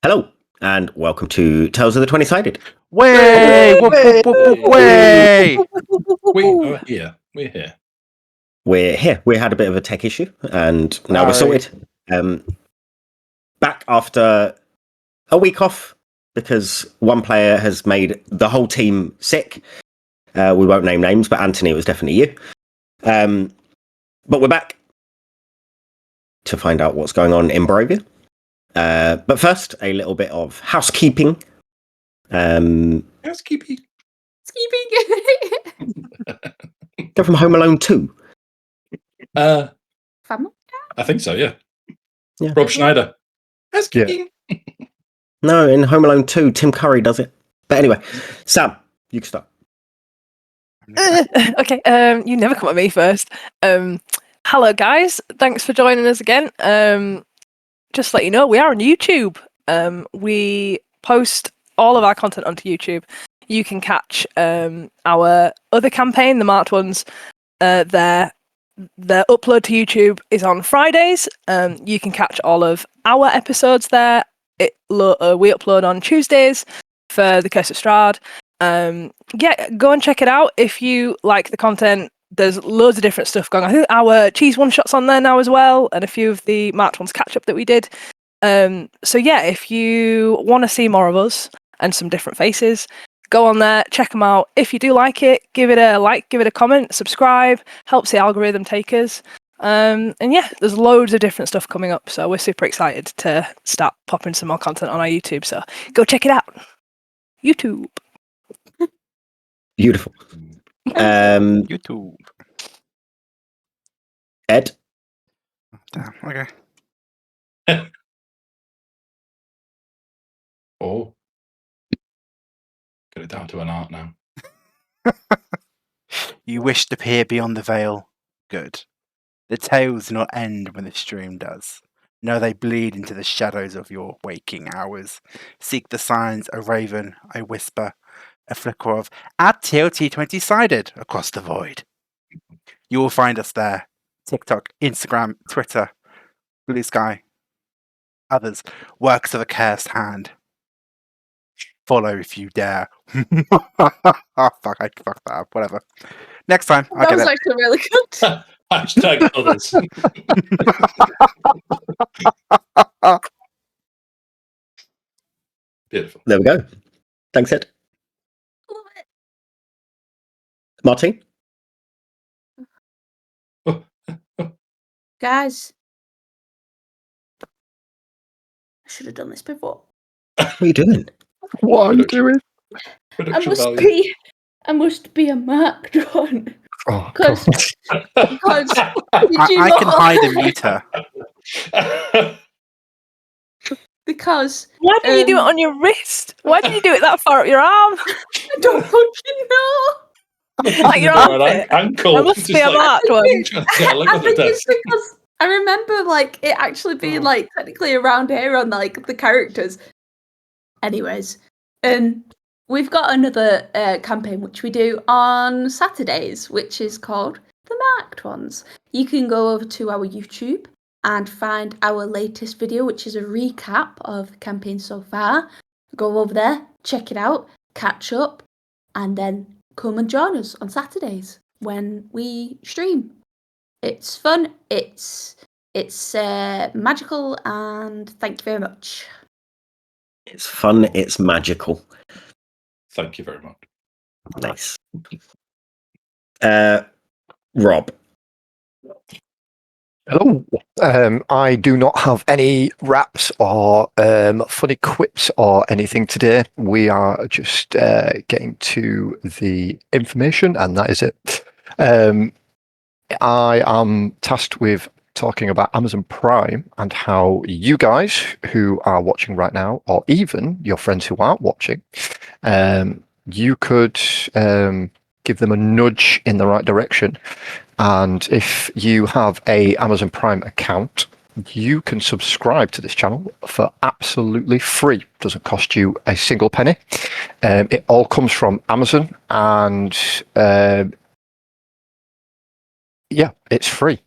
Hello, and welcome to Tales of the 20-Sided. Way! Way! We're here. We're here. We had a bit of a tech issue, and now we're sorted. Back after a week off, because one player has made the whole team sick. We won't name names, but Anthony, it was definitely you. But we're back to find out what's going on in Barovia. But first, a little bit of housekeeping. Housekeeping. They're from Home Alone 2. Family? I think so, yeah. Yeah. Rob Schneider. Housekeeping. Yeah. No, in Home Alone 2, Tim Curry does it. But anyway, Sam, you can start. Okay, you never come at me first. Hello, guys. Thanks for joining us again. Just to let you know, we are on YouTube. We post all of our content onto YouTube. You can catch our other campaign, the Marked Ones. Their upload to YouTube is on Fridays. You can catch all of our episodes there. We upload on Tuesdays for the Curse of Strahd. Yeah, go and check it out if you like the content. There's loads of different stuff going on. I think our cheese one-shot's on there now as well, and a few of the Marked Ones catch-up that we did. So yeah, if you want to see more of us and some different faces, go on there, check them out. If you do like it, give it a like, give it a comment, subscribe, helps the algorithm take us. And yeah, there's loads of different stuff coming up, so we're super excited to start popping some more content on our YouTube, so go check it out. YouTube. Beautiful. YouTube. Ed? Damn, okay. Oh. Get it down to an art now. You wish to peer beyond the veil. Good. The tales do not end when the stream does. No, they bleed into the shadows of your waking hours. Seek the signs, a raven, a whisper, a flicker of at TLT20-sided across the void. You will find us there. TikTok, Instagram, Twitter, Blue Sky, others, works of a cursed hand. Follow if you dare. Oh, fuck, I fucked that up. Whatever. Next time, I'll That get was it. actually really good. Hashtag others. Beautiful. There we go. Thanks, Ed. Love it. Martin? Guys, I should have done this before. What are you doing? What are you doing? Production value. I must be a marked one. Oh, Because did you I can not- hide and mute her. Because Why did you do it on your wrist? Why did you do it that far up your arm? I don't fucking know. Like your armpit. Ankle. I must be a marked one. I think it's because I remember like it actually being like technically around here on like the characters. Anyways, we've got another campaign which we do on Saturdays, which is called The Marked Ones. You can go over to our YouTube and find our latest video, which is a recap of the campaign so far. Go over there, check it out, catch up, and then come and join us on Saturdays when we stream. It's fun, it's magical, and thank you very much. It's fun, it's magical. Thank you very much. Nice. Rob? Hello. I do not have any raps or funny quips or anything today. We are just getting to the information, and that is it. I am tasked with talking about Amazon Prime and how you guys who are watching right now, or even your friends who aren't watching, you could give them a nudge in the right direction. And if you have a Amazon Prime account, you can subscribe to this channel for absolutely free. It doesn't cost you a single penny. It all comes from Amazon, and yeah, it's free.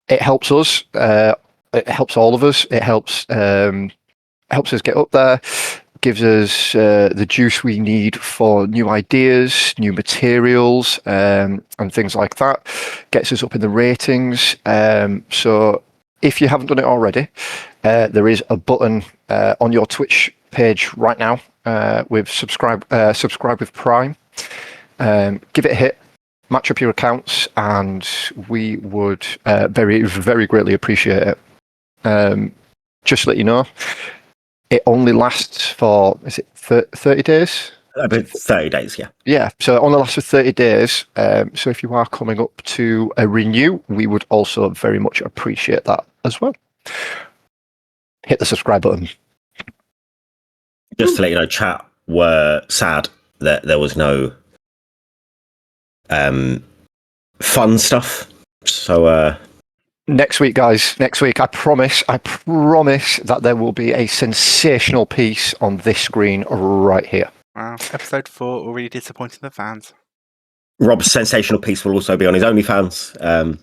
It helps us. It helps all of us. It helps helps us get up there, gives us the juice we need for new ideas, new materials, and things like that. Gets us up in the ratings. So if you haven't done it already, there is a button on your Twitch page right now with subscribe with Prime. Give it a hit. Match up your accounts, and we would very, very greatly appreciate it. Just to let you know, it only lasts for, is it 30 days? About 30 days, yeah. Yeah, so it only lasts for 30 days. So if you are coming up to a renew, we would also very much appreciate that as well. Hit the subscribe button. Just to let you know, chat were sad that there was no fun stuff. So next week, guys, next week, I promise that there will be a sensational piece on this screen right here. Wow, episode 4 already disappointing the fans. Rob's sensational piece will also be on his OnlyFans.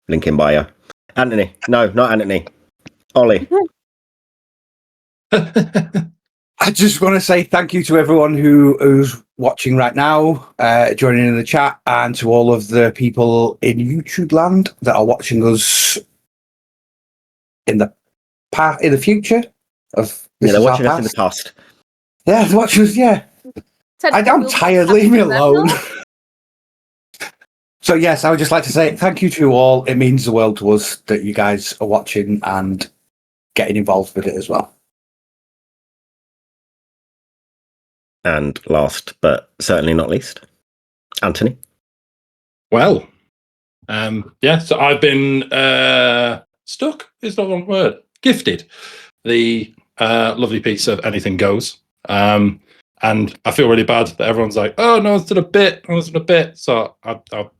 Link in bio. Anthony. No, not Anthony. Ollie. I just want to say thank you to everyone who's watching right now, joining in the chat, and to all of the people in YouTube land that are watching us in the future. They're watching us in the past. Yeah, they're watching us. Yeah, I'm tired. Leave me alone. So yes, I would just like to say thank you to you all. It means the world to us that you guys are watching and getting involved with it as well. And last, but certainly not least, Anthony. Well, so I've been stuck, is not one word, gifted the lovely piece of Anything Goes. And I feel really bad that everyone's like, oh, no one's done a bit. So I'll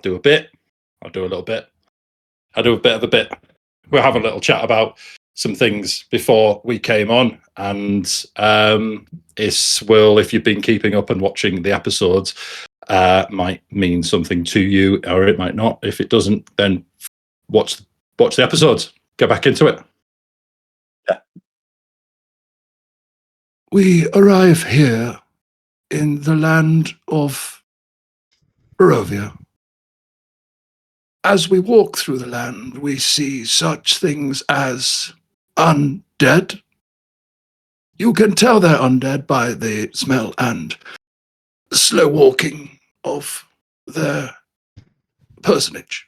do a bit. I'll do a little bit. I'll do a bit of a bit. We'll have a little chat about some things before we came on, and if you've been keeping up and watching the episodes, might mean something to you, or it might not. If it doesn't, then watch the episodes. Get back into it. Yeah. We arrive here in the land of Barovia. As we walk through the land, we see such things as undead. You can tell they're undead by the smell and slow walking of their personage.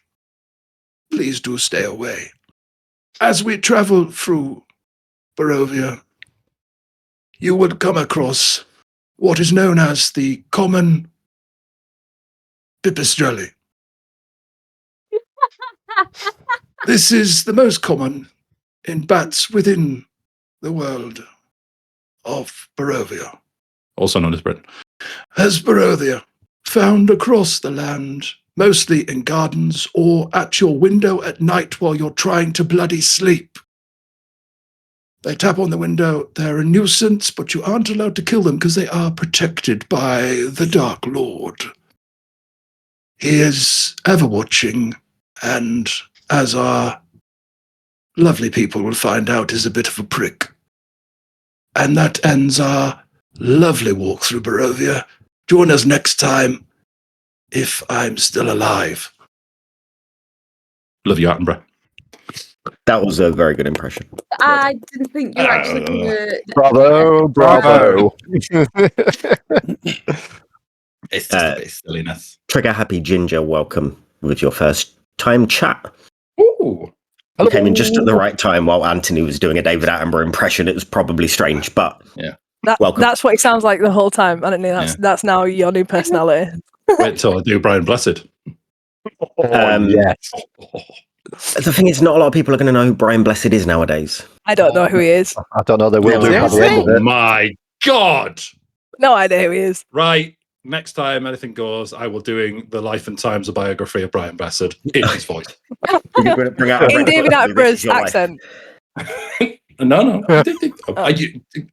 Please do stay away. As we travel through Barovia, you would come across what is known as the common pipistrelli. This is the most common in bats within the world of Barovia, also known as Britain. As Barovia, found across the land, mostly in gardens or at your window at night while you're trying to bloody sleep. They tap on the window, they're a nuisance, but you aren't allowed to kill them because they are protected by the Dark Lord. He is ever watching, and as our lovely people will find out, is a bit of a prick. And that ends our lovely walk through Barovia. Join us next time, if I'm still alive. Love you, Attenborough. That was a very good impression. I didn't think you were actually going to... Bravo. It's just a bit of silliness. Trigger Happy Ginger, welcome with your first time chat. Ooh. You came in just at the right time while Anthony was doing a David Attenborough impression. It was probably strange, but welcome. That's what he sounds like the whole time. I don't know. That's now your new personality. Wait till I do Brian Blessed. Yes. The thing is, not a lot of people are going to know who Brian Blessed is nowadays. I don't know who he is. I don't know. They will do by the end of Oh it. my God! No idea who he is. Right. Next time anything goes, I will doing the life and times of biography of Brian Blessed in his voice. You're going to bring out In David Attenborough's accent. No.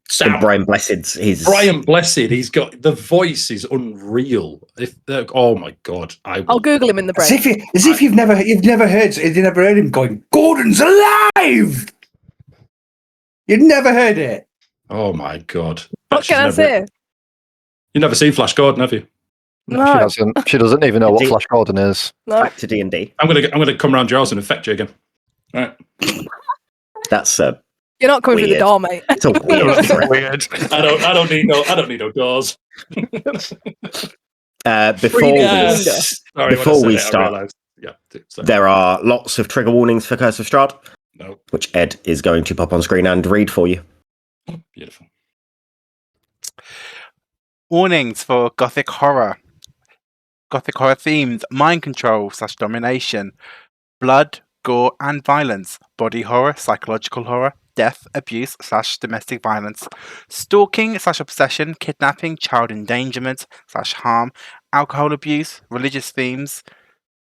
Sam, Brian Blessed's Brian Blessed, he's got the voice is unreal. Oh my God! I'll Google him in the break. As if you've never heard him going, Gordon's alive! You've never heard it? Oh my god! What can I say? You've never seen Flash Gordon, have you? No. She hasn't. She doesn't even know what Indeed. Flash Gordon is. No. Back to D&D. I'm gonna come round your house and infect you again. All right. That's You're not coming through the Weird. door, mate. it's a weird threat. Weird. I don't need no doors. Before Yes. Sorry, when I before said we it, I start, realised. Yeah. Sorry. there are lots of trigger warnings for Curse of Strahd, No. which Ed is going to pop on screen and read for you. Beautiful. Warnings for Gothic horror. Gothic horror themes: mind control / domination, blood, gore and violence, body horror, psychological horror, death, abuse / domestic violence, stalking / obsession, kidnapping, child endangerment / harm, alcohol abuse, religious themes,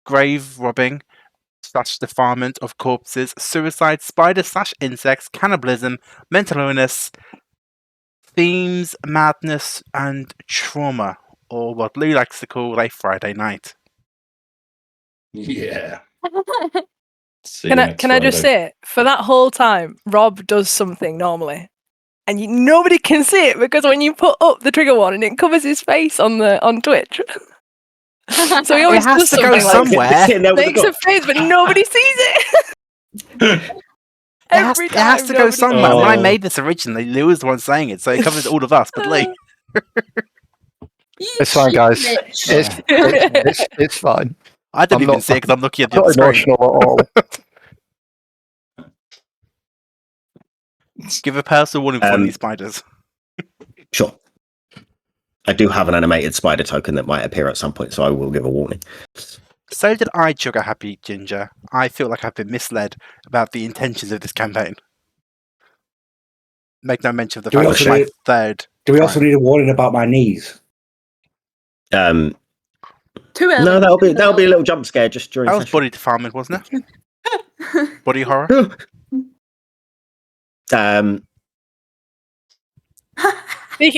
grave robbing / defilement of corpses, suicide, spiders / insects, cannibalism, mental illness, themes, madness and trauma, or what Lou likes to call a Friday night. Yeah. See Can you I next can I just Friday. say, for that whole time, Rob does something normally, and nobody can see it because when you put up the trigger warning, it covers his face on Twitch. So he always has does to go something like somewhere. Sitting there with makes the a face, but nobody sees it. Every It has time, to go nobody somewhere. Oh. When I made this originally, Lou was the one saying it, so it covers all of us but Lee. You It's fine, guys. bitch. It's fine. I don't I'm even not- see it because I'm looking at the Not other screen. emotional at all. Give a personal warning for these spiders. Sure. I do have an animated spider token that might appear at some point, so I will give a warning. So did I, Sugar Happy Ginger. I feel like I've been misled about the intentions of this campaign. Make no mention of the Do we fact that also it's my need- third. Do we also time. need a warning about my knees? Too early. No, that'll be a little jump scare just during That was session. body defilement, wasn't it? Body horror.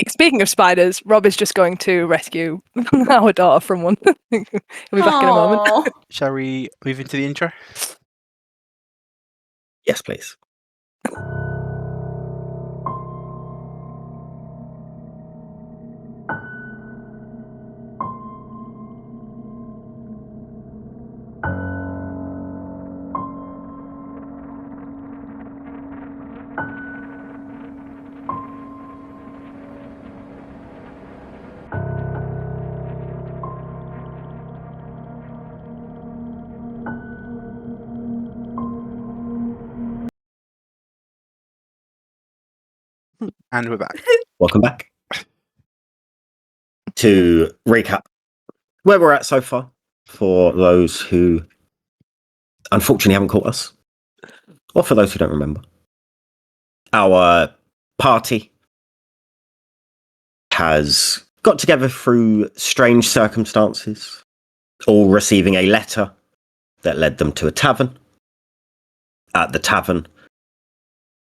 Speaking of spiders, Rob is just going to rescue our daughter from one. He'll be back in a moment. Aw. Shall we move into the intro? Yes, please. And we're back. Welcome back. To recap where we're at so far, for those who unfortunately haven't caught us, or for those who don't remember. Our party has got together through strange circumstances, all receiving a letter that led them to a tavern. At the tavern,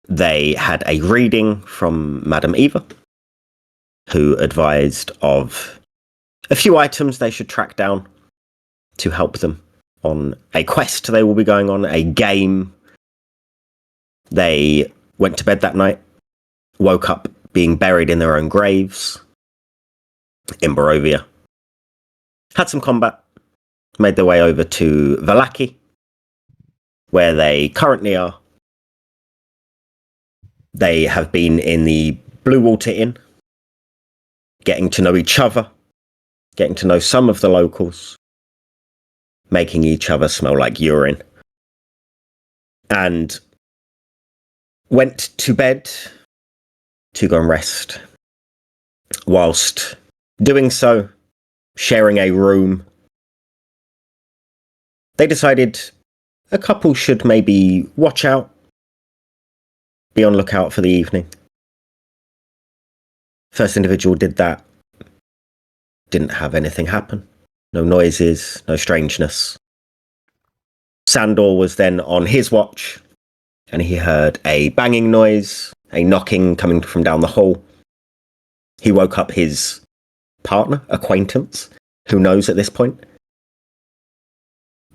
they had a reading from Madame Eva, who advised of a few items they should track down to help them on a quest they will be going on, a game. They went to bed that night, woke up being buried in their own graves in Barovia, had some combat, made their way over to Valaki, where they currently are. They have been in the Blue Water Inn, getting to know each other, getting to know some of the locals, making each other smell like urine, and went to bed to go and rest. Whilst doing so, sharing a room, they decided a couple should maybe watch out, be on lookout for the evening. First individual did that. Didn't have anything happen. No noises, no strangeness. Sandor was then on his watch, and he heard a banging noise, a knocking coming from down the hall. He woke up his partner, acquaintance, who knows at this point.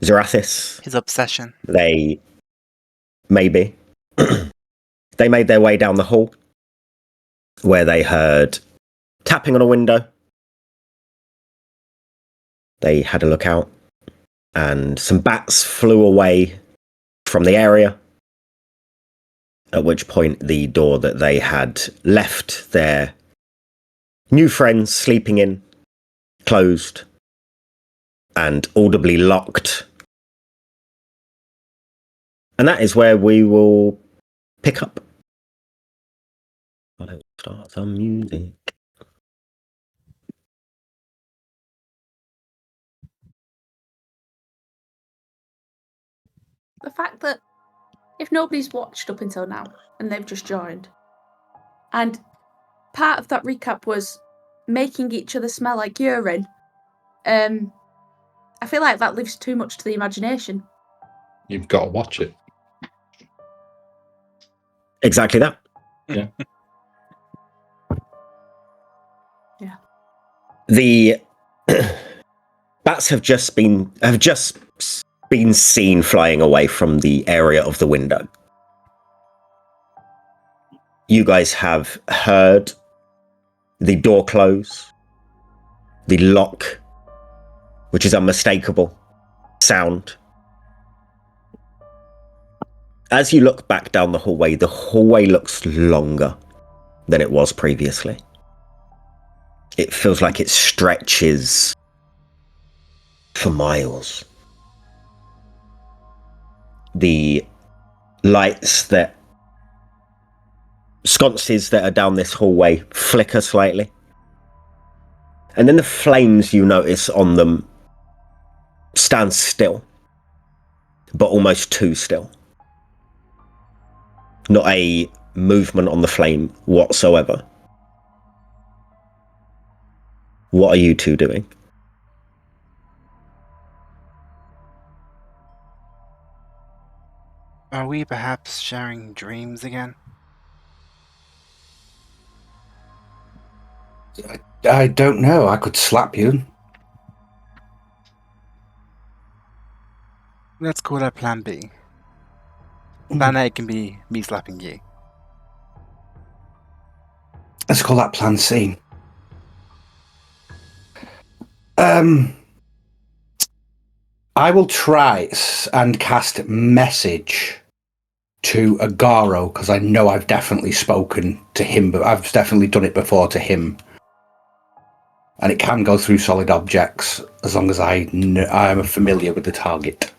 Zerathis, His obsession. they maybe. They made their way down the hall, where they heard tapping on a window. They had a look out, and some bats flew away from the area, at which point the door that they had left their new friends sleeping in closed and audibly locked. And that is where we will pick up. Let's start some music. The fact that if nobody's watched up until now and they've just joined, and part of that recap was making each other smell like urine, I feel like that leaves too much to the imagination. You've got to watch it. Exactly that. Yeah. Yeah. The bats have just been seen flying away from the area of the window. You guys have heard the door close, the lock, which is unmistakable, sound. As you look back down the hallway looks longer than it was previously. It feels like it stretches for miles. The sconces that are down this hallway flicker slightly. And then the flames you notice on them stand still, but almost too still. Not a movement on the flame whatsoever. What are you two doing? Are we perhaps sharing dreams again? I don't know. I could slap you. Let's call that Plan B. Plan A can be me slapping you. Let's call that Plan C. I will try and cast message to Agaro, because I know I've definitely spoken to him, but I've definitely done it before to him. And it can go through solid objects as long as I am familiar with the target.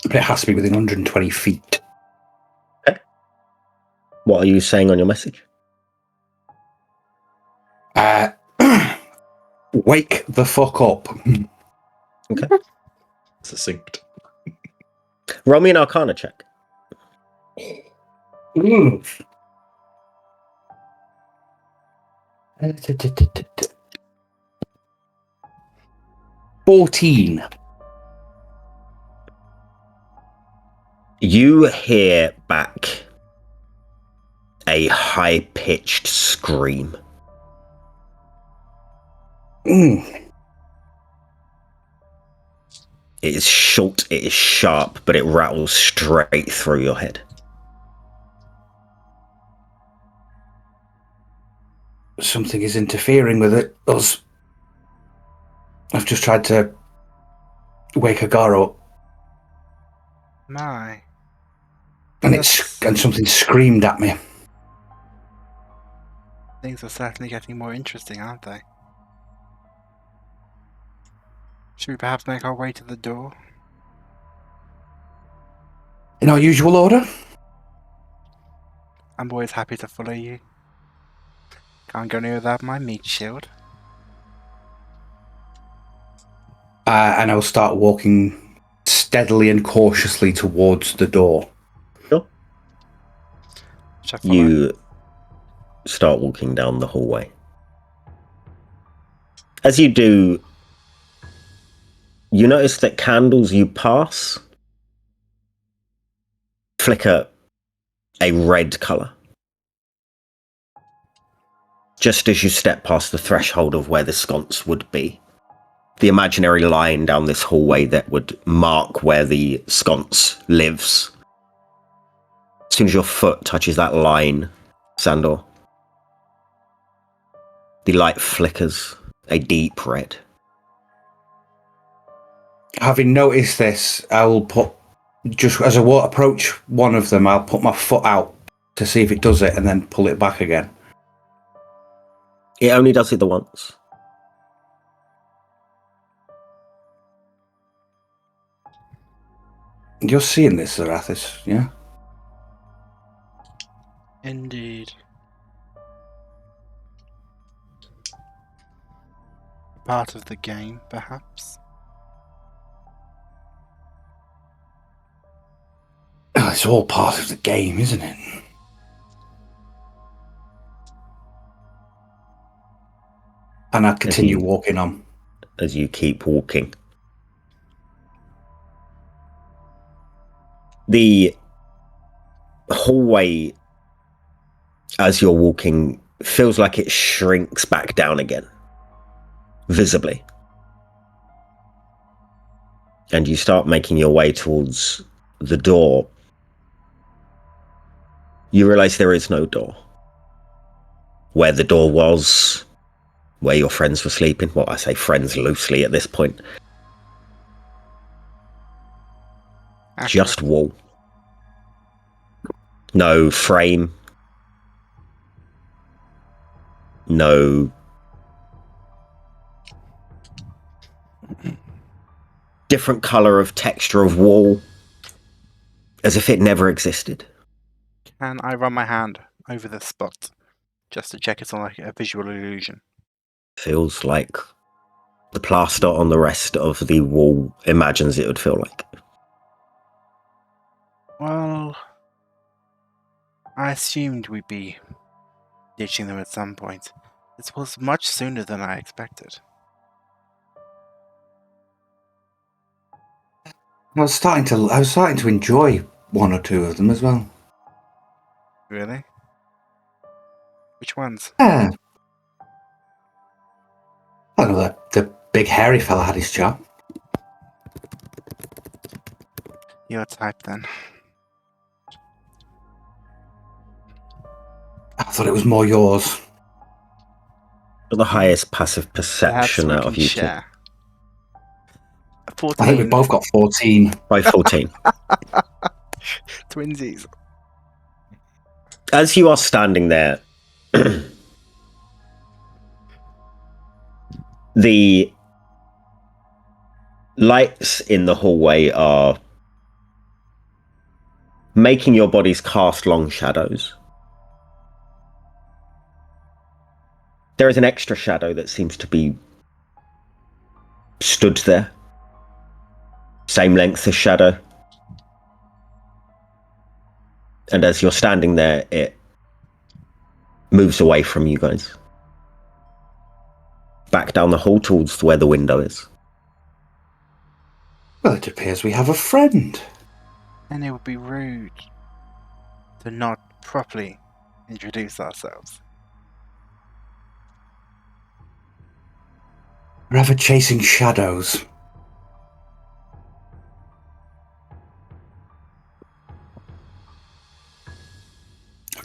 But it has to be within 120 feet. Okay. What are you saying on your message? Wake the fuck up. Okay. Succinct. Roll me an Arcana check. Mm. 14. You hear back a high-pitched scream. Mm. It is short, it is sharp, but it rattles straight through your head. Something is interfering with it. I've just tried to wake Agaro up, My. and something screamed at me. Things are certainly getting more interesting, aren't they? Should we perhaps make our way to the door? In our usual order? I'm always happy to follow you. Can't go near without my meat shield. And I will start walking steadily and cautiously towards the door. Sure. Shall I follow? You start walking down the hallway. As you do, you notice that candles you pass flicker a red colour. Just as you step past the threshold of where the sconce would be. The imaginary line down this hallway that would mark where the sconce lives. As soon as your foot touches that line, Sandor, the light flickers a deep red. Having noticed this, I will put, just as I approach one of them, I'll put my foot out to see if it does it and then pull it back again. It only does it the once. You're seeing this, Zarathis, yeah? Indeed. Part of the game, perhaps? Oh, it's all part of the game, isn't it? And I continue walking on. As you keep walking. The hallway, as you're walking, feels like it shrinks back down again, visibly. And you start making your way towards the door. You realise there is no door. Where the door was, where your friends were sleeping, well, I say friends loosely at this point, just wall. No frame. No different colour of texture of wall, as if it never existed. Can I run my hand over the spot just to check it's not like a visual illusion? Feels like the plaster on the rest of the wall imagines it would feel like. Well, I assumed we'd be ditching them at some point. This was much sooner than I expected. I was starting to enjoy one or two of them as well. Really? Which ones? Yeah. I don't know, the big hairy fella had his job. Your type, then. I thought it was more yours. The highest passive Perhaps perception we out can of you two. share. A 14. I think we both got 14. By 14. Twinsies. As you are standing there, the lights in the hallway are making your bodies cast long shadows. There is an extra shadow that seems to be stood there. Same length as shadow. And as you're standing there, it moves away from you guys. Back down the hall towards where the window is. Well, it appears we have a friend. And it would be rude to not properly introduce ourselves. We're ever chasing shadows.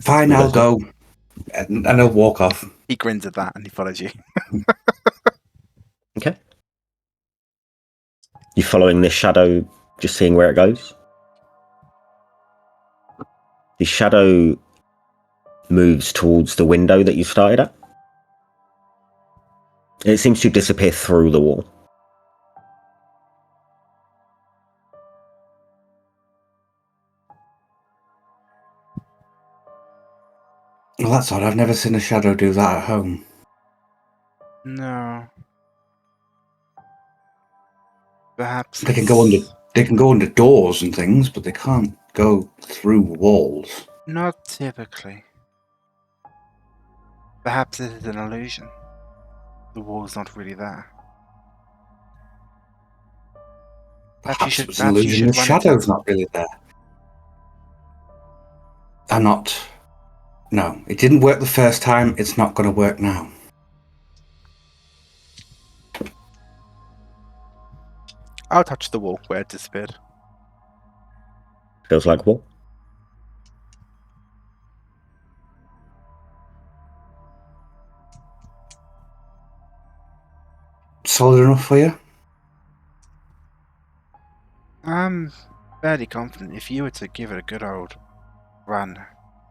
Fine, I'll go. And I'll walk off. He grins at that and he follows you. Okay. You following this shadow, just seeing where it goes? The shadow moves towards the window that you started at. It seems to disappear through the wall. Well, that's odd. I've never seen a shadow do that at home. No. Perhaps They can go under doors and things, but they can't go through walls. Not typically. Perhaps it is an illusion. The wall's not really there. Perhaps it's an illusion. The shadow's not really there. No, it didn't work the first time. It's not going to work now. I'll touch the wall where it disappeared. Feels like wall. solid enough for you? I'm fairly confident if you were to give it a good old run,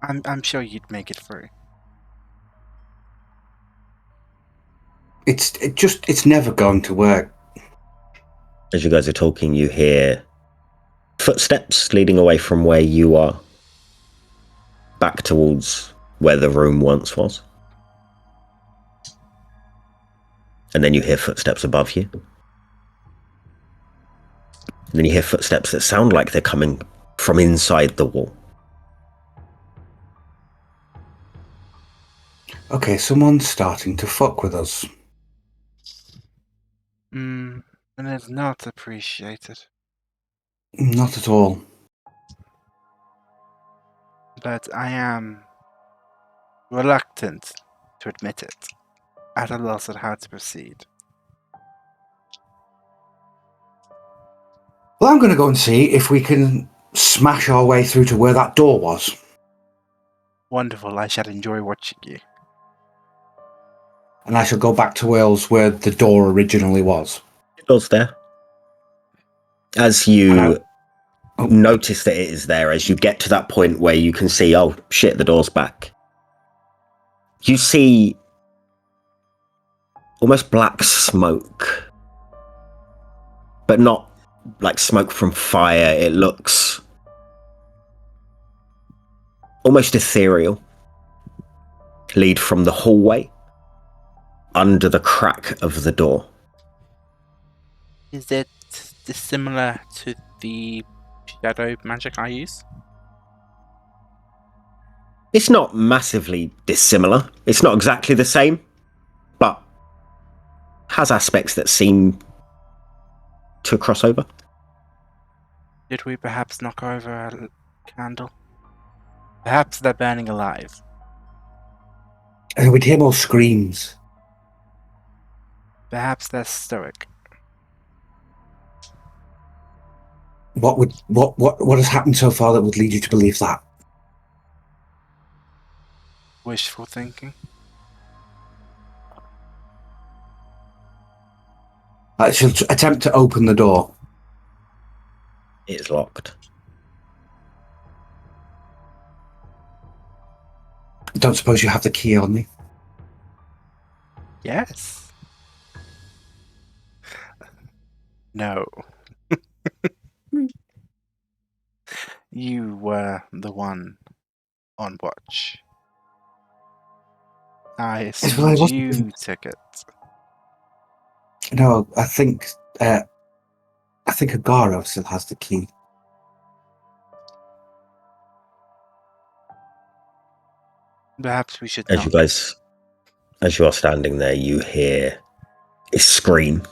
I'm sure you'd make it through. It's never going to work. As you guys are talking, you hear footsteps leading away from where you are, back towards where the room once was. And then you hear footsteps above you. And then you hear footsteps that sound like they're coming from inside the wall. Okay, someone's starting to fuck with us. And it's not appreciated. Not at all. But I am reluctant to admit it, at a loss on how to proceed. Well, I'm going to go and see if we can smash our way through to where that door was. Wonderful, I shall enjoy watching you. And I shall go back to Wales where the door originally was. The door's there. As you notice that it is there, as you get to that point where you can see, oh shit, the door's back. You see almost black smoke, but not like smoke from fire. It looks almost ethereal. Lead from the hallway under the crack of the door. Is it dissimilar to the shadow magic I use? It's not massively dissimilar. It's not exactly the same, but has aspects that seem to cross over. Did we perhaps knock over a candle? Perhaps they're burning alive. And we'd hear more screams. Perhaps they're stoic. What has happened so far that would lead you to believe that? Wishful thinking. I shall attempt to open the door. It is locked. I don't suppose you have the key on you? Yes. No. You were the one on watch. I assumed you took it. No, I think Agaro still has the key. Perhaps we should As not. you guys, as you are standing there, you hear a scream,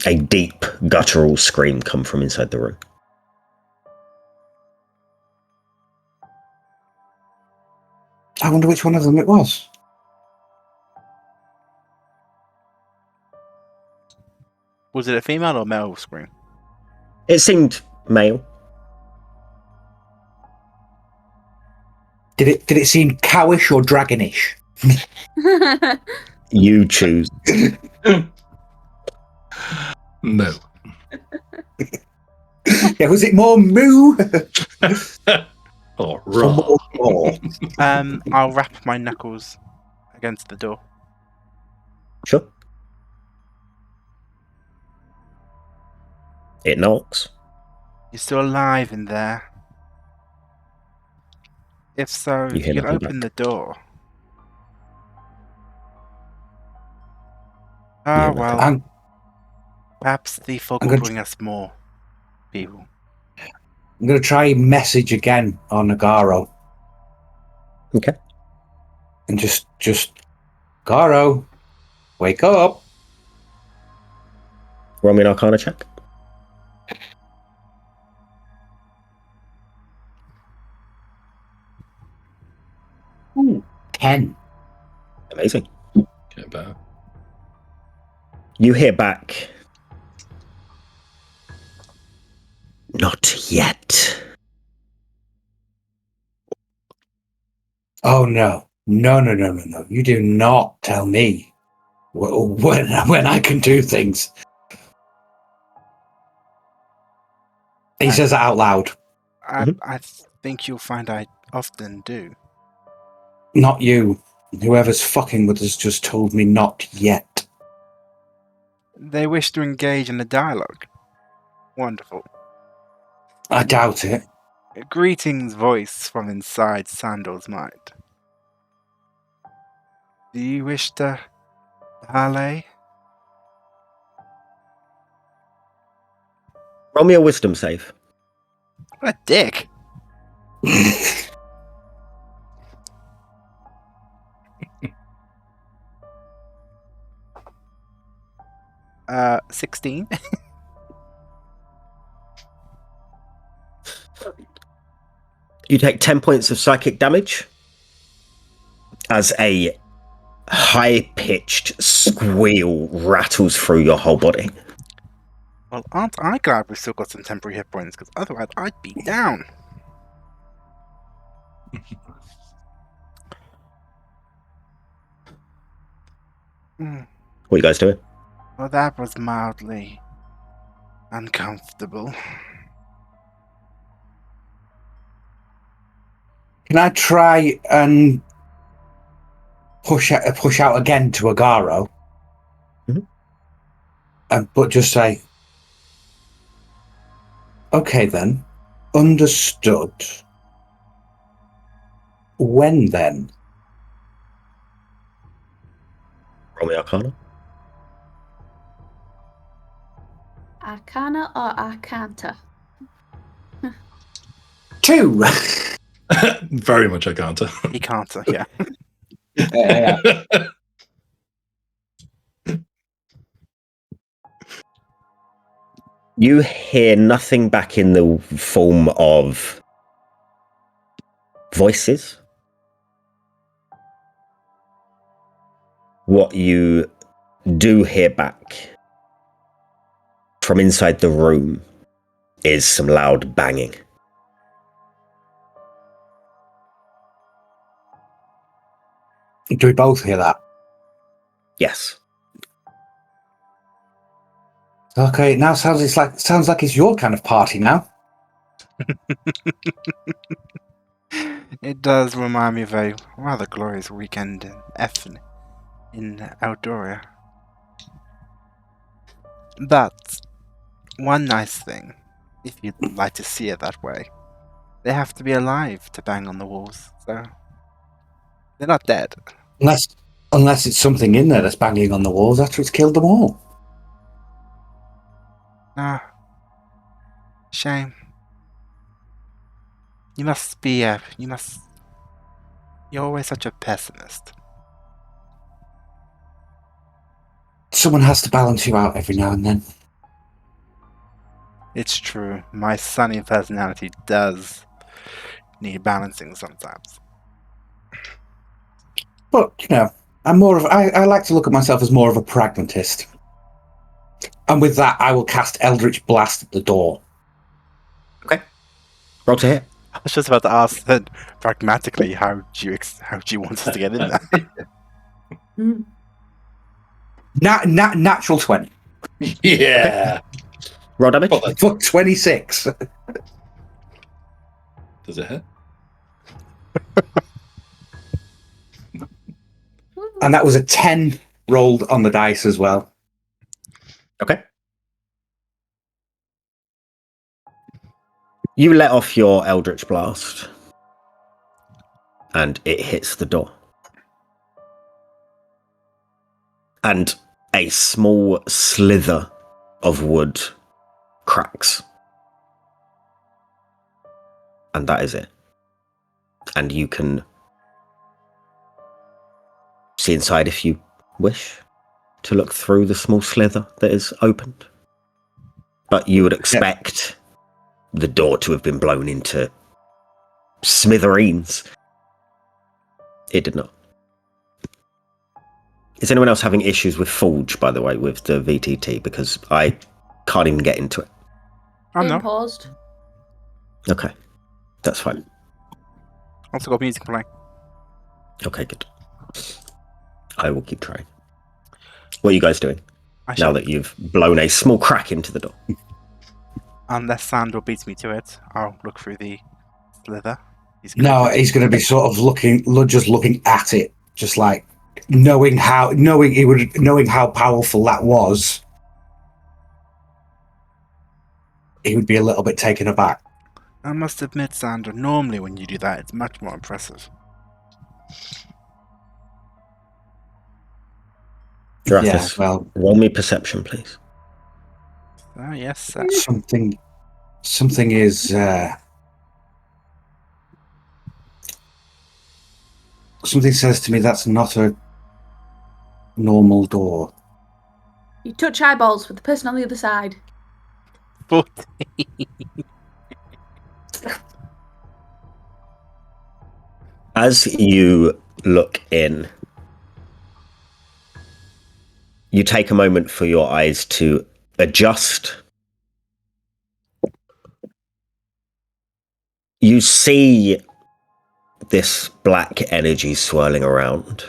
a deep, guttural scream come from inside the room. I wonder which one of them it was. Was it a female or male scream? It seemed male. Did it seem cowish or dragonish? You choose. No. Yeah, was it more moo? Or Or raw. more raw? I'll wrap my knuckles against the door. Sure. It knocks. You're still alive in there? If so, You if hear you can nothing open back. the door. hear Ah, nothing. well, perhaps the fog I'm will going bring us more people. I'm going to try message again on Agaro. Okay. And just Agaro, wake up. Roll me an Arcana check. Ooh, 10. Amazing. Get better. You hear back. Not yet. Oh no. No. You do not tell me. when I can do things. He says it out loud. I think you'll find I often do. Not you. Whoever's fucking with us just told me not yet. They wish to engage in a dialogue. Wonderful. I doubt it. A greetings voice from inside Sandal's mind. Do you wish to parley? Roll me a wisdom save. What a dick. 16. You take 10 points of psychic damage as a high-pitched squeal rattles through your whole body. Well, aren't I glad we've still got some temporary hit points, because otherwise I'd be down. What are you guys doing? Well, that was mildly uncomfortable. Can I try and push out again to Agaro? But just say, okay then, understood. When then? Roll me Arcana. Arcana or Arcanta? 2. Very much I can't. He can't, yeah. Yeah. You hear nothing back in the form of voices. What you do hear back from inside the room is some loud banging. Do we both hear that? Yes. Okay, now sounds like it's your kind of party now. It does remind me of a rather glorious weekend in Effen in Eldoria. But one nice thing, if you'd like to see it that way, they have to be alive to bang on the walls, so they're not dead. Unless it's something in there that's banging on the walls after it's killed them all. Ah, shame. You're always such a pessimist. Someone has to balance you out every now and then. It's true, my sunny personality does need balancing sometimes. But, I like to look at myself as more of a pragmatist. And with that, I will cast Eldritch Blast at the door. Okay. Roll to hit. I was just about to ask then, pragmatically, how do you want us to get in there? Natural 20. Yeah. Roll damage. Fuck 26. Does it hit? And that was a 10 rolled on the dice as well. Okay. You let off your Eldritch Blast, and it hits the door. And a small slither of wood cracks. And that is it. And you can see inside if you wish to look through the small slither that is opened. But you would expect the door to have been blown into smithereens. It did not. Is anyone else having issues with Forge, by the way, with the VTT? Because I can't even get into it. I'm not. Paused. Okay. That's fine. Also got music playing. Okay, good. I will keep trying. What are you guys doing I now shall, that you've blown a small crack into the door? unless Sandor beats me to it, I'll look through the slither. No, he's going to be sort of just looking at it, just like knowing how powerful that was. He would be a little bit taken aback. I must admit, Sandor, normally when you do that, it's much more impressive. Drathis, Yeah, well, roll me perception, please. Ah, yes, sir. something is something says to me that's not a normal door. You touch eyeballs with the person on the other side. 40. As you look in, you take a moment for your eyes to adjust. You see this black energy swirling around.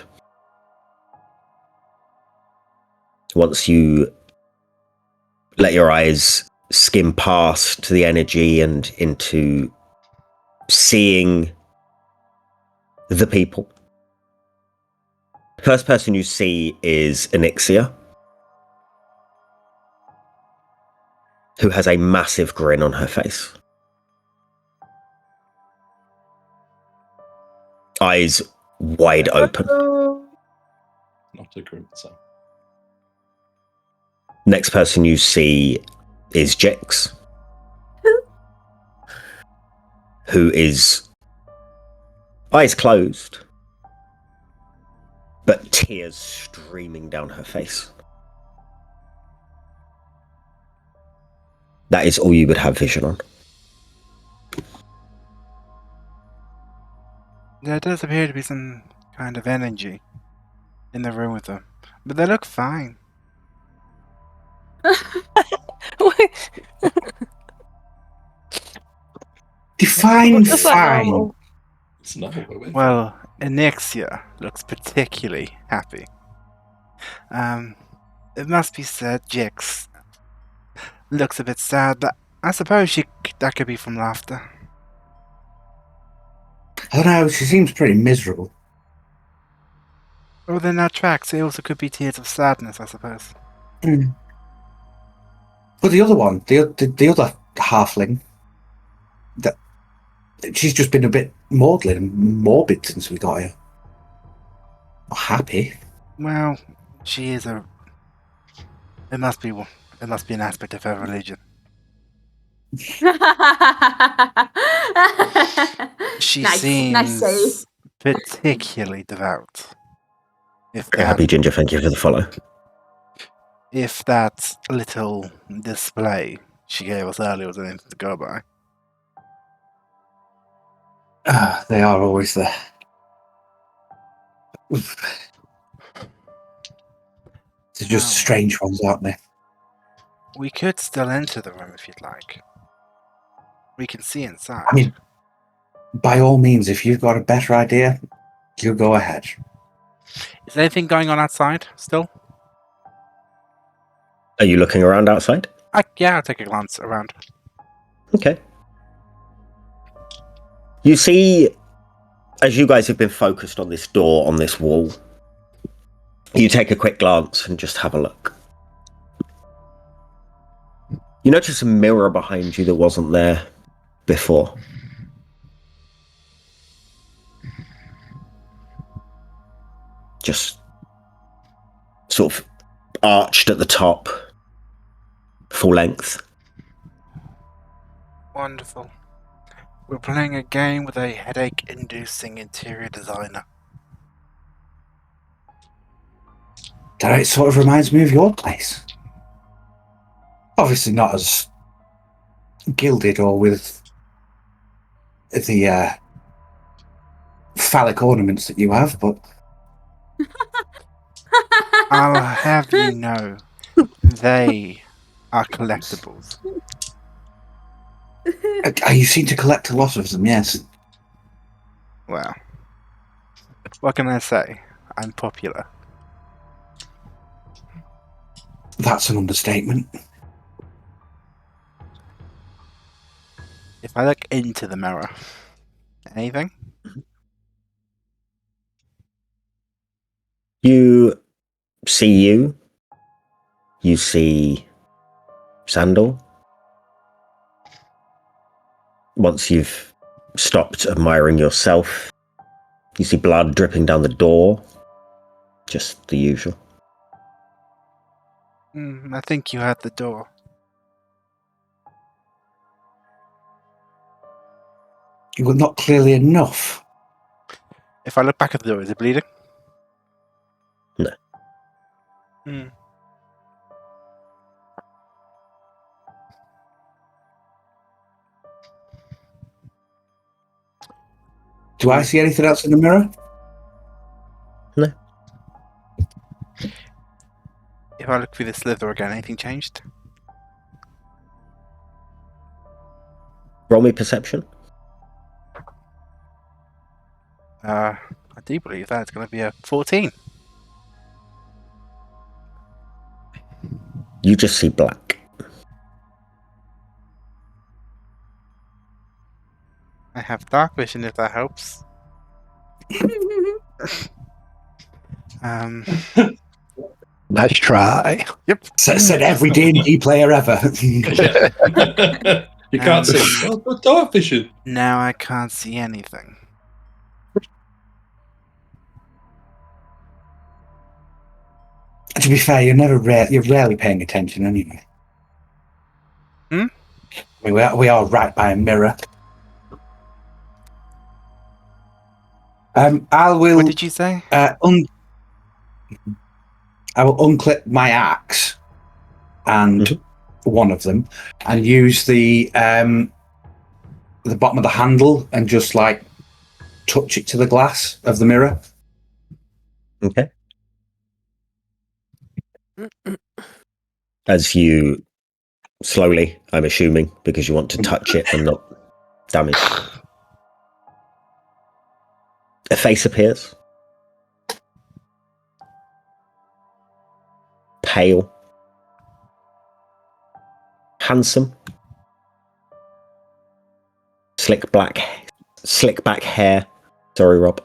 Once you let your eyes skim past the energy and into seeing the people. First person you see is Anixia, who has a massive grin on her face. Eyes wide open. Not a group, so. Next person you see is Jix, who is eyes closed, but tears streaming down her face. That is all you would have vision on. There does appear to be some kind of energy in the room with them, but they look fine. Define Just like fine. normal. It's not what we're waiting for. Well, Anixia looks particularly happy. It must be said, Jix looks a bit sad, but I suppose that could be from laughter. I don't know. She seems pretty miserable. Well, then that tracks. It also could be tears of sadness, I suppose. Mm. But the other one, the other halfling, that she's just been a bit maudlin and morbid since we got here. Not happy. Well, she is a. It must be an aspect of her religion. She Nice seems save. particularly devout. If Very happy, Ginger. Thank you for the follow. If that little display she gave us earlier was anything to go by. They are always there. They're just Wow. strange ones, aren't they? We could still enter the room if you'd like. We can see inside. I mean, by all means, if you've got a better idea, you go ahead. Is there anything going on outside still? Are you looking around outside? Yeah, I'll take a glance around. Okay. You see, as you guys have been focused on this door, on this wall, you take a quick glance and just have a look. You notice a mirror behind you that wasn't there before. Just sort of arched at the top, full length. Wonderful. We're playing a game with a headache-inducing interior designer. It sort of reminds me of your place. Obviously not as gilded or with the phallic ornaments that you have, but I'll have you know, they are collectibles. You seem to collect a lot of them, yes. Well, what can I say? I'm popular. That's an understatement. If I look into the mirror, anything? You see you. You see Sandal. Once you've stopped admiring yourself, you see blood dripping down the door. Just the usual. I think you had the door. You were not clearly enough. If I look back at the door, is it bleeding? No. Do I see anything else in the mirror? No. If I look through the slither again, anything changed? Roll me perception. I do believe that it's going to be a 14. You just see black. I have dark vision if that helps. Nice try. Yep. Said every D&D player ever. Yeah. You can't see. Well, but dark vision. Now I can't see anything. To be fair, you're rarely paying attention anyway. I mean, we are right by a mirror. I will. What did you say? I will unclip my axe and one of them, and use the bottom of the handle and just like touch it to the glass of the mirror. Okay. As you slowly, I'm assuming, because you want to touch it and not damage. A face appears. Pale. Handsome. Slick back hair. Sorry, Rob.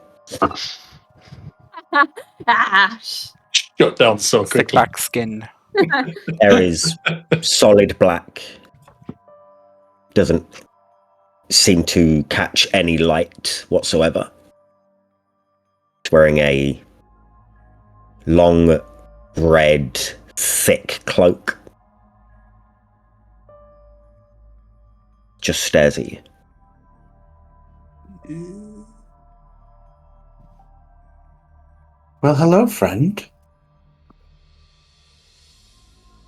Shut down so Thick quickly. black skin. There is solid black. Doesn't seem to catch any light whatsoever. He's wearing a long, red, thick cloak. Just stares at you. Well, hello, friend.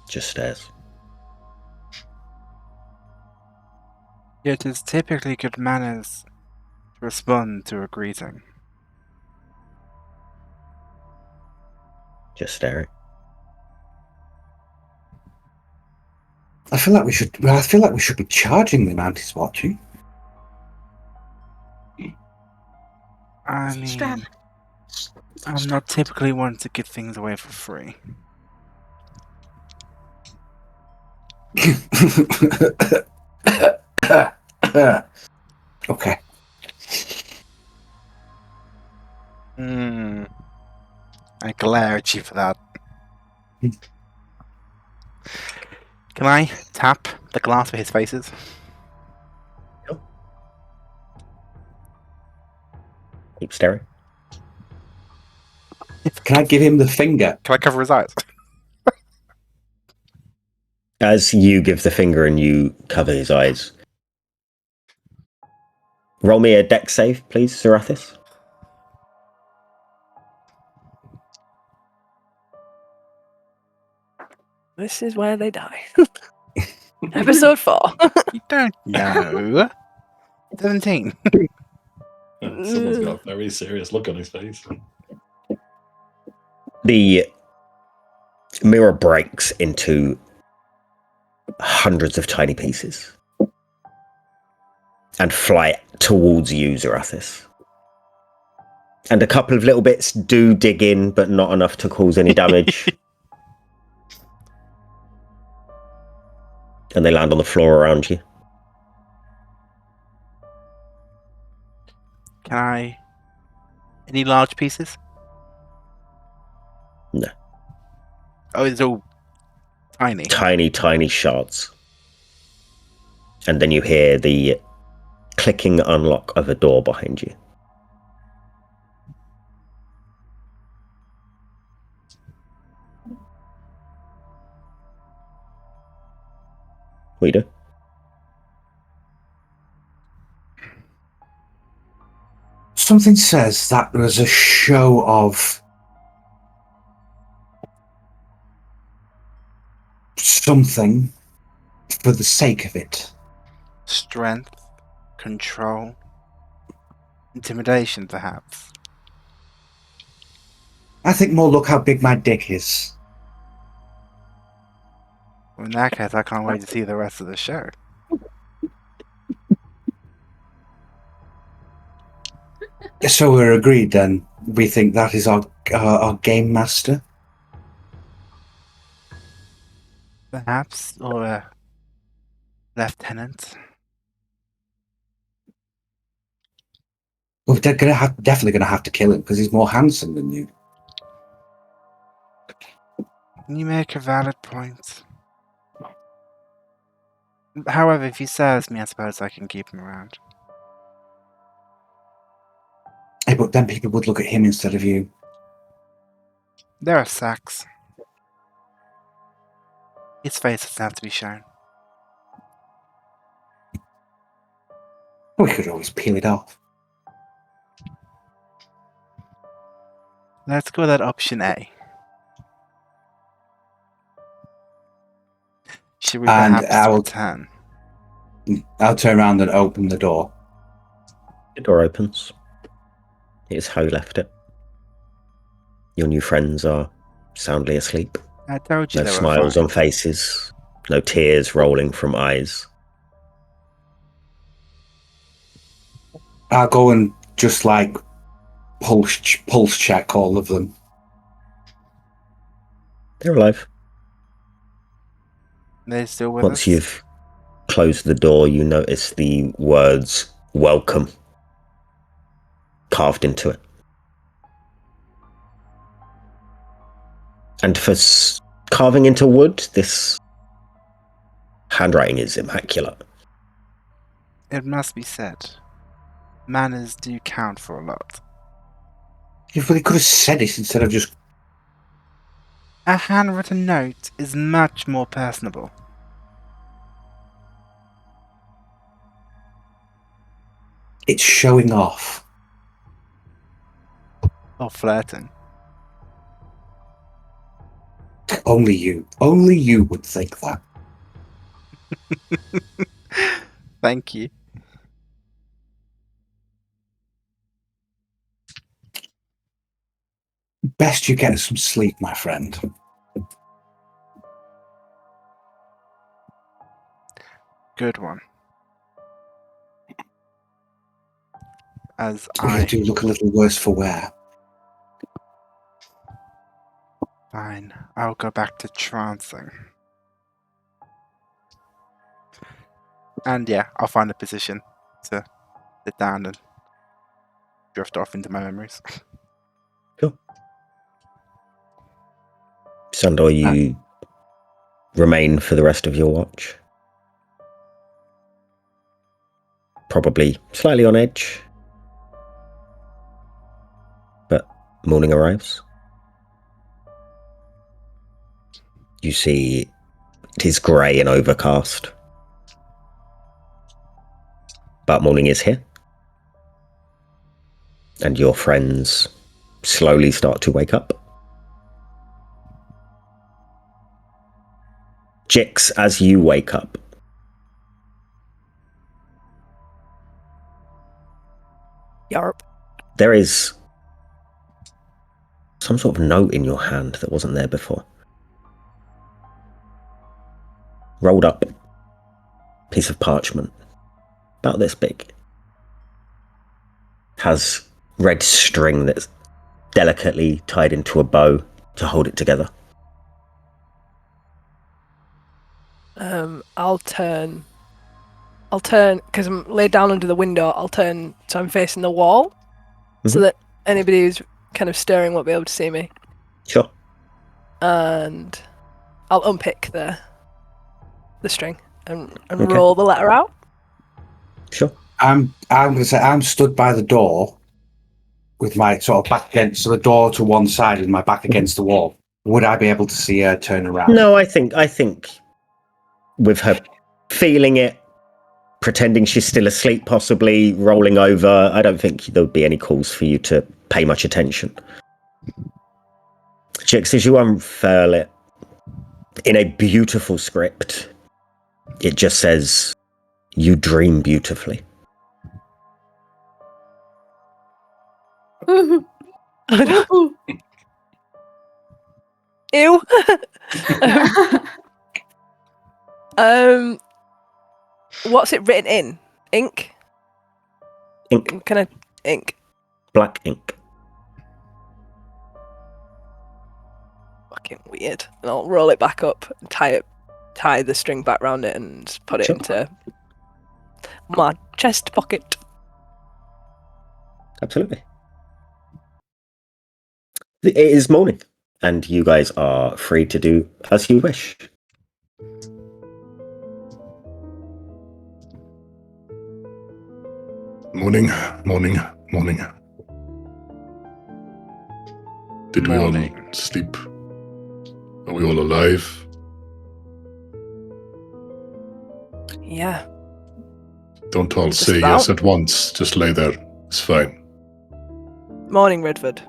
Just stares. It is typically good manners to respond to a greeting. Just staring. I feel like we should be charging the amount he's watching. I mean, Strahd. I'm not typically one to give things away for free. Okay. I glare at you for that. Can I tap the glass for his faces? Keep staring. Can I give him the finger? Can I cover his eyes? As you give the finger and you cover his eyes. Roll me a dex save, please, Zerathis. This is where they die. Episode 4. You don't know. 17. Someone's got a very serious look on his face. The mirror breaks into hundreds of tiny pieces and fly towards you, Zerathis. And a couple of little bits do dig in, but not enough to cause any damage. and they land on the floor around you. Can I... Any large pieces? No. Oh, it's all tiny. Tiny, tiny shards. And then you hear the clicking unlock of a door behind you. What you do? Something says that was a show of something for the sake of it. Strength, control, intimidation, perhaps. I think more look how big my dick is. Well, in that case, I can't wait to see the rest of the show. So we're agreed then. We think that is our game master. Perhaps, or a lieutenant. We're definitely going to have to kill him because he's more handsome than you. You make a valid point. However, if he serves me, I suppose I can keep him around. Hey, but then people would look at him instead of you. There are sacks. His face doesn't have to be shown. We could always peel it off. Let's go with that option A. Should we And perhaps return? I'll turn around and open the door. The door opens. It is how you left it. Your new friends are soundly asleep. I told you No they were smiles fine. on faces. No tears rolling from eyes. I'll go and just like pulse check all of them. They're alive. They're still with Once us? you've closed the door, you notice the words "welcome" carved into it. And for carving into wood, this handwriting is immaculate. It must be said. Manners do count for a lot. You really could have said it instead of just... A handwritten note is much more personable. It's showing off. Or flirting. Only you would think that. Thank you. Best you get some sleep, my friend. Good one. As You do look a little worse for wear. Fine, I'll go back to trancing. And yeah, I'll find a position to sit down and drift off into my memories. Sandor, you remain for the rest of your watch. Probably slightly on edge. But morning arrives. You see it is grey and overcast. But morning is here. And your friends slowly start to wake up. Jix, as you wake up, Yarp. there is some sort of note in your hand that wasn't there before. Rolled up piece of parchment, about this big. Has red string that's delicately tied into a bow to hold it together. I'll turn because I'm laid down under the window. I'll turn so I'm facing the wall, so Mhm. that anybody who's kind of staring won't be able to see me. Sure. And I'll unpick the string and Okay. roll the letter out. Sure. I'm gonna say I'm stood by the door with my sort of back against the door to one side and my back against the wall. Would I be able to see her turn around? No, I think with her feeling it, pretending she's still asleep, possibly rolling over, I don't think there would be any cause for you to pay much attention. Jix, as you unfurl it, in a beautiful script, it just says, "You dream beautifully." Ew. What's it written in? Ink? Ink. Can I ink? Black ink. Fucking weird. And I'll roll it back up and tie the string back round it and put it Sure. into my chest pocket. Absolutely. It is morning, and you guys are free to do as you wish. Morning. Did we Morning. all sleep? Are we all alive? Yeah. Don't all Just say about. yes at once. Just lay there. It's fine. Morning, Redford.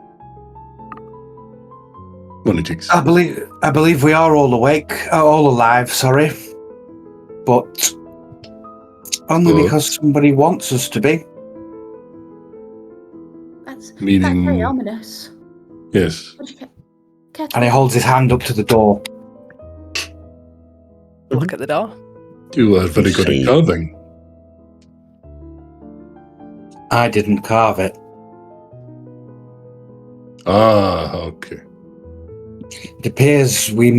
Morning, Jix. I believe we are all awake, all alive. Sorry, but only Well- because somebody wants us to be. That's Meaning- very ominous. Yes. Would you care to- And he holds his hand up to the door. Look at the door. You are very good See. at carving. I didn't carve it. Ah, okay. It appears we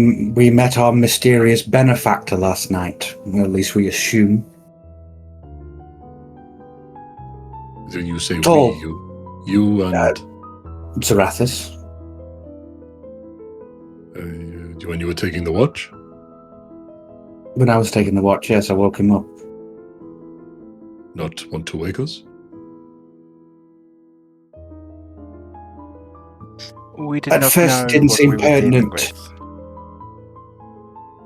met our mysterious benefactor last night. Or at least we assume. So you say Tall. you and Zarathis. when you were taking the watch. When I was taking the watch, yes, I woke him up. Not want to wake us? We did At not first know it didn't what seem we were dealing pertinent. with.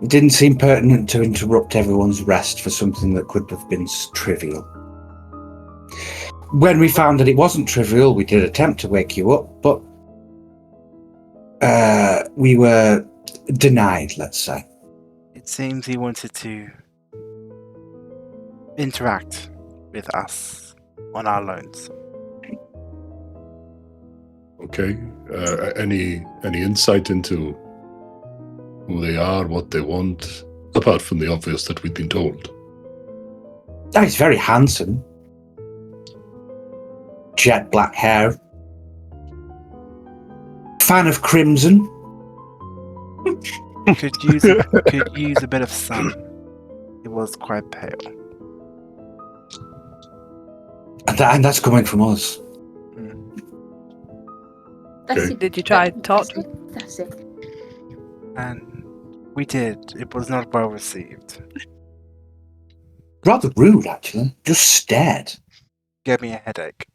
It didn't seem pertinent to interrupt everyone's rest for something that could have been trivial. When we found that it wasn't trivial, we did attempt to wake you up, but we were denied, let's say. It seems he wanted to interact with us on our loans. Okay. Any insight into who they are, what they want, apart from the obvious that we've been told? Oh, he's very handsome. Jet black hair. Fan of crimson. Could use a bit of sun. It was quite pale. And that's coming from us. That's Okay. it. Did you try to talk to him? That's it. And we did. It was not well received. Rather rude, actually. Just stared. Gave me a headache.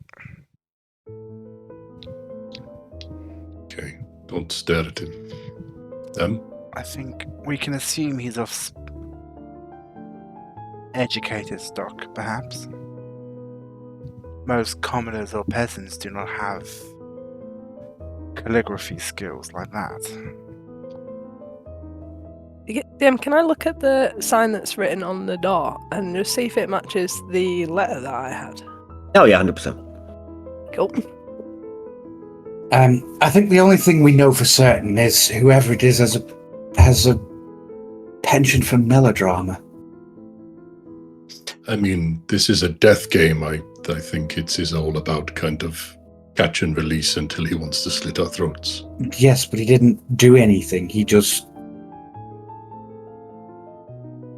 Okay. Don't stare at him. Them? I think we can assume he's of educated stock, perhaps. Most commoners or peasants do not have calligraphy skills like that. DM, can I look at the sign that's written on the door and just see if it matches the letter that I had? Oh yeah, 100%. Cool. I think the only thing we know for certain is whoever it is has a penchant for melodrama. I mean, this is a death game. I think it's all about kind of catch and release until he wants to slit our throats. Yes, but he didn't do anything. He just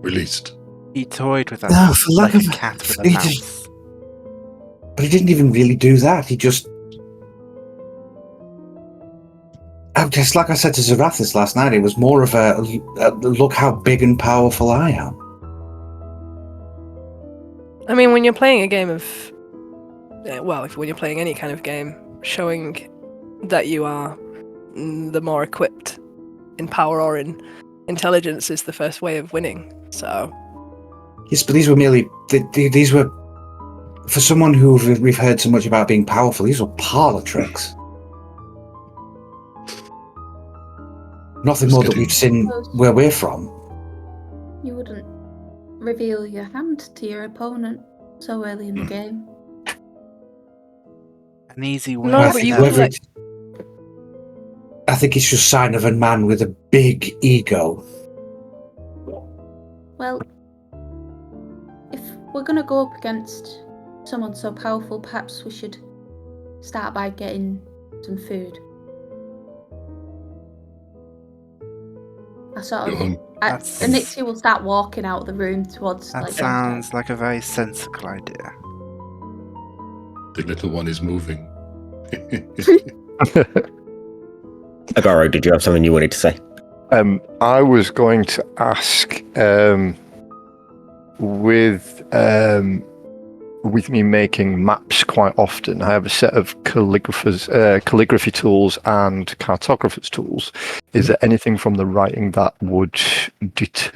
Released. He toyed with us No, for lack like of a cat with a he mouse. just- But he didn't even really do that. He just. Just like I said to Zarathis last night, it was more of a look how big and powerful I am. I mean, when you're playing a game of, when you're playing any kind of game, showing that you are the more equipped in power or in intelligence is the first way of winning. So Yes, but these were merely. These were. For someone who we've heard so much about being powerful, these were parlor tricks. Nothing Just more that kidding. we've seen where we're from. You wouldn't reveal your hand to your opponent so early in the game. An easy way. No, I but think you whoever could, it- I think it's just a sign of a man with a big ego. Well, if we're going to go up against someone so powerful, perhaps we should start by getting some food. Anixia will start walking out of the room towards That like sounds like a very sensible idea. The little one is moving. Agaro, did you have something you wanted to say? I was going to ask, with me making maps quite often, I have a set of calligraphy tools and cartographers tools. Is there anything from the writing that would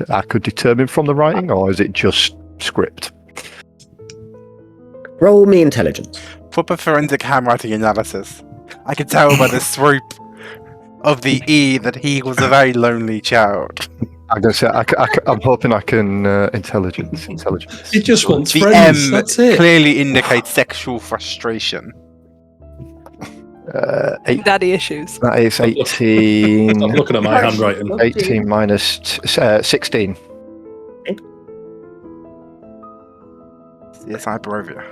I could determine from the writing, or is it just script? Roll me intelligence. Proper forensic handwriting analysis. I could tell by the swoop of the E that he was a very lonely child. I'm gonna say I'm hoping I can intelligence. He just wants The friends. M That's it. clearly indicates sexual frustration. 8, daddy issues. that is 18. Stop looking at my handwriting. 18 minus 16. Yes, Hyperovia.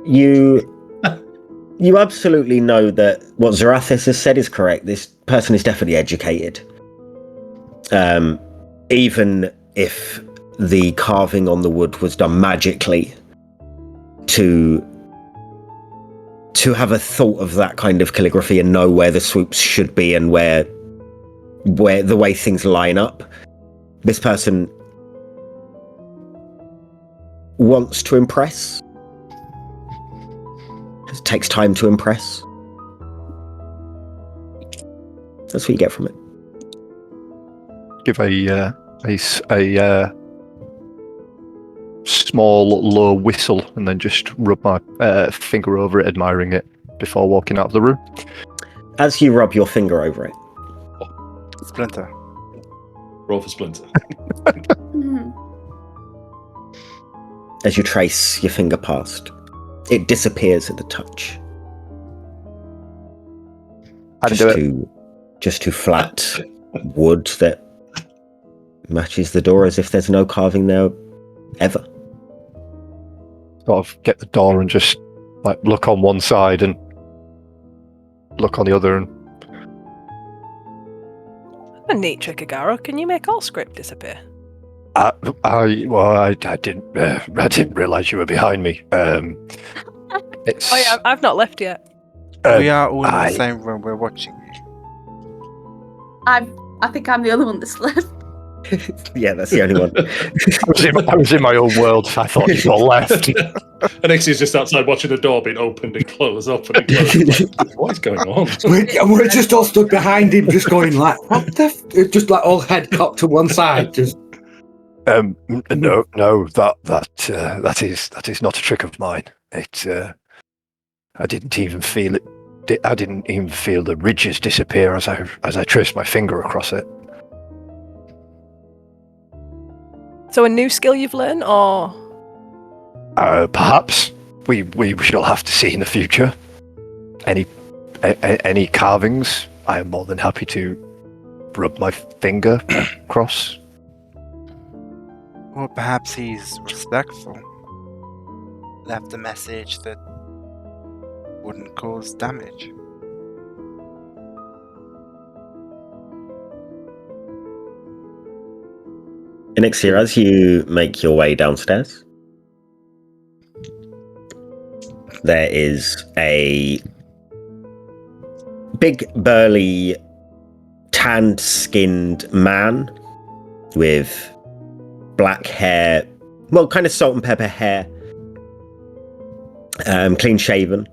You absolutely know that what Zarathis has said is correct. This person is definitely educated. Even if the carving on the wood was done magically, to have a thought of that kind of calligraphy and know where the swoops should be and where the way things line up, this person wants to impress. It takes time to impress. That's what you get from it. Give a small low whistle and then just rub my finger over it, admiring it before walking out of the room. As you rub your finger over it, Splinter. Roll for Splinter. as you trace your finger past, it disappears at the touch. Just to flat wood that matches the door as if there's no carving there ever. Sort of get the door and just like look on one side and look on the other. And A neat trick, Agaro. Can you make all script disappear? I didn't realise you were behind me. It's Oh yeah, I've not left yet. We are all in the same room. We're watching you. I think I'm the only one that's left. Yeah, that's the only one. I was in my own world. I thought you all left. Alexia's just outside watching the door being opened and closed, opened and closed. Like, what is going on? We're just all stood behind him, just going like, what the? Just like all head cocked to one side. Just No, that is not a trick of mine. I didn't even feel it. I didn't even feel the ridges disappear as I traced my finger across it. So a new skill you've learned, or Perhaps we shall have to see in the future. Any carvings, I am more than happy to rub my finger across. Or perhaps he's respectful. Left a message that wouldn't cause damage. Inixia, as you make your way downstairs, there is a big, burly, tanned-skinned man with black hair, well, kind of salt and pepper hair, clean-shaven,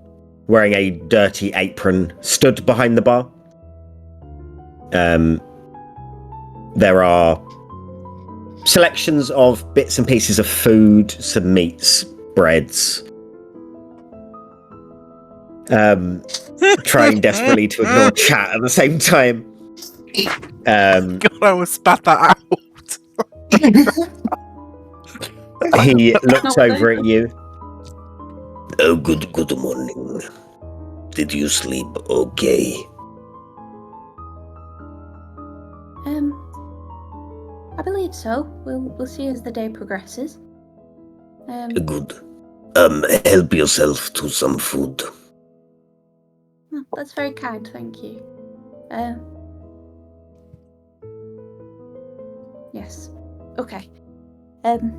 wearing a dirty apron, stood behind the bar. There are selections of bits and pieces of food, some meats, breads. Trying desperately to ignore chat at the same time. God, I almost spat that out. He looks No, over at you. Oh, good morning. Did you sleep okay? I believe so. We'll see as the day progresses. Good. Help yourself to some food. Oh, that's very kind, thank you. Yes. Okay. And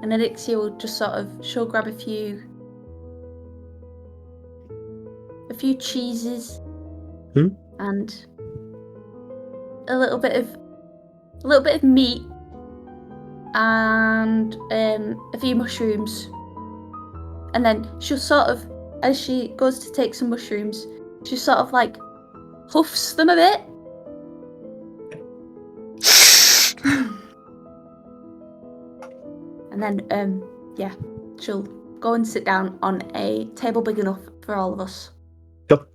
Elixir will just she'll grab a few cheeses and a little bit of meat and a few mushrooms. And then she'll as she goes to take some mushrooms, she huffs them a bit. And then, she'll go and sit down on a table big enough for all of us. Sure.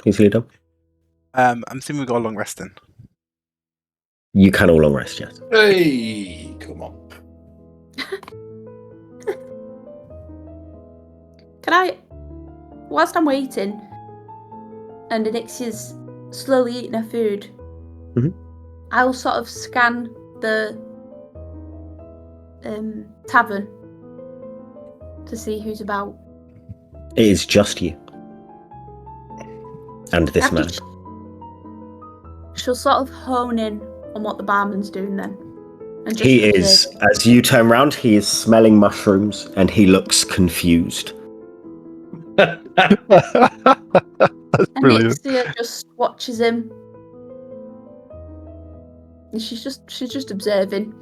Easily done. I'm assuming we got a long rest then. You can all long rest, yes. Hey, come on. Can I, whilst I'm waiting, and Anixia's slowly eating her food, I'll scan the tavern to see who's about. It is just you. And this After man. She'll hone in on what the barman's doing then. And just He is, as you turn round, he is smelling mushrooms and he looks confused. That's brilliant. Anixia just watches him. And she's just observing.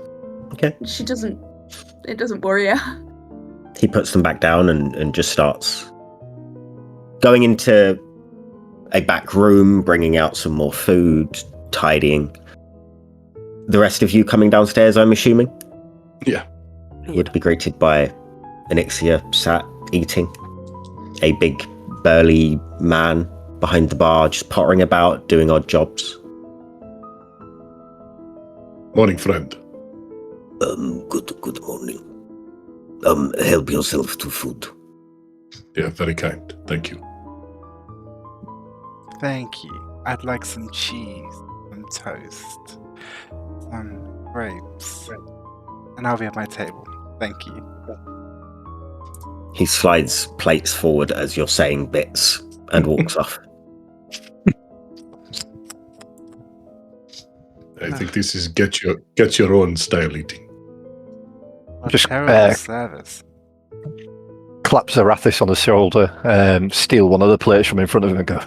Okay. It doesn't worry her. He puts them back down and just starts going into a back room, bringing out some more food, tidying. The rest of you coming downstairs, I'm assuming? Yeah. Would be greeted by Anixia sat eating. A big, burly man behind the bar, just pottering about, doing odd jobs. Morning, friend. Good morning. Help yourself to food. Yeah, very kind. Thank you. Thank you. I'd like some cheese, some toast, some grapes, and I'll be at my table. Thank you. He slides plates forward as you're saying bits and walks off. I think this is get your own style eating. What Just, terrible service. Claps Arathis on the shoulder, steal one of the plates from in front of him and go,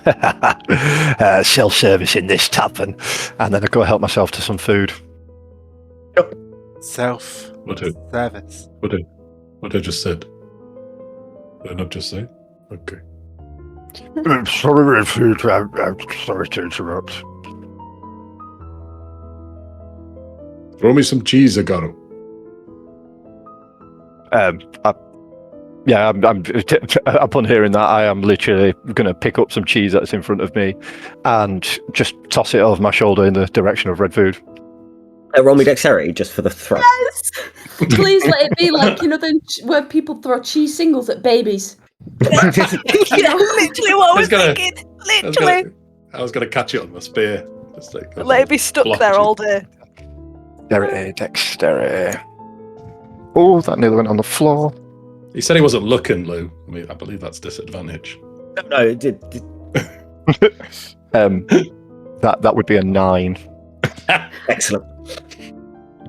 self-service in this tavern. And then I go help myself to some food. Self What I, service. what I just said. Did I not just say? Okay. Sorry, food. I'm sorry to interrupt. Throw me some cheese, Agaro. Upon hearing that, I am literally going to pick up some cheese that's in front of me and just toss it over my shoulder in the direction of red food. Roll me dexterity just for the throw. Yes! Please let it be where people throw cheese singles at babies. Yeah, literally what I was thinking. Literally. I was gonna catch it on my spear. Just Let it be stuck block there cheese. all day. Dexterity. Oh, that nearly went on the floor. He said he wasn't looking, Lou. I believe that's disadvantage. No, it did. That would be a 9. Excellent.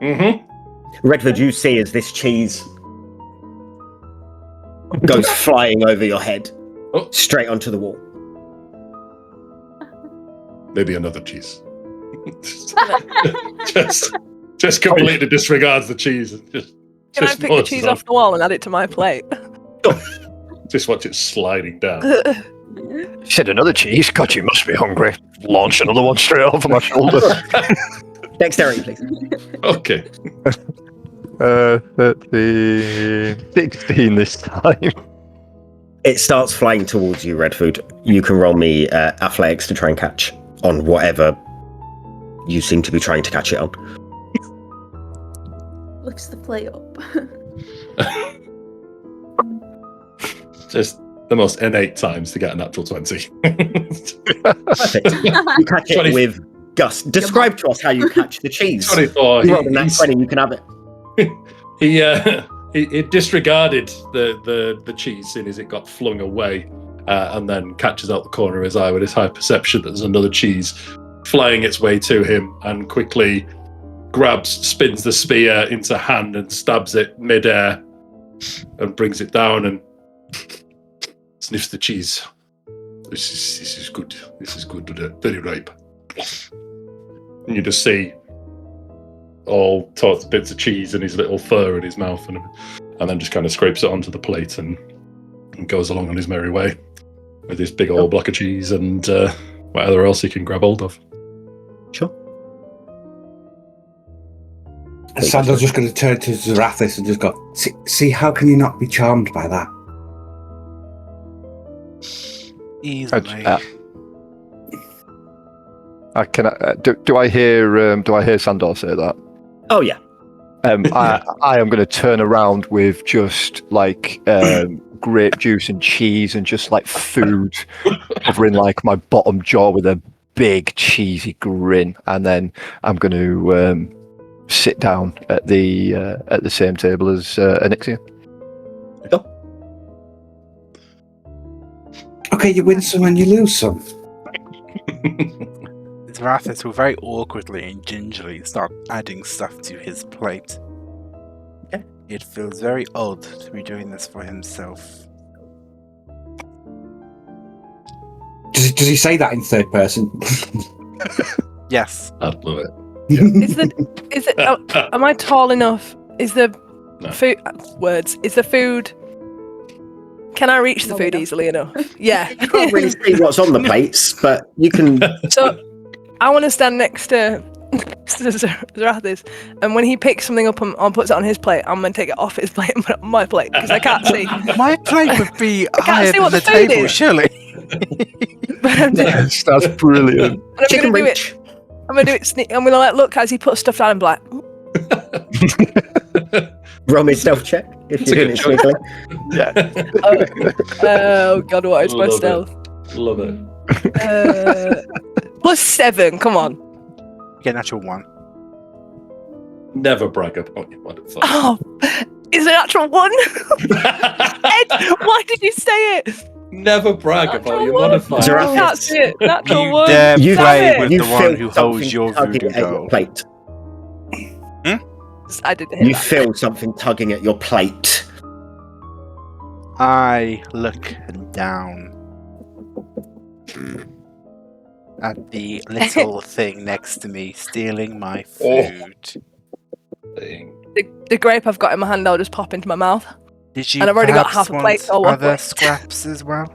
Mm-hmm. Redford, you see as this cheese goes flying over your head, straight onto the wall. Maybe another cheese. just completely disregards the cheese. Can I pick the cheese off the wall and add it to my plate? Just watch it sliding down. Said another cheese. God, you must be hungry. Launch another one straight over my shoulder. Dexterity, please. Okay. 16 this time. It starts flying towards you, Redfood. You can roll me athletics to try and catch on whatever you seem to be trying to catch it on. Lifts the plate up. Just the most innate times to get a natural 20. Perfect. You catch it with gust. Describe to us how you catch the cheese. 24. You rolled a nat 20, you can have it. He disregarded the cheese in as it got flung away, and then catches out the corner of his eye with his high perception that there's another cheese flying its way to him, and quickly spins the spear into hand and stabs it mid-air and brings it down and sniffs the cheese. This is good. This is good. Very ripe. And you just see all sorts of bits of cheese and his little fur in his mouth, and then just kind of scrapes it onto the plate and goes along on his merry way with this big old block of cheese and whatever else he can grab hold of. Sure. Sandor's just going to turn to Zarathis and just go, see, how can you not be charmed by that? Easily. Do I hear Sandor say that? Oh, yeah. I am going to turn around with just like grape juice and cheese and just like food covering like my bottom jaw with a big cheesy grin, and then I'm going to sit down at the same table as Anixia. Go. Okay, you win some and you lose some. Zarathis will very awkwardly and gingerly start adding stuff to his plate. Okay. It feels very odd to be doing this for himself. Does he say that in third person? Yes. I'd love it. Is it? Am I tall enough? Is the No. food words? Is the food? Can I reach the food easily enough? Yeah. You can't really see what's on the plates, but you can. So I want to stand next to Zarathis, and when he picks something up and puts it on his plate, I'm going to take it off his plate and put it on my plate because I can't see. My plate would be can't higher see than what the the food table, is. surely. But I'm doing, Yes, that's brilliant. I'm Chicken going to do reach. it. I'm going to do it. I'm going to look as he puts stuff down and be like, Roll me a stealth check if It's a you're doing it good sneakily. oh god, what is my Love it. stealth? Love it. +7. Come on. Get natural 1. Never brag about your modifier. Oh, is it actual 1? Ed, why did you say it? Never brag about your Natural modifier. one. I can't see it. Natural You 1. dare You play feel- with You the one feel who holds something your tugging voodoo at your doll. plate. I didn't hear You that. feel something tugging at your plate. I look down at the little thing next to me stealing my food. The grape I've got in my hand, I'll just pop into my mouth. Did you And I've already got perhaps half a plate, want so I'll walk other away. scraps as well?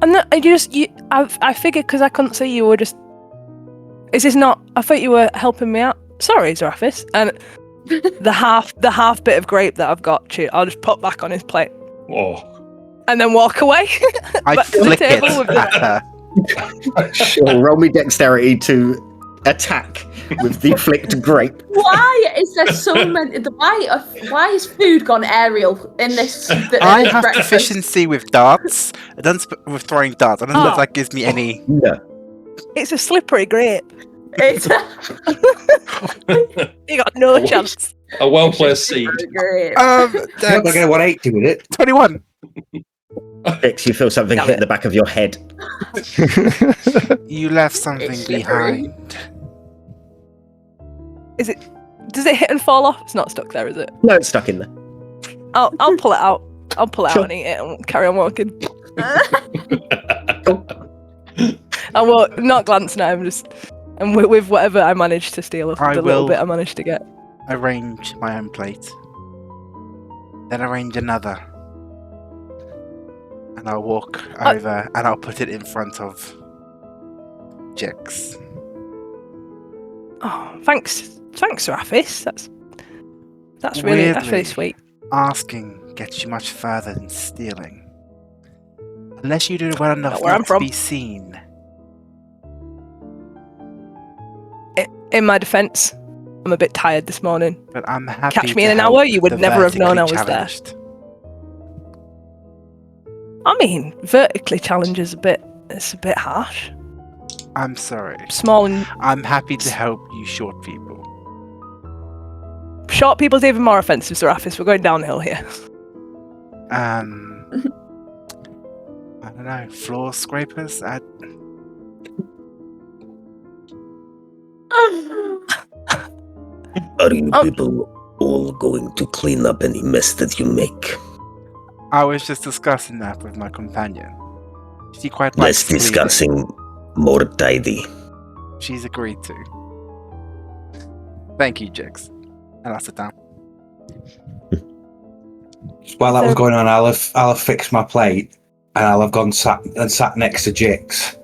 And then I figured because I couldn't see you were just. Is this not? I thought you were helping me out. Sorry, Zarathis. And the half bit of grape that I've got, I'll just put back on his plate Oh. and then walk away. I Back to the flick it table with at the- her. Sure, roll me dexterity to attack with the flicked grape. Why is there so many? Why is food gone aerial in this? I have breakfast? proficiency with darts. I don't with throwing darts. I don't know if Oh. that gives me any. No. It's a slippery grape. It's You got no chance. A well-placed seed. great. You're not going to get 180 with it. 21. Fix, you feel something Damn hit it. the back of your head. You left something It's slippery. behind. Does it hit and fall off? It's not stuck there, is it? No, it's stuck in there. I'll pull it out. I'll pull it Sure. out and eat it and carry on walking. I won't not glancing at him, just and with whatever I managed to steal, the little will- bit I managed to get. Arrange my own plate. Then arrange another. And I'll walk over and I'll put it in front of Jix. Oh, thanks, Raphis. That's really Weirdly, sweet. Asking gets you much further than stealing. Unless you do it well enough Not where I'm not to from. be seen. In my defence, I'm a bit tired this morning. But I'm happy Catch me to in an help hour, you would the never have known I was vertically there. challenged. I mean, vertically challenge is it's a bit harsh. I'm sorry. Small and I'm happy to help you short people. short people's even more offensive, Sir Raphis. We're going downhill here. I don't know, floor scrapers? Are you Oh. people all going to clean up any mess that you make? I was just discussing that with my companion. She quite Less likes cleaning. discussing, more tidy. She's agreed to. Thank you, Jix. And I'll sit down. While that was going on, I'll have fixed my plate and I'll have gone sat next to Jix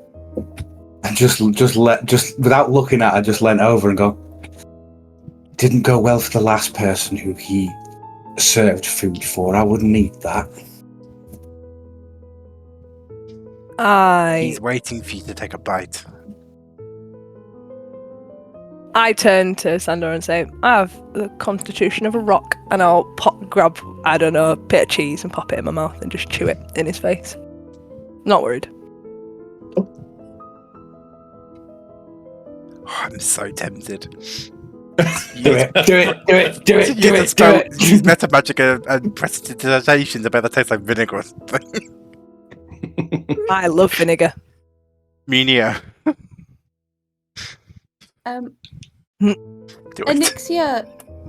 and just without looking at her, just leant over and go. Didn't go well for the last person who he served food for. I wouldn't eat that. He's waiting for you to take a bite. I turn to Sandor and say, I have the constitution of a rock, and I'll grab, I don't know, a bit of cheese and pop it in my mouth and just chew it in his face. Not worried. Oh, I'm so tempted. Do it. Use meta magic and prestidigitation to better taste like vinegar or something. I love vinegar. Menia. Do it. Anixia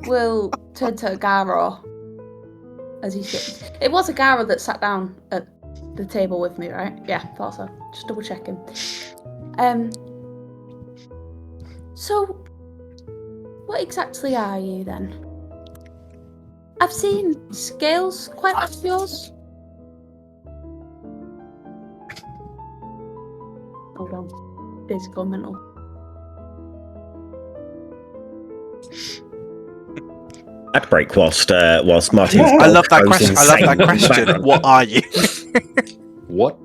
will turn to Agaro as he sits. It was Agaro that sat down at the table with me, right? Yeah, thought so. Just double checking. So, what exactly are you then? I've seen scales quite like yours. Hold on. Physical, mental. I'd break whilst Martin. I love that question. I love that question. What are you? What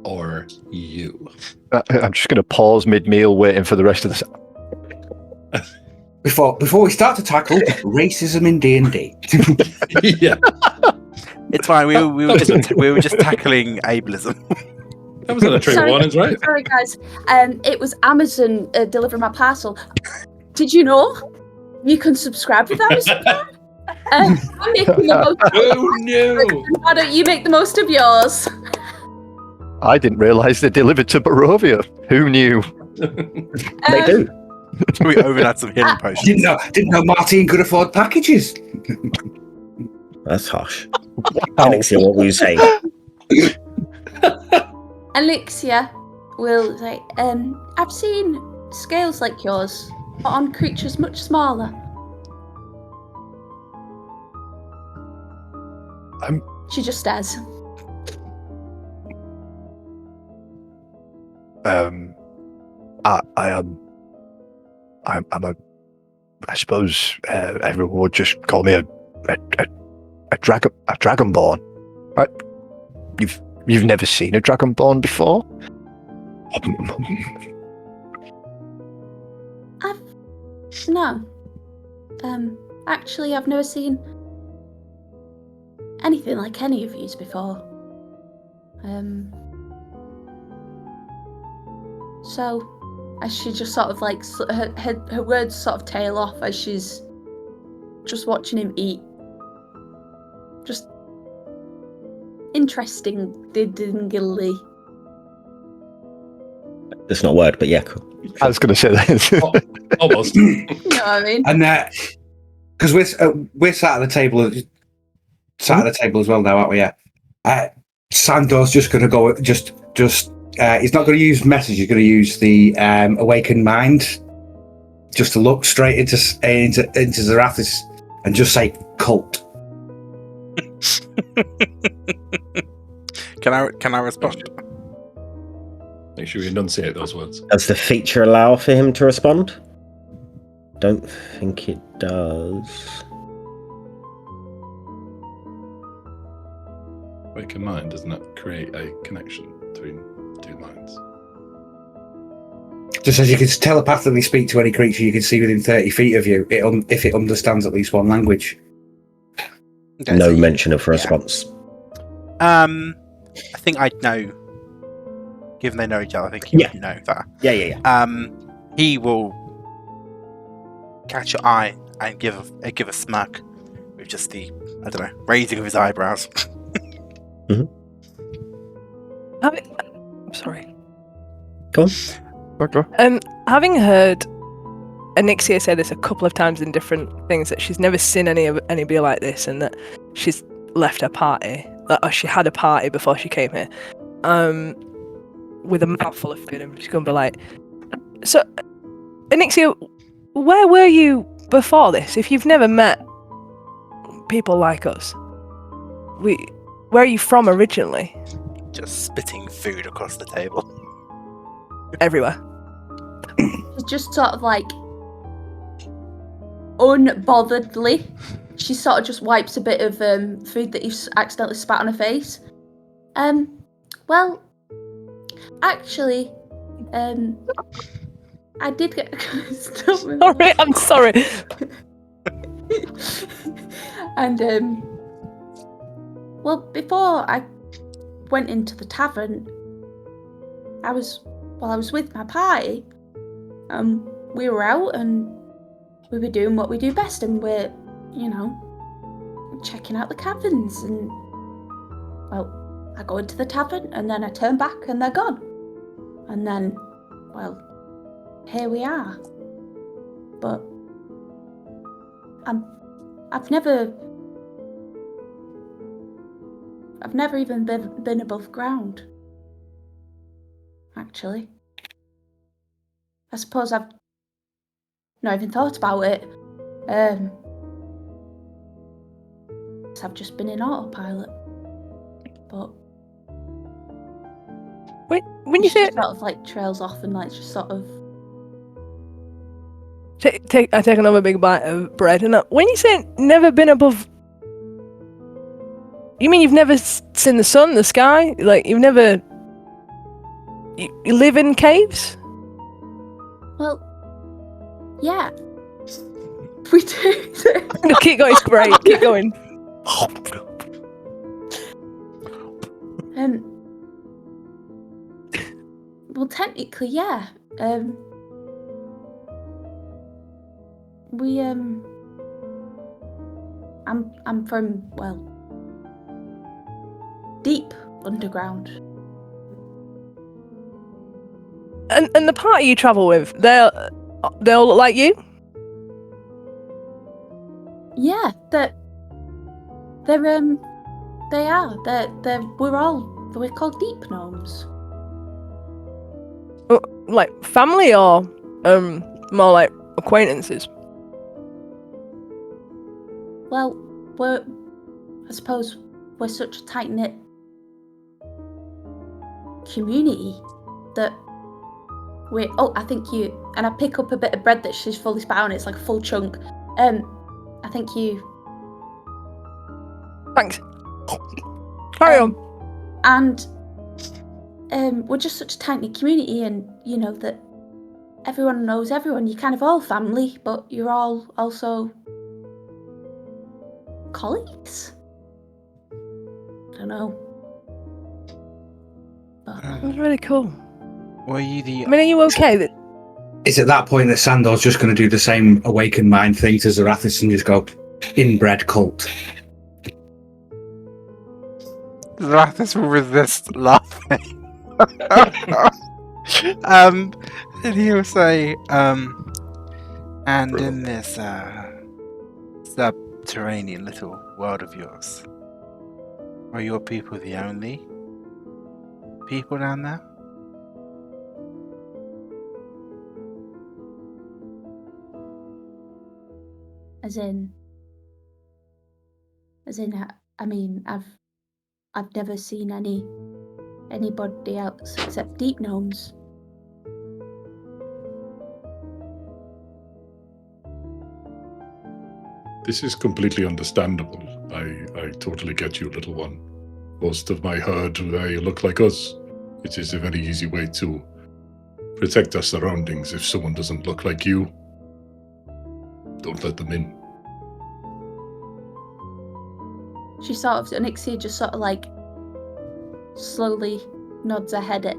are you? I'm just going to pause mid-meal, waiting for the rest of the. Before we start to tackle racism in D&D. Yeah, It's fine. We were just tackling ableism. that was on a Trigger Warnings, right? Sorry, guys. It was Amazon delivering my parcel. Did you know you can subscribe with Amazon? I'm making the most. Oh no! Why don't you make the most of yours? I didn't realise they delivered to Barovia. Who knew? They do. We over had some healing potions. Didn't know Martin could afford packages. That's harsh. Alexia, what were you saying? Alexia will say, I've seen scales like yours, but on creatures much smaller. She just stares. I suppose everyone would just call me a dragonborn. Right? You've never seen a dragonborn before? No. Actually, I've never seen anything like any of yous before. So, as she just sort of like, her words sort of tail off as she's just watching him eat. Just interesting, diddingly. That's not a word, but yeah, cool. I was going to say that. Almost. You know what I mean? And because we're sat at the table, at the table as well now, aren't we? Yeah. Sandor's just going to go. Just. He's not going to use message. He's going to use the awakened mind, just to look straight into Zarathis and just say cult. Can I respond? Make sure you enunciate those words. Does the feature allow for him to respond? Don't think it does. Awakened mind, doesn't it create a connection between two minds? Just as you can telepathically speak to any creature you can see within 30 feet of you, if it understands at least one language. Okay, No so mention of response. I think I'd know. Given they know each other, I think he would know that. Yeah. He will catch your eye and give a smirk with just the raising of his eyebrows. I'm sorry. Go on. Having heard Anixia say this a couple of times in different things, that she's never seen anybody like this, and that she's left her party, or she had a party before she came here, with a mouthful of food, and she's gonna be like, so, Anixia, where were you before this? If you've never met people like us, where are you from originally? Just spitting food across the table. Everywhere. It's just sort of like unbotheredly, she sort of just wipes a bit of food that you've accidentally spat on her face. Well, actually, I did get. Sorry, I'm sorry. And well, before I went into the tavern, I was with my party. We were out and we were doing what we do best, and we're, checking out the caverns. And well, I go into the tavern and then I turn back and they're gone. And then, well, here we are. But I've never even been above ground. Actually, I suppose I've not even thought about it. I've just been in autopilot. But Wait, when you say sort of like trails off and like just sort of. I take another big bite of bread, and when you say never been above, you mean you've never seen the sun, the sky? Like you've never. You live in caves? Well, yeah. We do. No, keep going, it's great. Keep going. Well, technically, yeah. We I'm from, well, deep underground. And the party you travel with, they all look like you? Yeah, they are. We're called deep gnomes. Like family or more like acquaintances? Well, I suppose we're such a tight-knit community that I think you, and I pick up a bit of bread that she's fully spat on, it's like a full chunk. I think you. Thanks. Carry on. And we're just such a tight-knit community, and that everyone knows everyone. You're kind of all family, but you're all also colleagues. I don't know. But That's really cool. Were you the? I mean, are you okay? It's at that point that Sandor's just going to do the same awakened mind thing to Zarathis and just go, inbred cult. Zarathis will resist laughing. And he will say, and in this subterranean little world of yours, are your people the only people down there? As in, I mean, I've never seen anybody else except deep gnomes. This is completely understandable. I totally get you, little one. Most of my herd, they look like us. It is a very easy way to protect our surroundings. If someone doesn't look like you, don't let them in. She sort of, Onyxia just sort of like slowly nods her head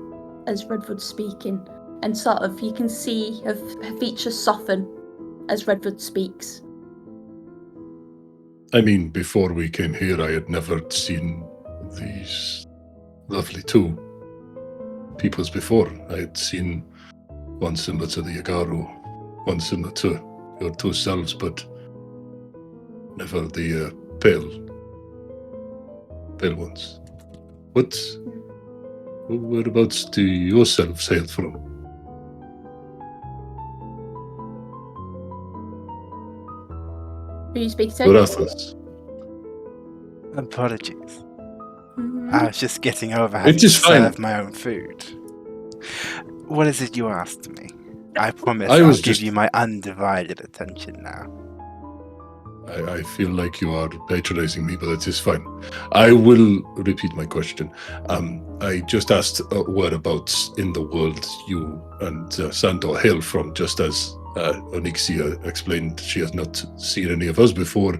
as Redwood's speaking, and sort of you can see her features soften as Redwood speaks. I mean, before we came here, I had never seen these lovely two peoples before. I had seen one similar to the Yagaru, one similar to your two selves, but never the pale ones. Whereabouts do yourselves hail from? Who you speak to? Barathas. Apologies. Mhm. I was just getting over It having to is fine. serve my own food. What is it you asked me? I promise I I'll was give just- you my undivided attention now. I feel like you are patronizing me, but it is fine. I will repeat my question. I just asked whereabouts in the world you and Sandor hail from, just as Onyxia explained she has not seen any of us before.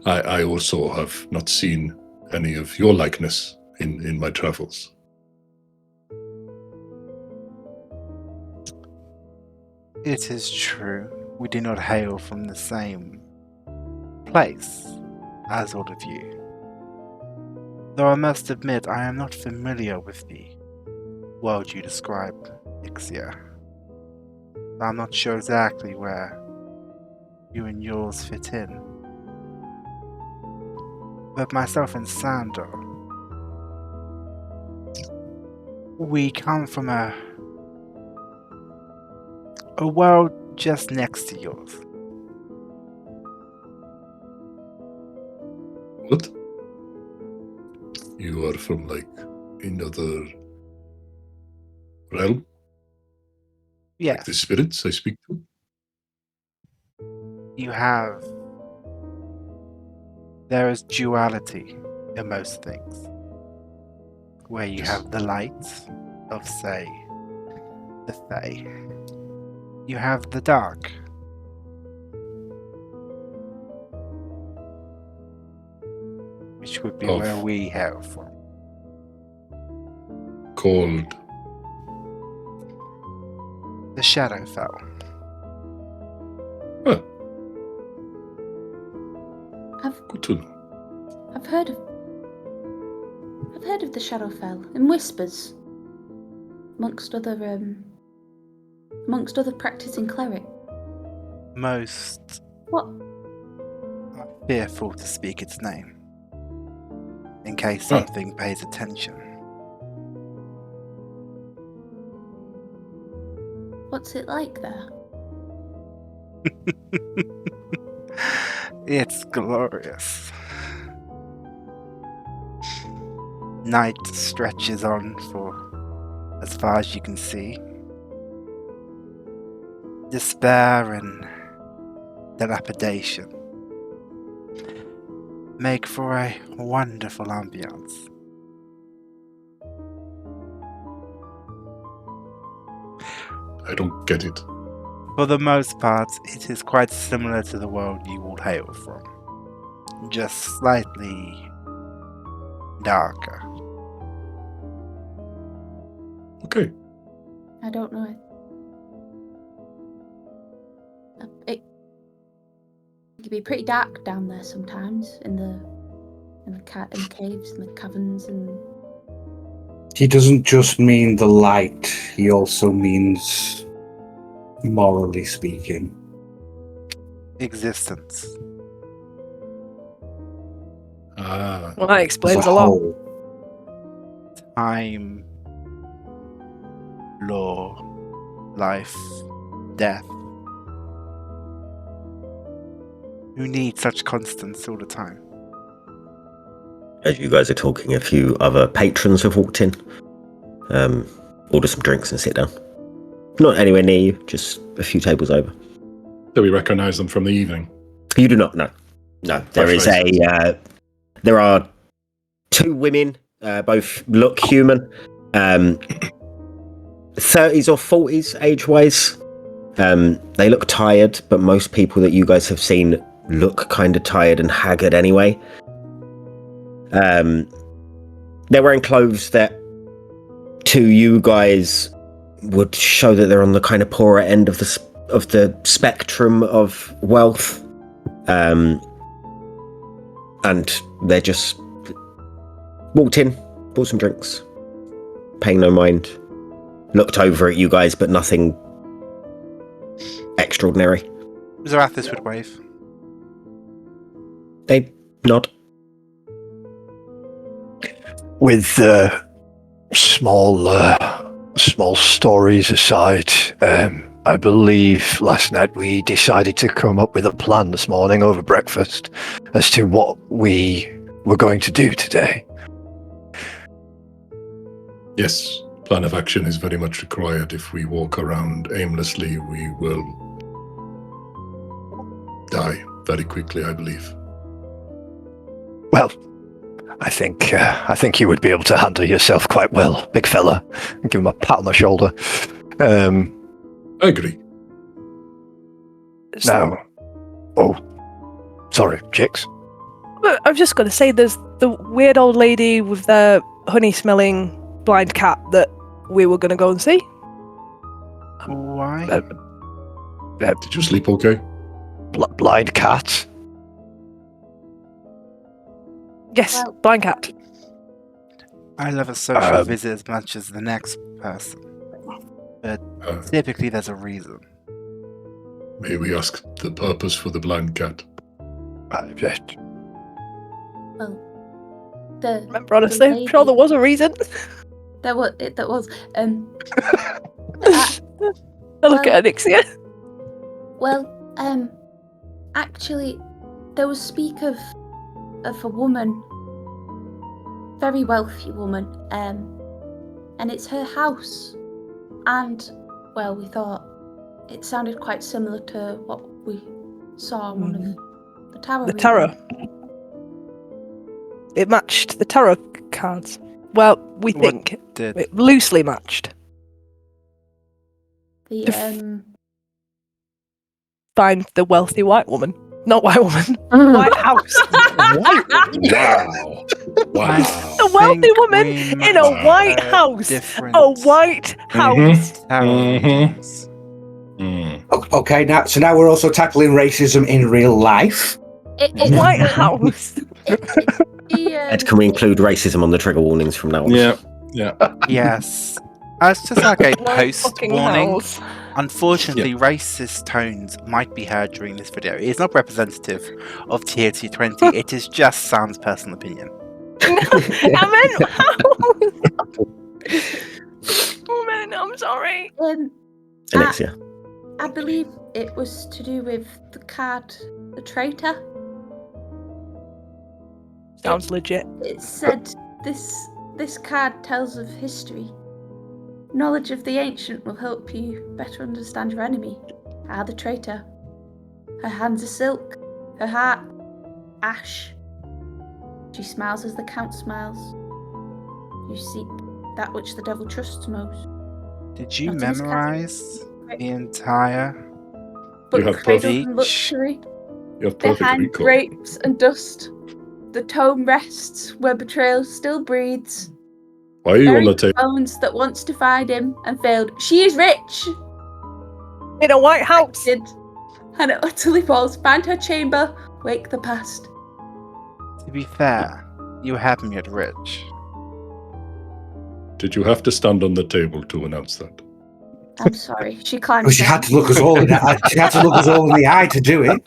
I also have not seen any of your likeness in my travels. It is true. We do not hail from the same place as all of you. Though I must admit I am not familiar with the world you describe, Ixia. I'm not sure exactly where you and yours fit in. But myself and Sandor, we come from a world just next to yours. What? You are from like another realm? Yes, Like the spirits I speak to? you have. There is duality in most things. Where you Yes. have the light of, say, the Fae. You have the dark. Which would be Of- where we hail from. Called The Shadowfell. good to know. I've heard of the Shadowfell in whispers, amongst other practicing clerics. Most What? are fearful to speak its name, in case Huh. something pays attention. What's it like there? It's glorious. Night stretches on for as far as you can see. Despair and dilapidation make for a wonderful ambience. I don't get it. For the most part, it is quite similar to the world you all hail from, just slightly darker. Okay. I don't know. It can be pretty dark down there sometimes in the caves and the caverns and. He doesn't just mean the light, he also means morally speaking. Existence. Well, that explains as a lot. whole. Time, law, life, death. Who needs such constants all the time? As you guys are talking, a few other patrons have walked in. Order some drinks and sit down. Not anywhere near you, just a few tables over. Do we recognise them from the evening? You do not know. No, there is there are two women, both look human. 30s or 40s age-wise. They look tired, but most people that you guys have seen look kind of tired and haggard anyway. They're wearing clothes that, to you guys, would show that they're on the kind of poorer end of the spectrum of wealth. And they're just walked in, bought some drinks, paying no mind, looked over at you guys, but nothing extraordinary. Zarathis would wave. They nod. With small stories aside, I believe last night we decided to come up with a plan this morning over breakfast as to what we were going to do today. Yes, plan of action is very much required. If we walk around aimlessly, we will die very quickly, I believe. Well, I think you would be able to handle yourself quite well, big fella. Give him a pat on the shoulder. I agree. Now, sorry, chicks. I was just going to say, there's the weird old lady with the honey-smelling blind cat that we were going to go and see. Why? Did you sleep okay? Blind cat. Yes, Well- blind cat. I love a social visit as much as the next person. But typically there's a reason. May we ask the purpose for the blind cat? Remember, honestly, I'm sure there was a reason. There was. I look at Anixia. Well, actually, there was speak of a woman, very wealthy woman, and it's her house. And, well, we thought it sounded quite similar to what we saw on one of the tarot. The tarot. It matched the tarot cards. Well, we What think did? it loosely matched. Find the wealthy white woman. Not white woman. White house. Wow. A wealthy woman in a white house. A white house. Okay, now we're also tackling racism in real life. A white house. Ed, can we include racism on the trigger warnings from now on? Yeah. Yes. It's just like a White post fucking warning. house. Unfortunately, racist tones might be heard during this video. It is not representative of TOT20. It is just Sam's personal opinion. I meant house. Oh man, I'm sorry. Alexia. I believe it was to do with the card, the traitor. Sounds legit. It said this card tells of history. Knowledge of the ancient will help you better understand your enemy. The traitor. Her hands are silk, her heart ash. She smiles as the Count smiles. You seek that which the devil trusts most. Did you Not in this memorize the entire? But You have cradled perfect- in luxury, You have perfect behind recall. grapes and dust. The tome rests where betrayal still breathes. Why are you on the Buried table? bones that once defied him and failed. She is rich! In a white house. Did. And it utterly falls. Find her chamber, wake the past. To be fair, you have me at rich. Did you have to stand on the table to announce that? I'm sorry. She climbed Well, she down. had to look us all in the eye. She had to look us all in the eye to do it.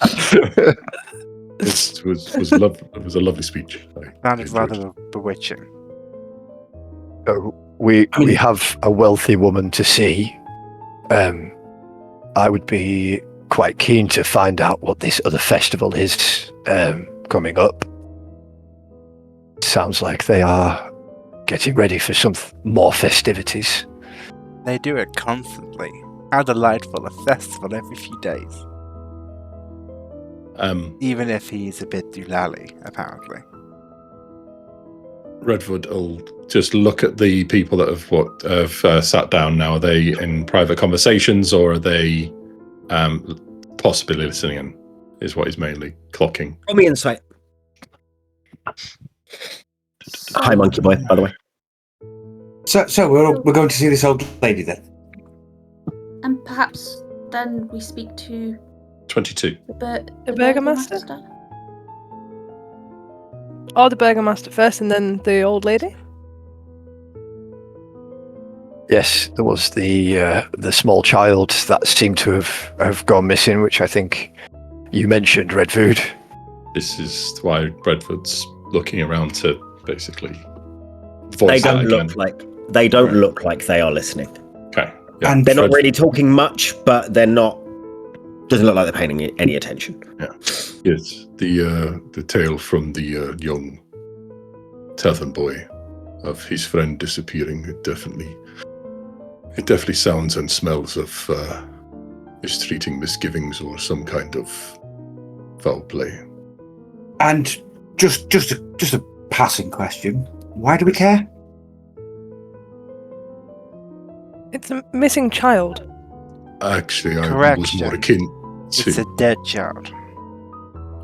It was a lovely speech. I Sounded enjoyed rather bewitching. We have a wealthy woman to see. I would be quite keen to find out what this other festival is coming up. Sounds like they are getting ready for some more festivities. They do it constantly. How delightful, a festival every few days. Even if he's a bit doolally, apparently. Redwood will just look at the people that have sat down now. Are they in private conversations, or are they possibly listening in? Is what he's mainly clocking. Roll me insight. Hi, Monkey Boy, by the way. So we're going to see this old lady then. And perhaps then we speak to 22. The Burgomaster? Or the Burgomaster first and then the old lady? Yes, there was the small child that seemed to have gone missing, which I think you mentioned, Redwood. This is why Redwood's looking around to basically voice They don't that look again. look like they are listening. Okay. Yeah. And They're not Redwood- really talking much, but they're not. Doesn't look like they're paying any attention. Yes, the tale from the young tavern boy of his friend disappearing. It definitely sounds and smells of mistreating misgivings or some kind of foul play. And just a passing question. Why do we care? It's a missing child. Actually, I was Correction. more akin It's to a dead child.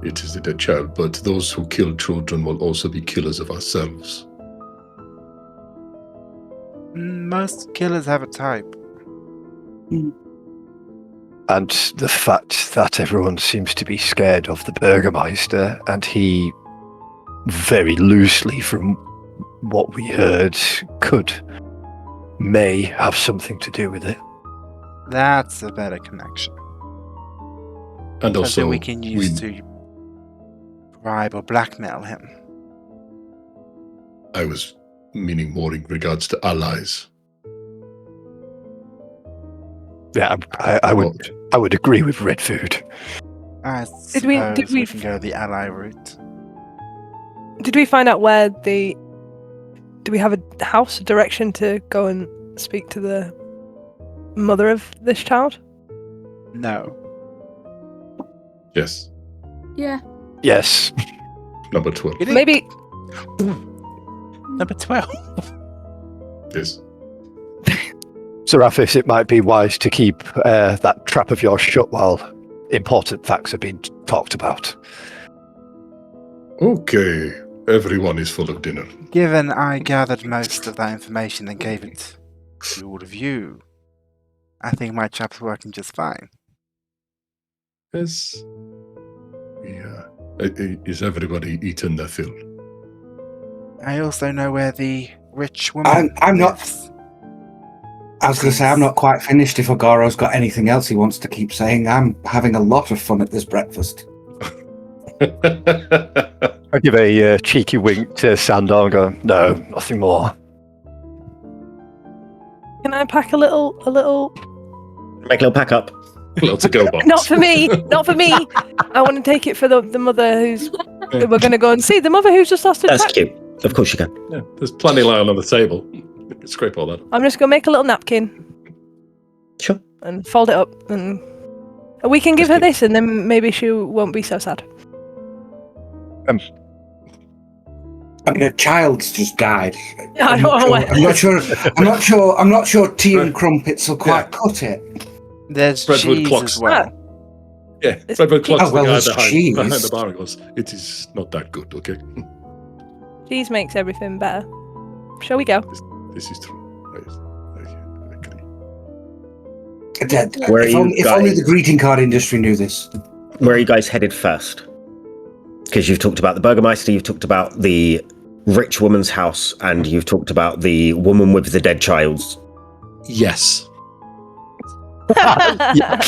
it is a dead child, but those who kill children will also be killers of ourselves. Most killers have a type. And the fact that everyone seems to be scared of the Burgermeister, and he, very loosely from what we heard, may have something to do with it. That's a better connection. And also, Something we can use to bribe or blackmail him. I was meaning more in regards to allies. Yeah, I would agree with Redfood. I Did we- suppose did we- can go the ally route. Did we find out where do we have a house, a direction to go and speak to the mother of this child? No. Yes, yeah. Yes. number 12. Maybe Number 12. Yes. Serafis, it might be wise to keep that trap of yours shut while important facts are being talked about. Okay, everyone is full of dinner. Given I gathered most of that information and gave it to all of you, I think my trap's working just fine. Yes. Yeah. Is everybody eaten their fill? I also know where the rich woman I'm not- lives. I was going to say, I'm not quite finished if Ogoro's got anything else he wants to keep saying. I'm having a lot of fun at this breakfast. I give a cheeky wink to Sandor and go, no, nothing more. can I pack a little Make a little pack up. Little to go box. not for me. Not for me. I want to take it for the mother who's we're gonna go and see. The mother who's just lost her That's track. cute. Of course you can. Yeah, there's plenty lying on the table. You can scrape all that up. I'm just gonna make a little napkin Sure. and fold it up, and we can give her this, and then maybe she won't be so sad. I mean, a child's just died. I don't know. I'm not sure tea and crumpets will quite cut it. There's Redwood cheese clocks. as well. Yeah, It's- Redwood clocks Oh, well, the guy there's behind cheese. the bar and goes, it is not that good, okay? Cheese makes everything better. Shall we go? This is true. I agree. Where are If you only guys? the greeting card industry knew this. Where are you guys headed first? Because you've talked about the Burgermeister, you've talked about the rich woman's house, and you've talked about the woman with the dead child's. Yes. Yeah,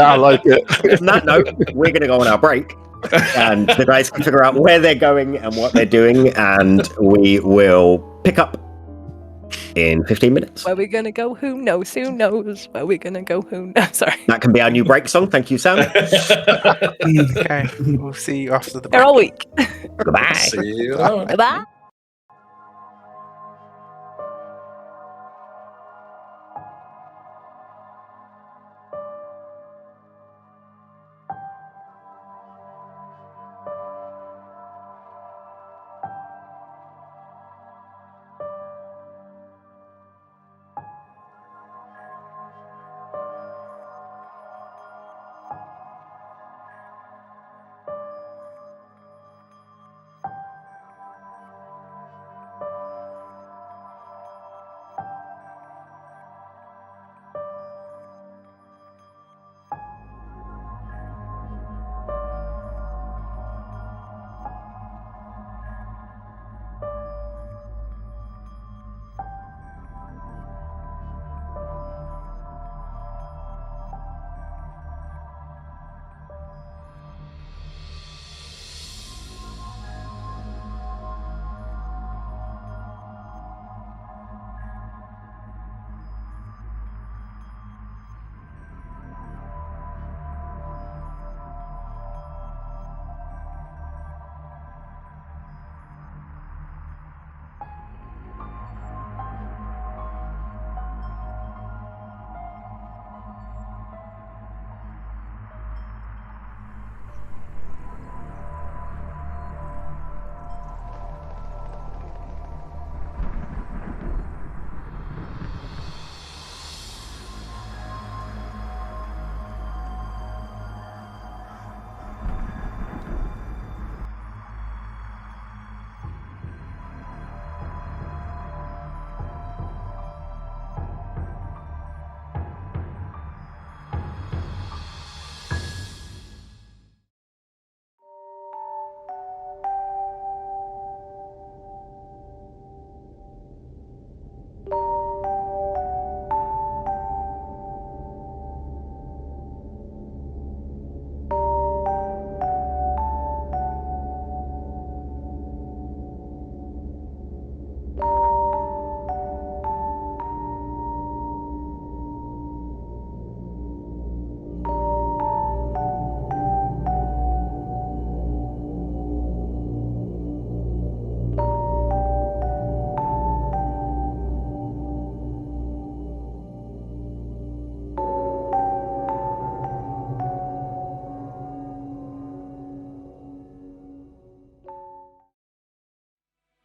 I like it. On that note, we're going to go on our break. and the guys can figure out where they're going and what they're doing, and we will pick up in 15 minutes. Where we gonna go? Who knows? Who knows? Where we gonna go? Who knows? Sorry. That can be our new break song. Thank you, Sam. Okay, we'll see you after the They're all week. Goodbye. See you later. Bye.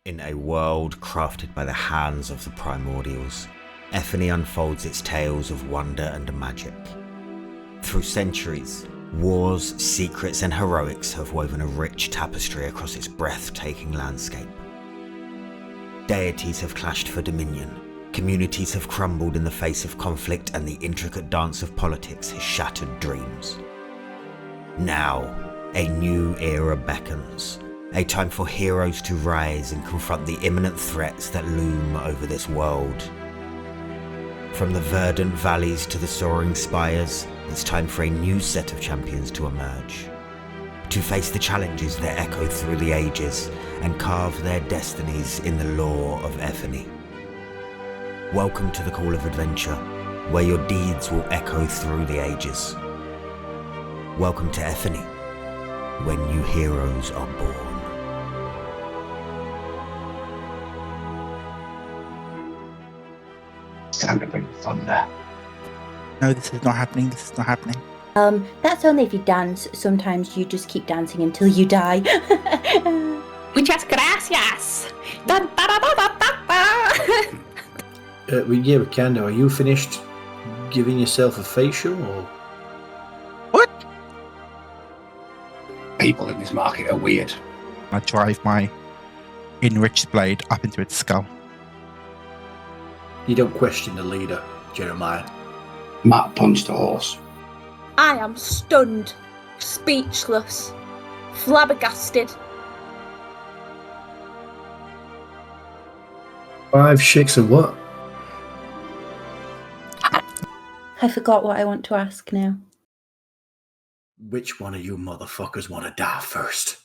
In a world crafted by the hands of the primordials, Effany unfolds its tales of wonder and magic. Through centuries, wars, secrets and heroics have woven a rich tapestry across its breathtaking landscape. Deities have clashed for dominion, communities have crumbled in the face of conflict, and the intricate dance of politics has shattered dreams. Now, a new era beckons. A time for heroes to rise and confront the imminent threats that loom over this world. From the verdant valleys to the soaring spires, it's time for a new set of champions to emerge. To face the challenges that echo through the ages and carve their destinies in the lore of Effany. Welcome to the Call of Adventure, where your deeds will echo through the ages. Welcome to Effany, where new heroes are born. Time to bring thunder. No, this is not happening. This is not happening. That's only if you dance. Sometimes you just keep dancing until you die. Muchas gracias. Dun, da, da, da, da, da. Yeah, we can now. Are you finished giving yourself a facial, or? What? People in this market are weird. I drive my enriched blade up into its skull. You don't question the leader, Jeremiah. Matt punched a horse. I am stunned, speechless, flabbergasted. 5 shakes of what? I forgot what I want to ask now. Which one of you motherfuckers want to die first?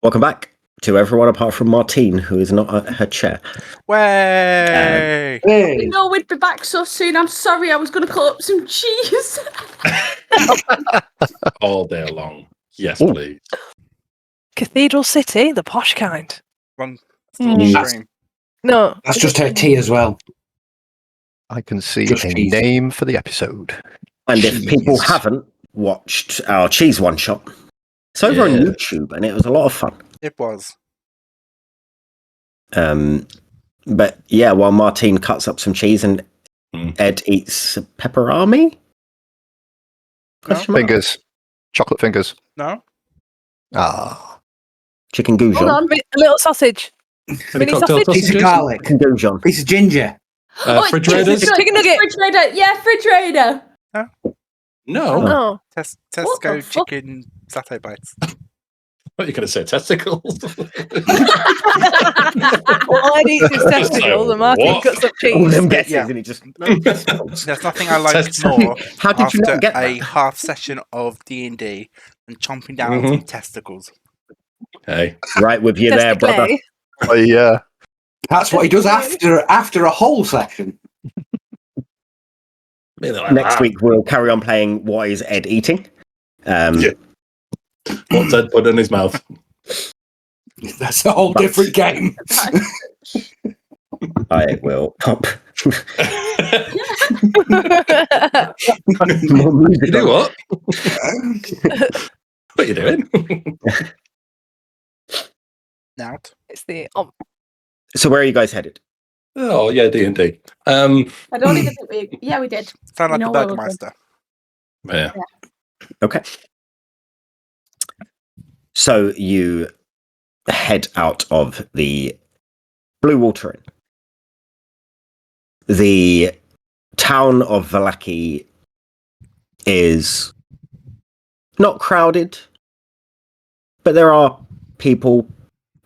welcome back to everyone apart from Martine, who is not at her chair. Way! You know we'd be back so soon. I'm sorry, I was going to cut up some cheese. All day long. Yes, Ooh. please. Cathedral City, the posh kind. Wrong That's- stream. No. That's just her tea as well. I can see Just a cheese. name for the episode. And if people Jeez. haven't watched our cheese one shot, it's over on Yeah. YouTube, and it was a lot of fun. It was. But yeah, while Martine cuts up some cheese and Ed eats pepperami? Question mark? Fingers. Chocolate fingers. No? Ah. Chicken Hold goujon. on. A little sausage. Mini cocktail sausage? Piece of garlic. Chicken goujon. Piece of ginger. Fridge Raiders? Chicken nugget. Fridge Raider. Yeah, Fridge Raider. No. Oh. What the Tesco fuck? chicken satay bites. What are you going to say? Testicles? Well, Ed eats his testicles and Martin What? cuts up All cheese. them guesses, Yeah. and he just no testicles. There's nothing I like Testicles. more How did you after not get that? a half session of D&D than chomping down on some testicles. Hey. Right with you there, brother. Testicles. That's what he does after a whole session. Next week we'll carry on playing What is Ed Eating? Yeah. What's Ed put in his mouth? That's a whole different game. I will pop. You do what? What are you doing? Now. It's the So where are you guys headed? Oh, yeah, D&D. I don't even think we... Yeah, we did. Sound like You a know where we're Burgermeister. Yeah. Okay. So you head out of the Blue Water Inn. The town of Vallaki is not crowded, but there are people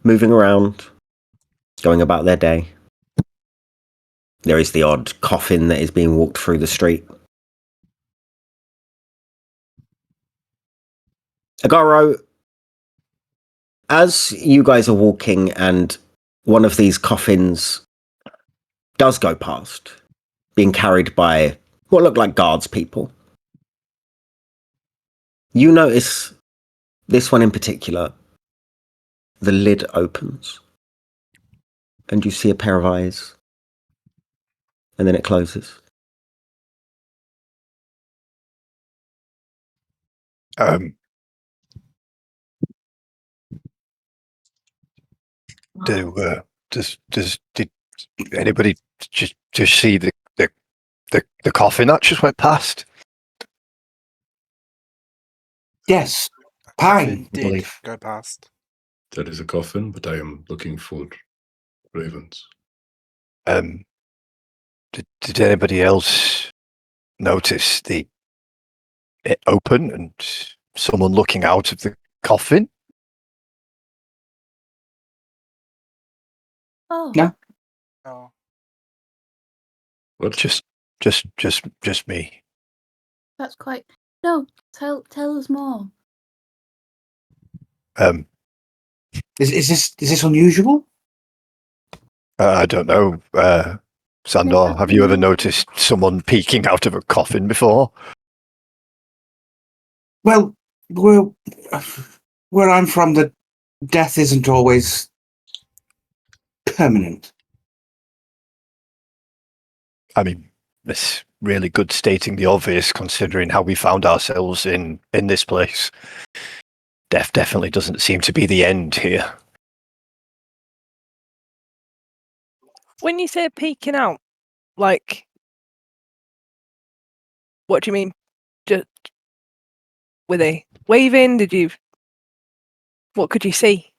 moving around, going about their day. There is the odd coffin that is being walked through the street. Agaro, as you guys are walking and one of these coffins does go past, being carried by what look like guards people, you notice this one in particular, the lid opens and you see a pair of eyes and then it closes. Did anybody just see the coffin that just went past? Yes. Pine, I Did believe. go past. That is a coffin, but I am looking for ravens. Did anybody else notice it open and someone looking out of the coffin? Oh. No. Oh. What? Just me. That's quite... No, tell us more. Is this unusual? I don't know. Sandor, have you ever noticed someone peeking out of a coffin before? Well, where I'm from, the death isn't always permanent. I mean, it's really good stating the obvious, considering how we found ourselves in this place. Death definitely doesn't seem to be the end here. When you say peeking out, like, what do you mean? Just were they waving? What could you see?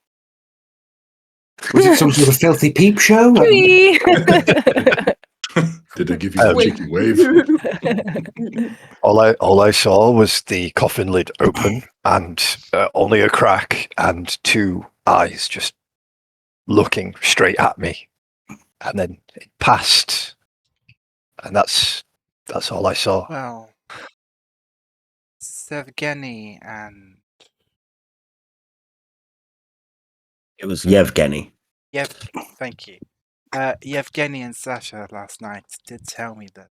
Was it some sort of filthy peep show? Whee! Did they give you a cheeky wave? All I saw was the coffin lid open and only a crack and two eyes just looking straight at me, and then it passed, and that's all I saw. Well, Sevgeny and It was Yevgeny. Thank you. Yevgeny and Sasha last night did tell me that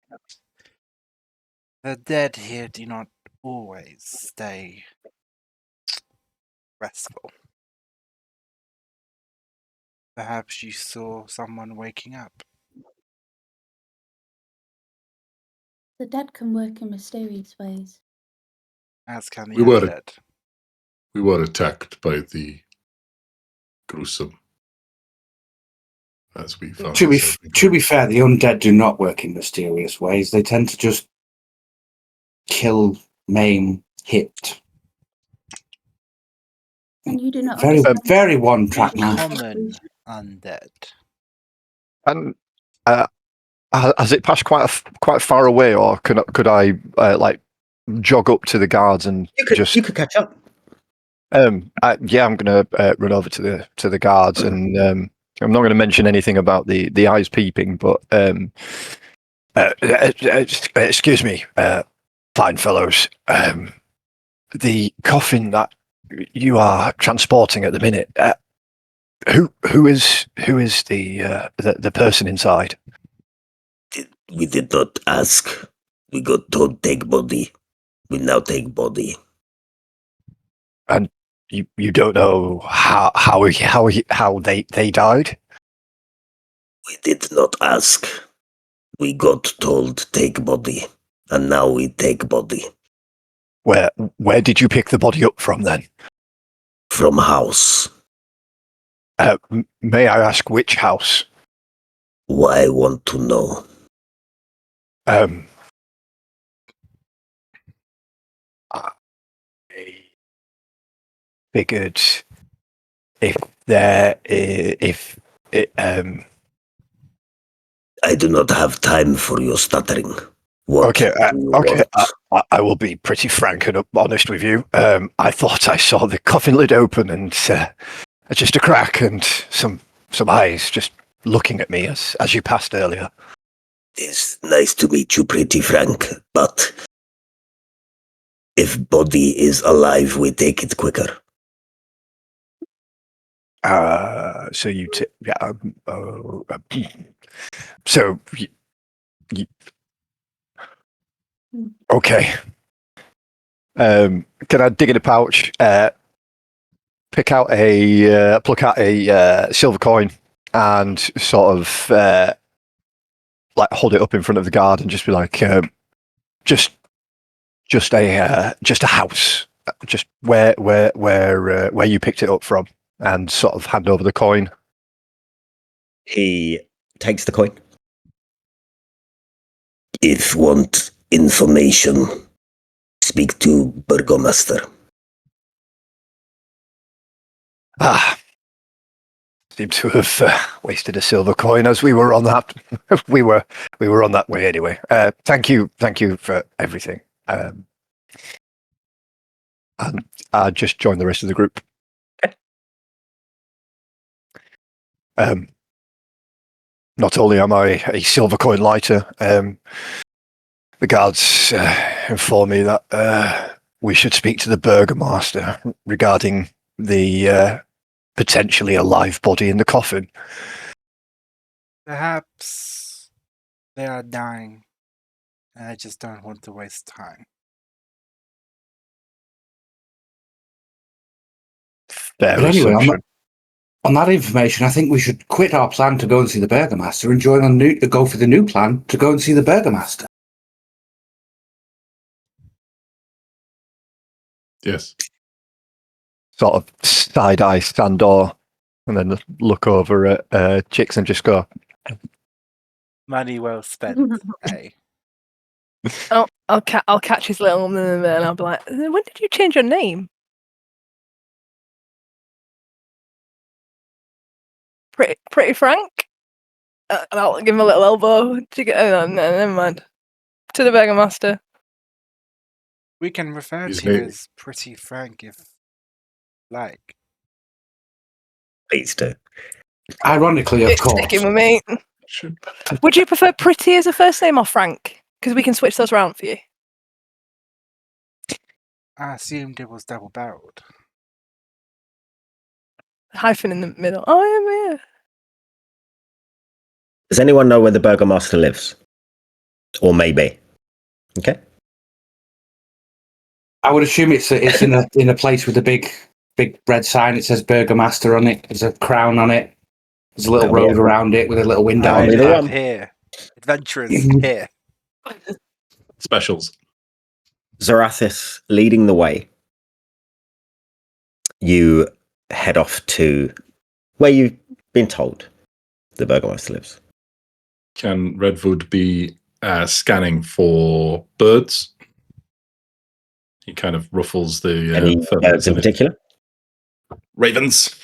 the dead here do not always stay restful. Perhaps you saw someone waking up. The dead can work in mysterious ways. As can the We were- undead. We were attacked by the gruesome. As we found To be fair, the undead do not work in mysterious ways. They tend to just kill, maim, hit. And you do not Very, understand very one track The now. common undead. And has it passed quite far away, or could I like jog up to the guards and You could catch up. Yeah, I'm going to run over to the guards, and I'm not going to mention anything about the eyes peeping, but excuse me, fine fellows. The coffin that you are transporting at the minute. Who is the person inside? We did not ask. We got told take body. We now take body. And you don't know how they died? We did not ask. We got told take body, and now we take body. Where did you pick the body up from then? From house. May I ask which house? Why want to know? I figured I do not have time for your stuttering. What okay, do you want? I will be pretty frank and honest with you. I thought I saw the coffin lid open and just a crack and some eyes just looking at me as you passed earlier. It's nice to meet you, pretty frank, but if body is alive, we take it quicker. So you so you okay. Can I dig in a pouch, pluck out a silver coin, and sort of like hold it up in front of the guard and just be like, just a house, just where you picked it up from, and sort of hand over the coin. He takes the coin. If want information, speak to Burgomaster. Seem to have wasted a silver coin as we were on that. we were on that way anyway. Thank you for everything. And I just joined the rest of the group. Not only am I a silver coin lighter, the guards inform me that we should speak to the Burgomaster regarding the potentially alive body in the coffin. Perhaps they are dying, and I just don't want to waste time. Fair But anyway, assumption. on that information, I think we should quit our plan to go and see the Burgomaster and go for the new plan to go and see the Burgomaster. Yes. Sort of side eye Sandor, and then look over at Chicks and just go, Money well spent, eh? I'll catch his little and I'll be like, when did you change your name? Pretty Frank? And I'll give him a little elbow to get. No, never mind. To the Burgomaster. We can refer His to you name- as Pretty Frank if like. Please do. Ironically, of It's course. sticking with me. Would you prefer Pretty as a first name or Frank? Because we can switch those around for you. I assumed it was double-barreled. hyphen in the middle. Oh, yeah. Does anyone know where the Burgomaster lives? Or maybe. Okay. I would assume it's in a place with a big red sign. It says Burgomaster on it. There's a crown on it. There's a little That'll be road it. around it with a little window That'll on be it. the Live one. here. Adventurers here. Specials. Zarathis leading the way. You head off to where you've been told the Burgomaster lives. Can Redwood be scanning for birds? He kind of ruffles the Any feathers birds in it. particular? Ravens.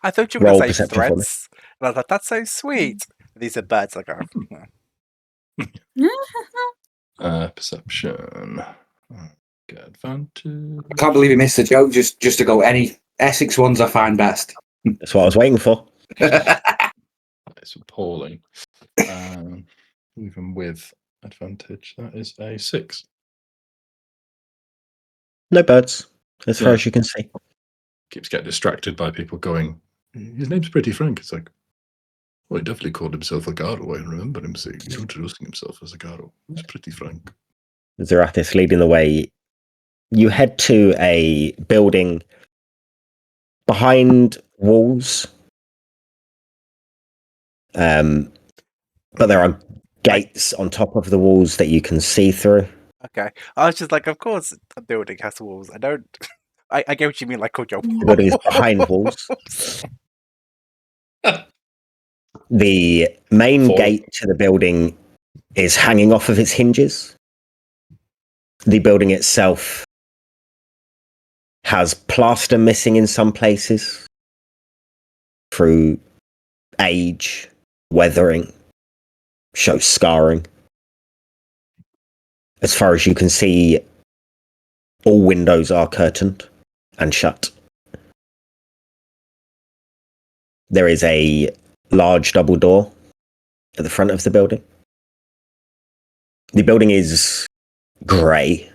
I thought you were Roll going to say perception for me. threads. And I thought, that's so sweet. These are birds. Like, Perception. Get advantage. I can't believe he missed the joke. Just to go, any Essex ones I find best. That's what I was waiting for. It's appalling. Even with advantage, that is a 6. No birds, as far Yeah. as you can see. Keeps getting distracted by people going, his name's Pretty Frank. It's like, well, he definitely called himself a Garo. I remember him saying, introducing himself as a Garo. It's Pretty Frank. Zarathis leading the way. You head to a building behind walls. But there are gates on top of the walls that you can see through. okay. I was just like, of course, a building has walls. I don't. I get what you mean. Like, oh, The building is behind walls. The main gate to the building is hanging off of its hinges. The building itself has plaster missing in some places through age, weathering, shows scarring. As far as you can see, all windows are curtained and shut. There is a large double door at the front of the building. The building is grey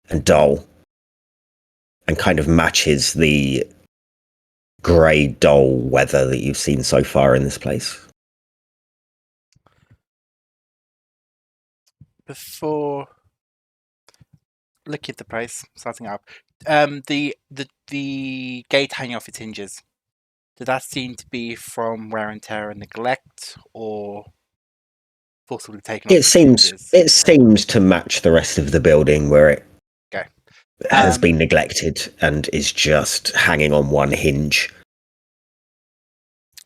and dull and kind of matches the grey, dull weather that you've seen so far in this place. Before looking at the place, starting up, the gate hanging off its hinges. Did that seem to be from wear and tear and neglect, or forcibly taken off? It seems to match the rest of the building where it has been neglected and is just hanging on one hinge.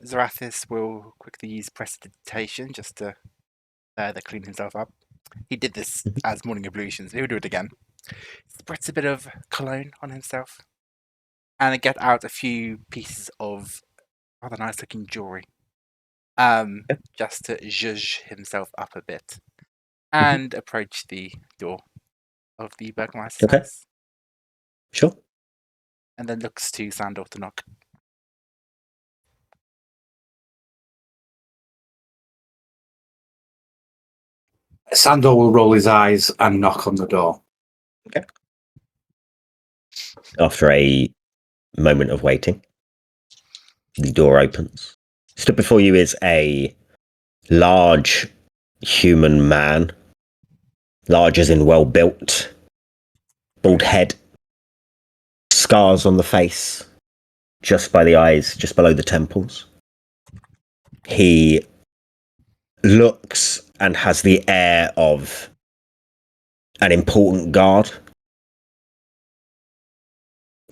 Zarathis will quickly use prestidigitation just to clean himself up. He did this as morning ablutions. He'll do it again. Spreads a bit of cologne on himself, and get out a few pieces of rather nice looking jewelry. Just to zhuzh himself up a bit, and approach the door of the Burgomaster's house. Sure. And then looks to Sandor to knock. Sandor will roll his eyes and knock on the door. Okay. After a moment of waiting, the door opens. Stood before you is a large human man. Large as in well built. Bald head. Scars on the face. Just by the eyes, just below the temples. He looks and has the air of an important guard.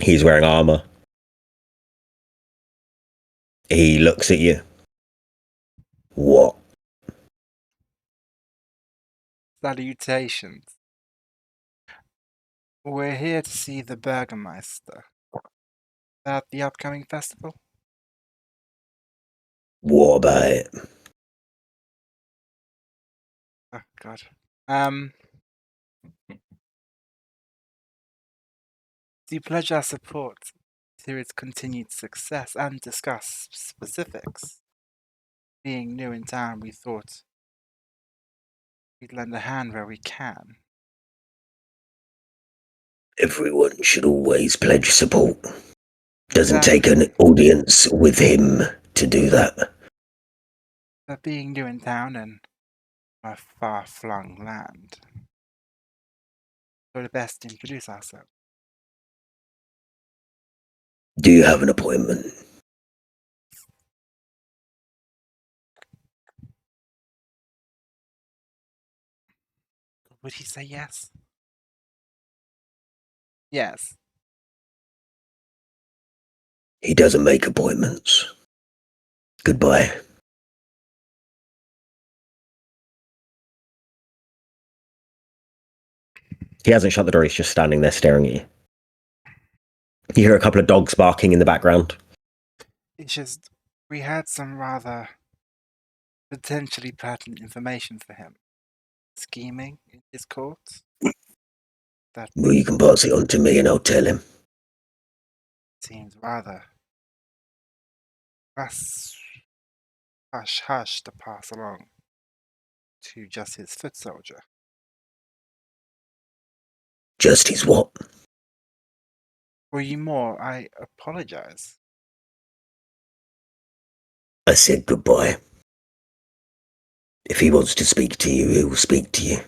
He's wearing armor. He looks at you. What? Salutations. We're here to see the Burgomaster. About the upcoming festival? What about it? Oh, God. Do you pledge our support to its continued success and discuss specifics? Being new in town, we thought we'd lend a hand where we can. Everyone should always pledge support. Doesn't take an audience with him to do that. For being new in town and my far-flung land, we're best to introduce ourselves. Do you have an appointment? Would he say yes? Yes. He doesn't make appointments. Goodbye. He hasn't shut the door, he's just standing there staring at you. You hear a couple of dogs barking in the background. It's just, we had some rather potentially pertinent information for him. Scheming in his court. That Well, you can pass it on to me and I'll tell him. seems rather hush to pass along to just his foot soldier. Just his what? Were you more? I apologize. I said goodbye. If he wants to speak to you, he will speak to you.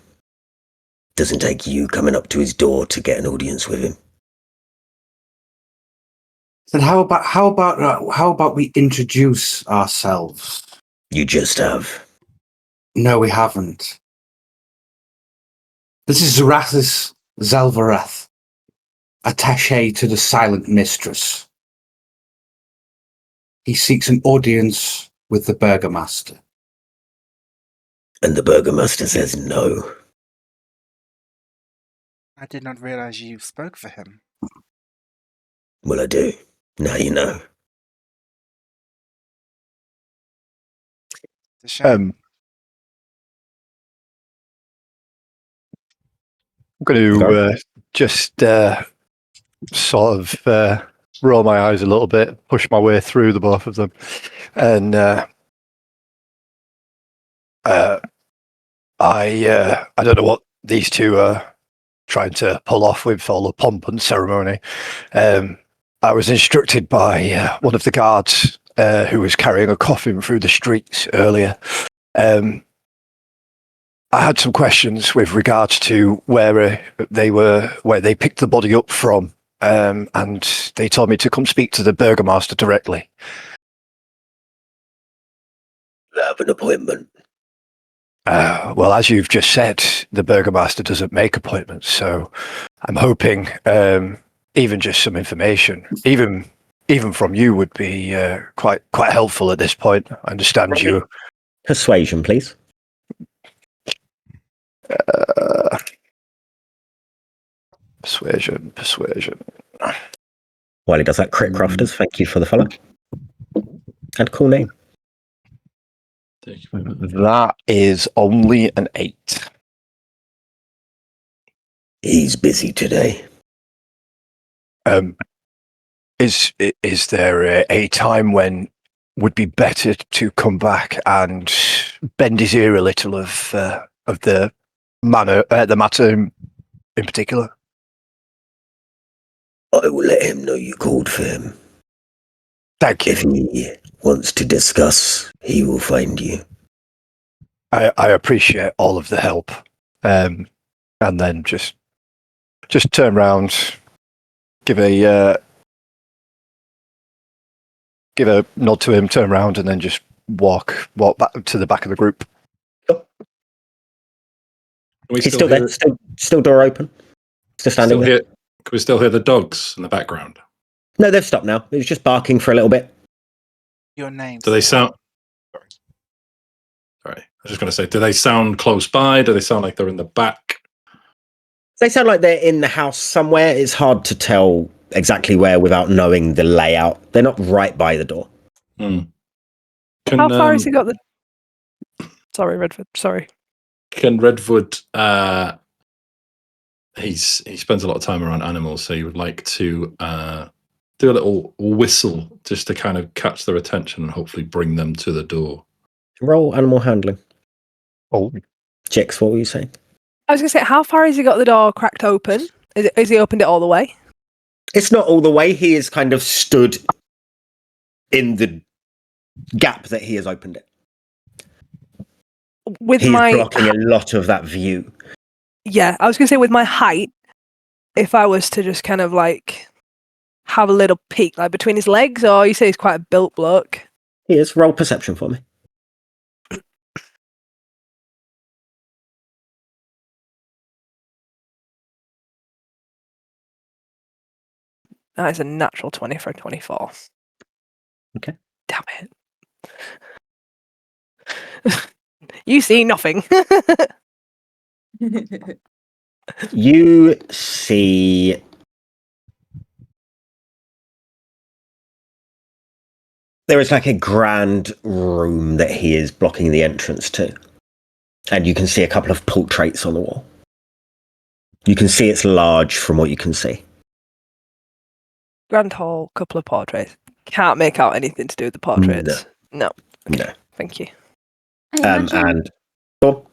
Doesn't take you coming up to his door to get an audience with him. Then how about we introduce ourselves? You just have. No, we haven't. This is Zarathis Zelvareth, attaché to the Silent Mistress. He seeks an audience with the Burgomaster. And the Burgomaster says no. I did not realize you spoke for him. Well, I do. Now you know. It's a shame. I'm going to just sort of roll my eyes a little bit, push my way through the both of them, and I don't know what these two are trying to pull off with all the pomp and ceremony. I was instructed by one of the guards who was carrying a coffin through the streets earlier. I had some questions with regards to where they picked the body up from, and they told me to come speak to the Burgomaster directly. Have an appointment. Well, as you've just said, the Burgomaster doesn't make appointments, so I'm hoping even just some information, even from you, would be quite helpful at this point. I understand you. Persuasion, please. Persuasion. While he does that, Crit Crofters, thank you for the follow. And cool name. That is only an 8. He's busy today. Is there a time when would be better to come back and bend his ear a little of the matter in particular? I will let him know you called for him. Thank you. If he wants to discuss, he will find you. I appreciate all of the help. And then just turn around, give a nod to him, turn around, and then just walk back to the back of the group. He's still there, still door open. Still standing there. Can we still hear the dogs in the background? No, they've stopped now. It was just barking for a little bit. Your name. Do they sound... Sorry. I was just going to say, do they sound close by? Do they sound like they're in the back? They sound like they're in the house somewhere. It's hard to tell exactly where without knowing the layout. They're not right by the door. How far has he got the... Sorry, Redford. Sorry. Can Redwood... he spends a lot of time around animals, so he would like to do a little whistle just to kind of catch their attention and hopefully bring them to the door. Roll animal handling. Oh. Jix, what were you saying? I was going to say, how far has he got the door cracked open? Has he opened it all the way? It's not all the way. He is kind of stood in the gap that he has opened it. With He's my blocking a lot of that view. Yeah, I was going to say with my height, if I was to just kind of like have a little peek, like between his legs, or you say he's quite a built bloke. He is. Roll perception for me. That is a natural 20 for a 24. Okay. Damn it. You see nothing. You see there is like a grand room that he is blocking the entrance to. And you can see a couple of portraits on the wall. You can see it's large from what you can see. Grand hall, couple of portraits. Can't make out anything to do with the portraits. No. Okay. No. Thank you. I imagine, And oh,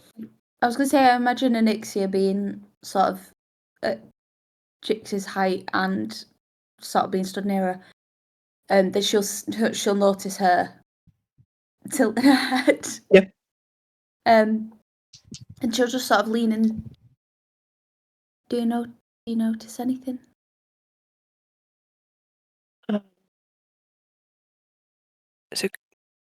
I was going to say, I imagine Anixia being sort of at Jix's height and sort of being stood near her. That she'll notice her tilting her head. Yeah. And she'll just sort of lean in. Do you notice anything?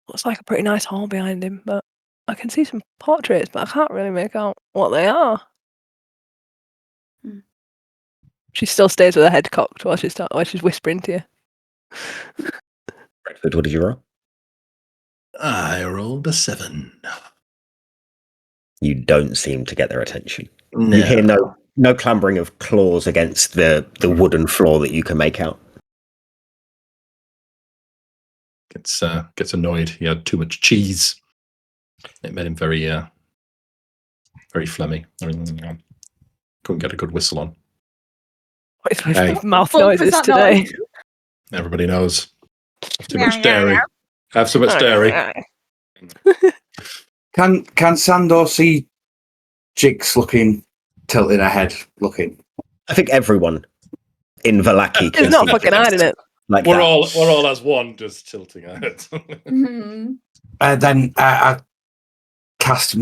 Looks like a pretty nice hall behind him, but I can see some portraits, but I can't really make out what they are. She still stays with her head cocked while she's whispering to you. Redford, what did you roll? I rolled a 7. You don't seem to get their attention. No. You hear no clambering of claws against the wooden floor that you can make out. Gets annoyed. He had too much cheese. It made him very phlegmy. Couldn't get a good whistle on. What is with Hey. mouth What was noises that today? noise? Everybody knows. Too much dairy. Have so much dairy. Can Sandor see Jigs tilting her head, looking? I think everyone in Valaki can He's not see fucking things hiding it. like We're that. all as one, just tilting our heads. Mhm. Then I cast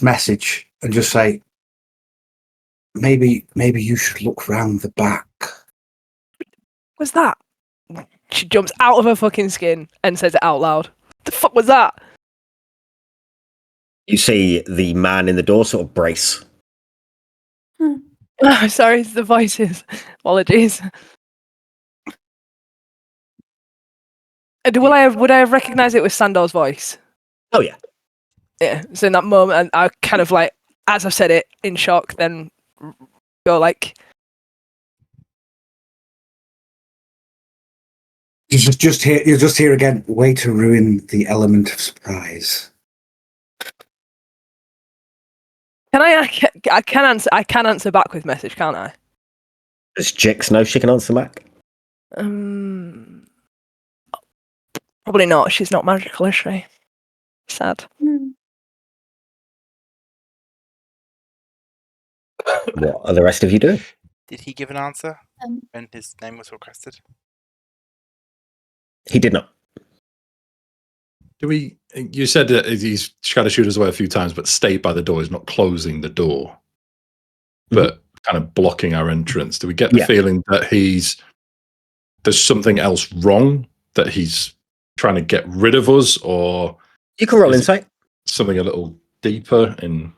message and just say, maybe you should look round the back. What's that? She jumps out of her fucking skin and says it out loud. The fuck was that? You see the man in the door sort of brace. Oh, sorry, it's the voices. Apologies. Would I have recognised it with Sandor's voice? Oh yeah. Yeah. So in that moment, I kind of like, as I've said it, in shock, then go like, You'll just hear again, way to ruin the element of surprise. can I can answer back with message, can't I? Does Jix know she can answer back? Probably not. She's not magical, is she? Sad. What are the rest of you doing? Did he give an answer when his name was requested? He did not. You said that he's tried to shoot us away a few times, but stayed by the door. He's not closing the door, but kind of blocking our entrance. Do we get the feeling that there's something else wrong, that he's trying to get rid of us, or you can roll insight? Something a little deeper in.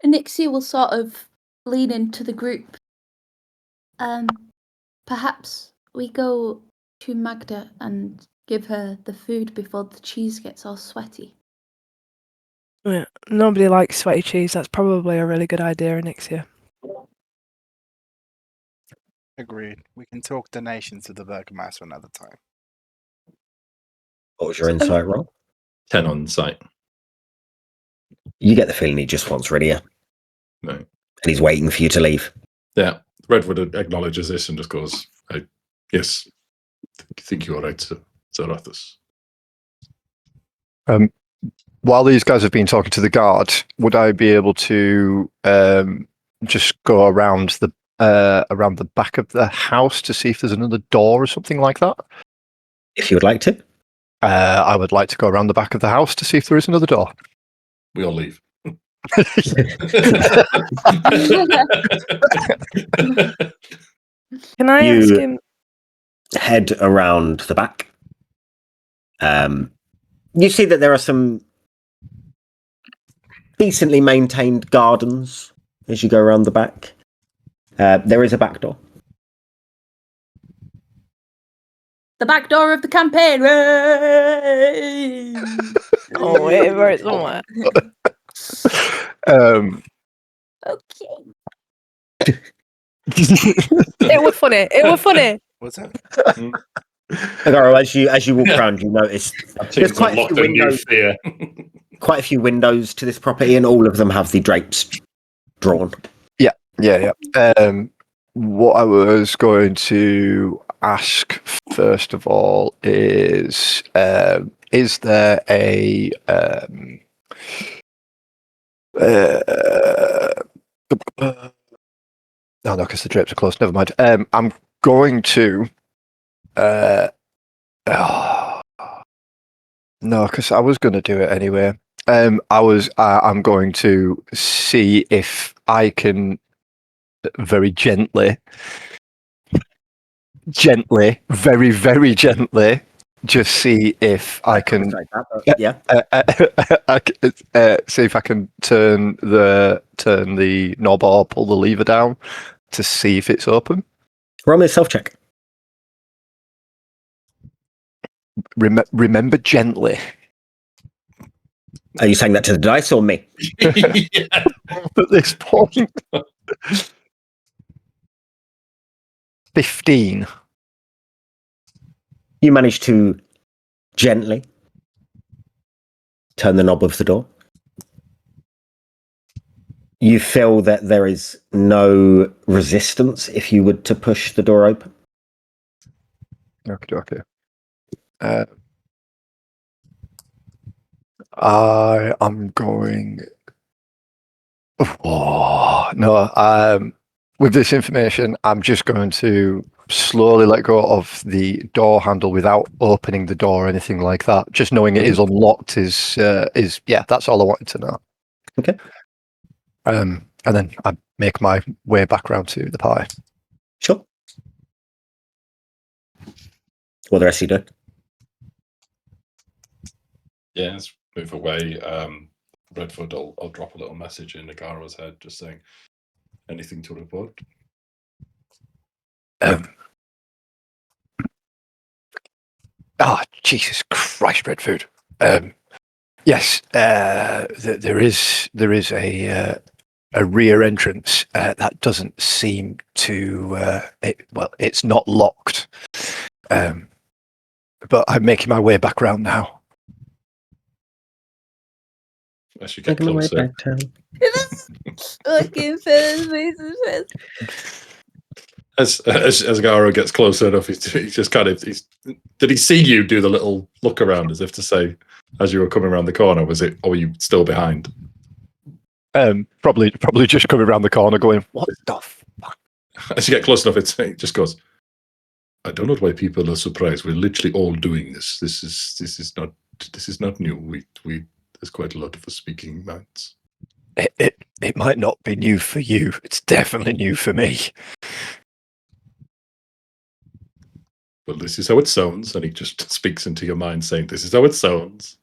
Anixia will sort of lean into the group. Perhaps we go to Magda and give her the food before the cheese gets all sweaty. Yeah, nobody likes sweaty cheese. That's probably a really good idea, Anixia. Agreed. We can talk donations to the Burgermaster another time. What was your insight roll? 10 on sight. You get the feeling he just wants Rydia. No. And he's waiting for you to leave. Yeah. Redwood acknowledges this and just goes, yes, I think you are right, Zarathus. While these guys have been talking to the guard, would I be able to just go around the around the back of the house to see if there's another door or something like that? If you would like to. I would like to go around the back of the house to see if there is another door. We all leave. Can I You- ask him? Head around the back. You see that there are some decently maintained gardens as you go around the back. There is a back door. The back door of the campaign. Oh, wait, right somewhere. Okay. It was funny. It was funny. What's that? Agaro, as you walk around, you notice there's quite a few windows. Fear. Quite a few windows to this property, and all of them have the drapes drawn. Yeah. What I was going to ask first of all is there a no, because the drapes are closed. Never mind. I'm going to no, because I was going to do it anyway. I'm going to see if I can very gently, very, very gently, just see if I can. Yeah. See if I can turn the knob or pull the lever down to see if it's open. Roll me a self check. Remember gently. Are you saying that to the dice or me? At this point. 15. You manage to gently turn the knob of the door. You feel that there is no resistance if you were to push the door open. Okay. I am going. Oh, no. With this information, I'm just going to slowly let go of the door handle without opening the door or anything like that. Just knowing it is unlocked is that's all I wanted to know. Okay. And then I make my way back round to the pie. Sure. What the rest of you do? Yeah, let's move away. Redford, I'll drop a little message in Nagaro's head just saying, anything to report? Jesus Christ, Redford. Yes, there is a rear entrance that doesn't seem to. It's not locked. But I'm making my way back round now. As you get closer. Looking for the As Garo gets closer enough, he's just kind of. Did he see you do the little look around as if to say, as you were coming around the corner, or were you still behind? Probably just coming around the corner, going, "What the fuck?" As you get close enough, it just goes. I don't know why people are surprised. We're literally all doing this. This is not new. There's quite a lot of us speaking minds. It might not be new for you. It's definitely new for me. Well, this is how it sounds, and he just speaks into your mind, saying, "This is how it sounds."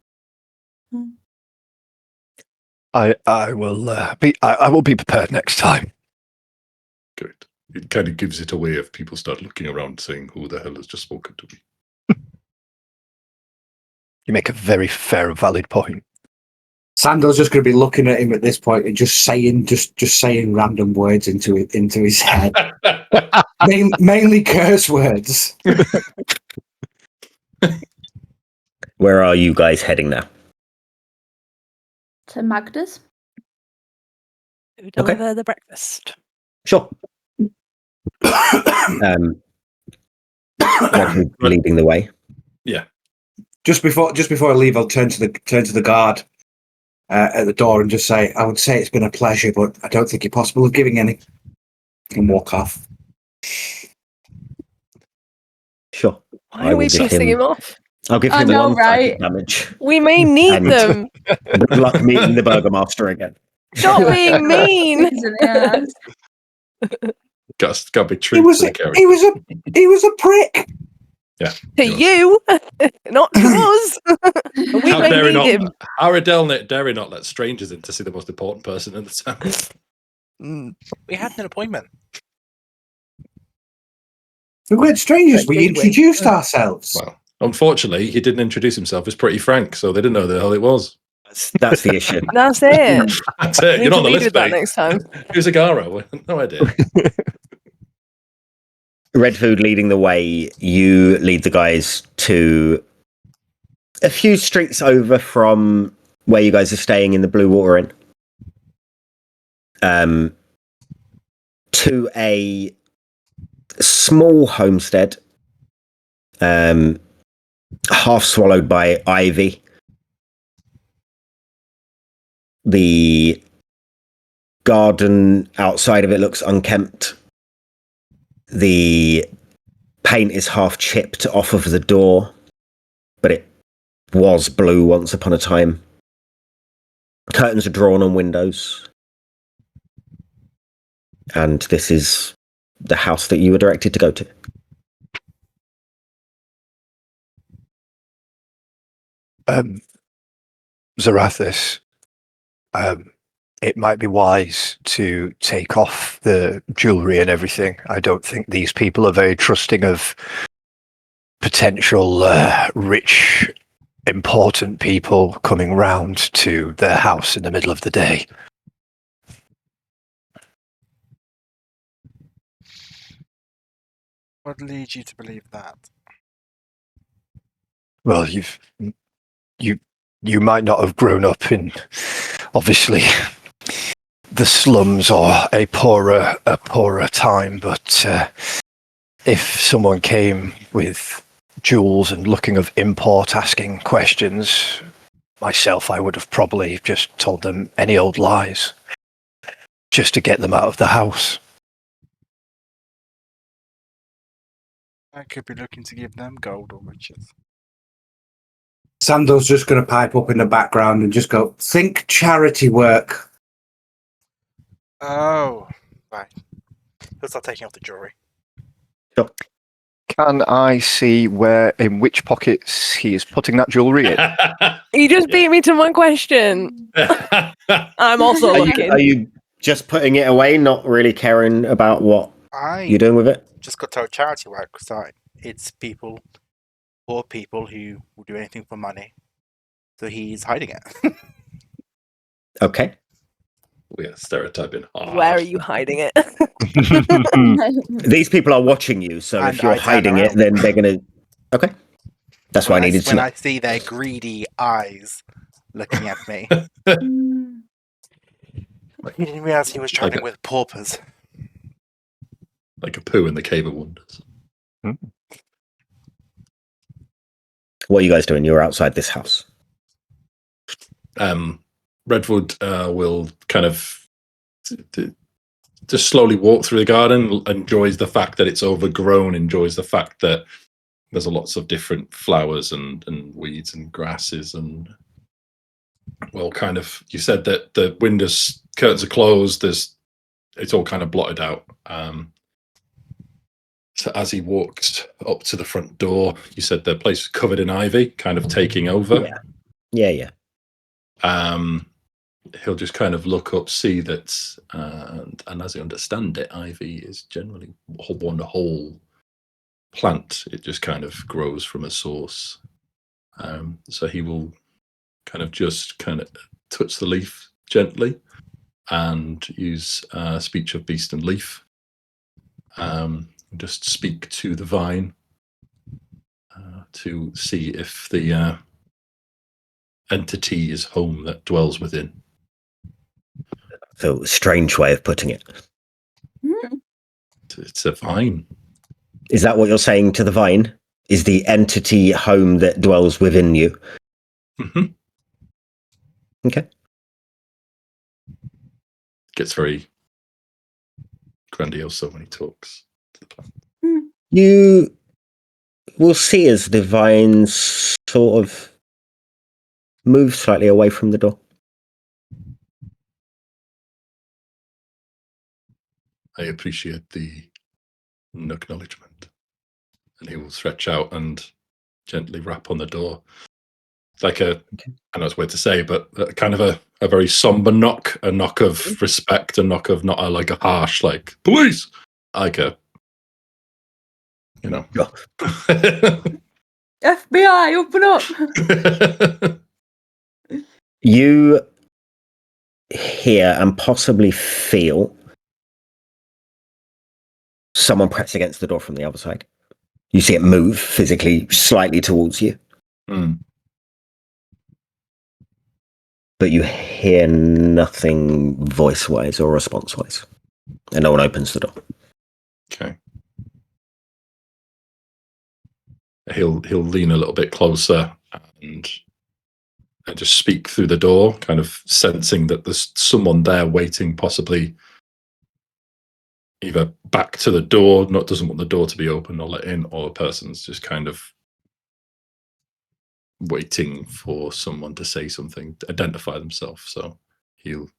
I will be prepared next time. Good. It kind of gives it away if people start looking around, saying, "Who the hell has just spoken to me?" You make a very fair and valid point. Sandal's just going to be looking at him at this point and just saying random words into his head, mainly curse words. Where are you guys heading now? To Magda's. Who deliver the breakfast? Sure. Leading the way. Yeah. Just before I leave, I'll turn to the guard at the door and just say, "I would say it's been a pleasure, but I don't think you're possible of giving any." and walk off. Sure. Why I are we will give pissing him off? I'll give I him know, one right? damage. We may need And- them. Good luck meeting the Burgomaster again. Stop being mean. Isn't it? Got to be He true was to the a, character. he was a prick. Yeah. To you, not to us. And we How may dare he need him. not? How dare he not let strangers in to see the most important person in the town? We had an appointment. We weren't strangers. We Did we? introduced ourselves. Well, unfortunately, he didn't introduce himself as Pretty Frank, so they didn't know who the hell it was. That's the issue. That's it. That's it. We You're need not to on the lead list, with that mate. next time. Who's Agara? No idea. Red Food leading the way, you lead the guys to a few streets over from where you guys are staying in the Blue Water Inn. To a small homestead, half swallowed by ivy. The garden outside of it looks unkempt. The paint is half chipped off of the door, but it was blue once upon a time. Curtains are drawn on windows. And this is the house that you were directed to go to. Zarathis, it might be wise to take off the jewelry and everything. I don't think these people are very trusting of potential rich, important people coming round to their house in the middle of the day. What leads you to believe that? Well, you might not have grown up in, obviously, the slums or a poorer time, but if someone came with jewels and looking of import, asking questions, myself, I would have probably just told them any old lies, just to get them out of the house. I could be looking to give them gold or riches. Sando's just going to pipe up in the background and just go, think charity work. Oh, right. He'll start taking off the jewelry. Can I see in which pockets he is putting that jewelry in? You just beat me to one question. I'm also looking. Are you just putting it away, not really caring about what you're doing with it? Just got told charity work, so it's people, poor people who will do anything for money. So he's hiding it. Okay. We are stereotyping. Where are you hiding it? These people are watching you, so And if you're I turn hiding it, around. then they're going to... Okay. That's why I needed to When know. I see their greedy eyes looking at me. He didn't realize he was traveling with paupers. Like a poo in the Cave of Wonders. What are you guys doing? You're outside this house. Redwood will kind of just slowly walk through the garden, enjoys the fact that it's overgrown, enjoys the fact that there's lots of different flowers and weeds and grasses and, well, kind of, you said that the windows, curtains are closed, it's all kind of blotted out. So as he walks up to the front door, you said the place was covered in ivy, kind of taking over. Yeah. He'll just kind of look up, see that, and as I understand it, ivy is generally one whole plant. It just kind of grows from a source. So he will kind of touch the leaf gently and use speech of beast and leaf. Just speak to the vine to see if the entity is home that dwells within. So, strange way of putting it. It's a vine. Is that what you're saying to the vine? Is the entity home that dwells within you? Mm-hmm. Okay. Gets very grandiose when he talks to the plant. You will see as the vines sort of move slightly away from the door. I appreciate the acknowledgement. And he will stretch out and gently rap on the door. It's like I know it's weird to say, but kind of a very somber knock, a knock of respect, a knock of not like a harsh, like, police! Like a, FBI, open up! You hear and possibly feel someone press against the door from the other side. You see it move physically slightly towards you. But you hear nothing voice-wise or response-wise. And no one opens the door. Okay. He'll lean a little bit closer and just speak through the door, kind of sensing that there's someone there waiting, possibly either back to the door, doesn't want the door to be open or let in, or a person's just kind of waiting for someone to say something, to identify themselves. So he'll,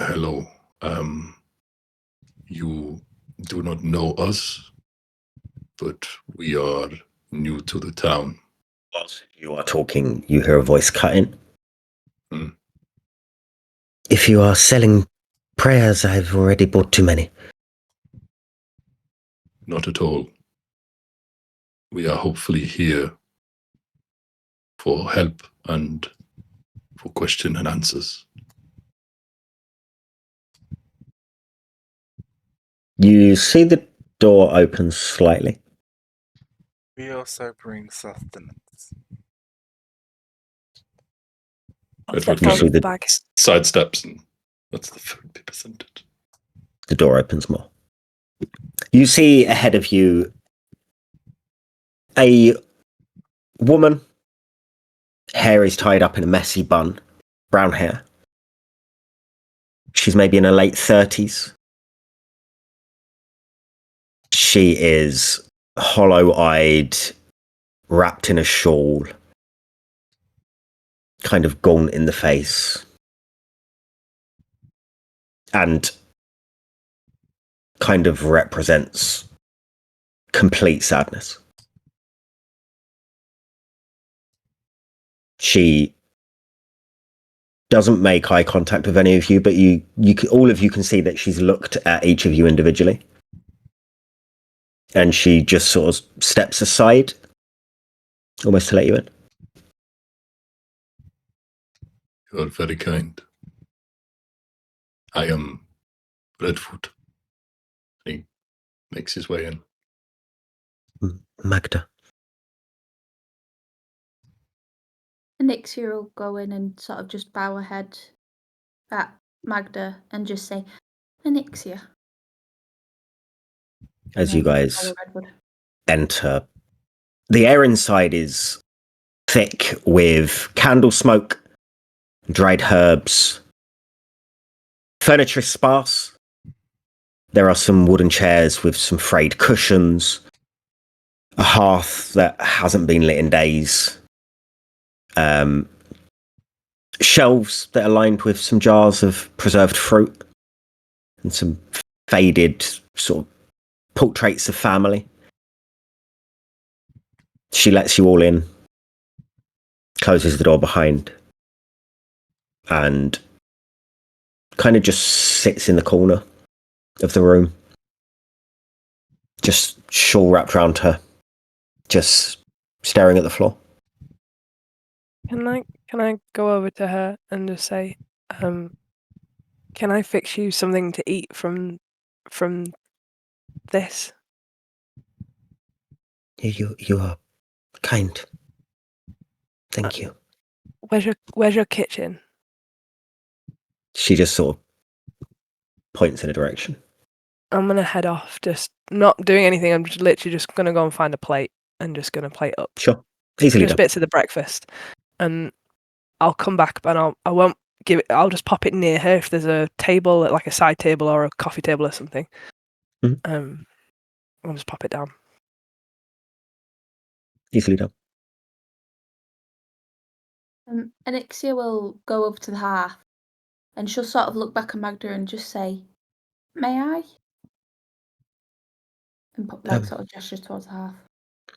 hello, you do not know us, but we are new to the town. Whilst you are talking, you hear a voice cut in. If you are selling prayers, I've already bought too many. Not at all. We are hopefully here for help and for question and answers. You see the door open slightly. We also bring sustenance. Edward You kind see of the sidesteps, and that's the food be presented. The door opens more. You see ahead of you a woman. Hair is tied up in a messy bun. Brown hair. She's maybe in her late 30s. She is hollow-eyed, wrapped in a shawl, kind of gaunt in the face, and kind of represents complete sadness. She doesn't make eye contact with any of you, but all of you can see that she's looked at each of you individually. And she just sort of steps aside, almost to let you in. You are very kind. I am Redfoot. He makes his way in. Magda. Nixia will go in and sort of just bow her head at Magda and just say, Anixia. As you guys enter, the air inside is thick with candle smoke, dried herbs. Furniture is sparse. There are some wooden chairs with some frayed cushions, a hearth that hasn't been lit in days, shelves that are lined with some jars of preserved fruit and some faded sort of portraits of family. She lets you all in, closes the door behind, and kind of just sits in the corner of the room. Just shawl wrapped around her, just staring at the floor. Can I go over to her and just say, can I fix you something to eat from this? You are kind. Thank you. Where's your kitchen? She just sort of points in a direction. I'm gonna head off, just not doing anything. I'm just literally just gonna go and find a plate and just gonna plate up. Sure. Easily just done. bits of the breakfast, and I'll come back, but I won't I'll just pop it near her if there's a table, like a side table or a coffee table or something. Mhm. I'll just pop it down. Easily done. Anixia will go over to the hearth and she'll sort of look back at Magda and just say, "May I?" And put like sort of gesture towards the hearth.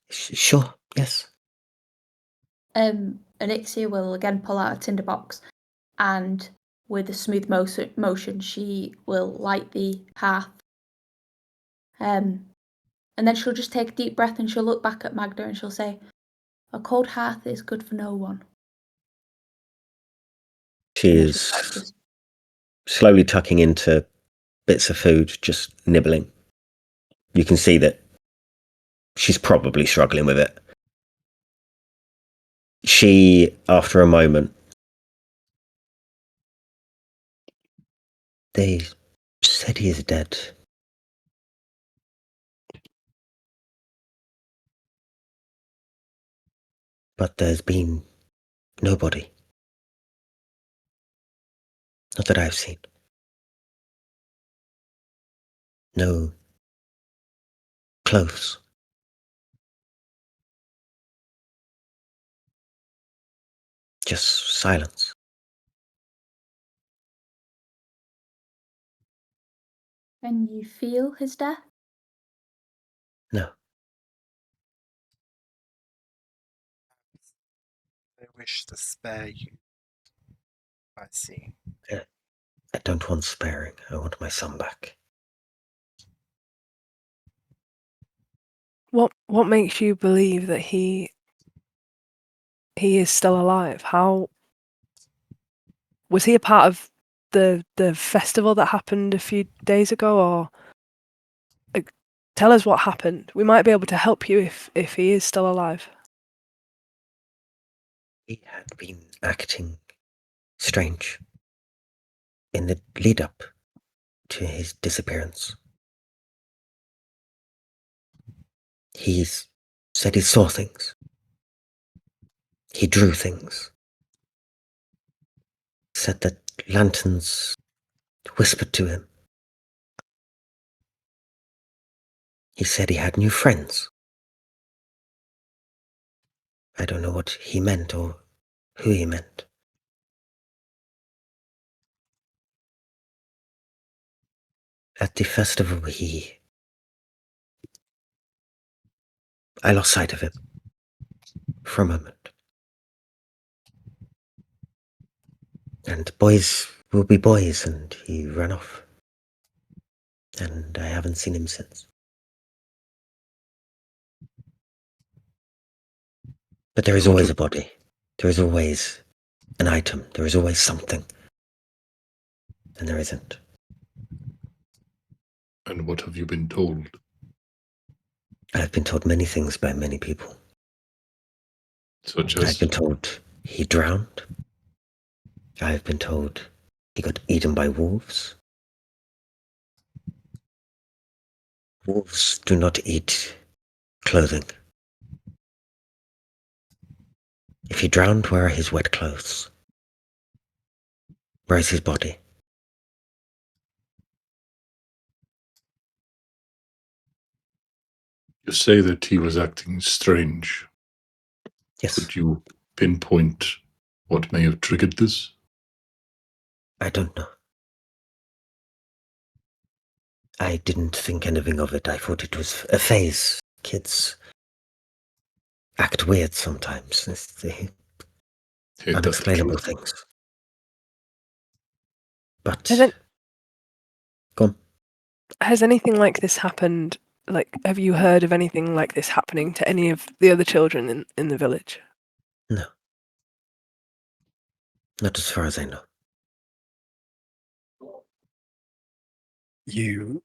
Sure, yes. Anixia will again pull out a tinderbox and with a smooth motion she will light the hearth. And then she'll just take a deep breath and she'll look back at Magda and she'll say, "A cold hearth is good for no one." She And then is she'll sort of just slowly tucking into bits of food, just nibbling. You can see that she's probably struggling with it. She, after a moment, They said he is dead. But there's been nobody. Not that I've seen. No clothes. Just silence. Can you feel his death? No. They wish to spare you. I see. I don't want sparing. I want my son back. What makes you believe that he is still alive? How was he a part of the festival that happened a few days ago, or like, tell us what happened? We might be able to help you if he is still alive. He had been acting strange in the lead up to his disappearance. He's said he saw things. He drew things. Said that lanterns whispered to him. He said he had new friends. I don't know what he meant or who he meant. At the festival, I lost sight of him for a moment. And boys will be boys, and he ran off. And I haven't seen him since. But there is always a body. There is always an item. There is always something. And there isn't. And what have you been told? I've been told many things by many people. Such as? I've been told he drowned. I've been told he got eaten by wolves. Wolves do not eat clothing. If he drowned, where are his wet clothes? Where is his body? You say that he was acting strange. Yes. Could you pinpoint what may have triggered this? I don't know. I didn't think anything of it. I thought it was a phase. Kids act weird sometimes. It's the unexplainable things. But go on. Has anything like this happened? Like, have you heard of anything like this happening to any of the other children in the village? No. Not as far as I know. You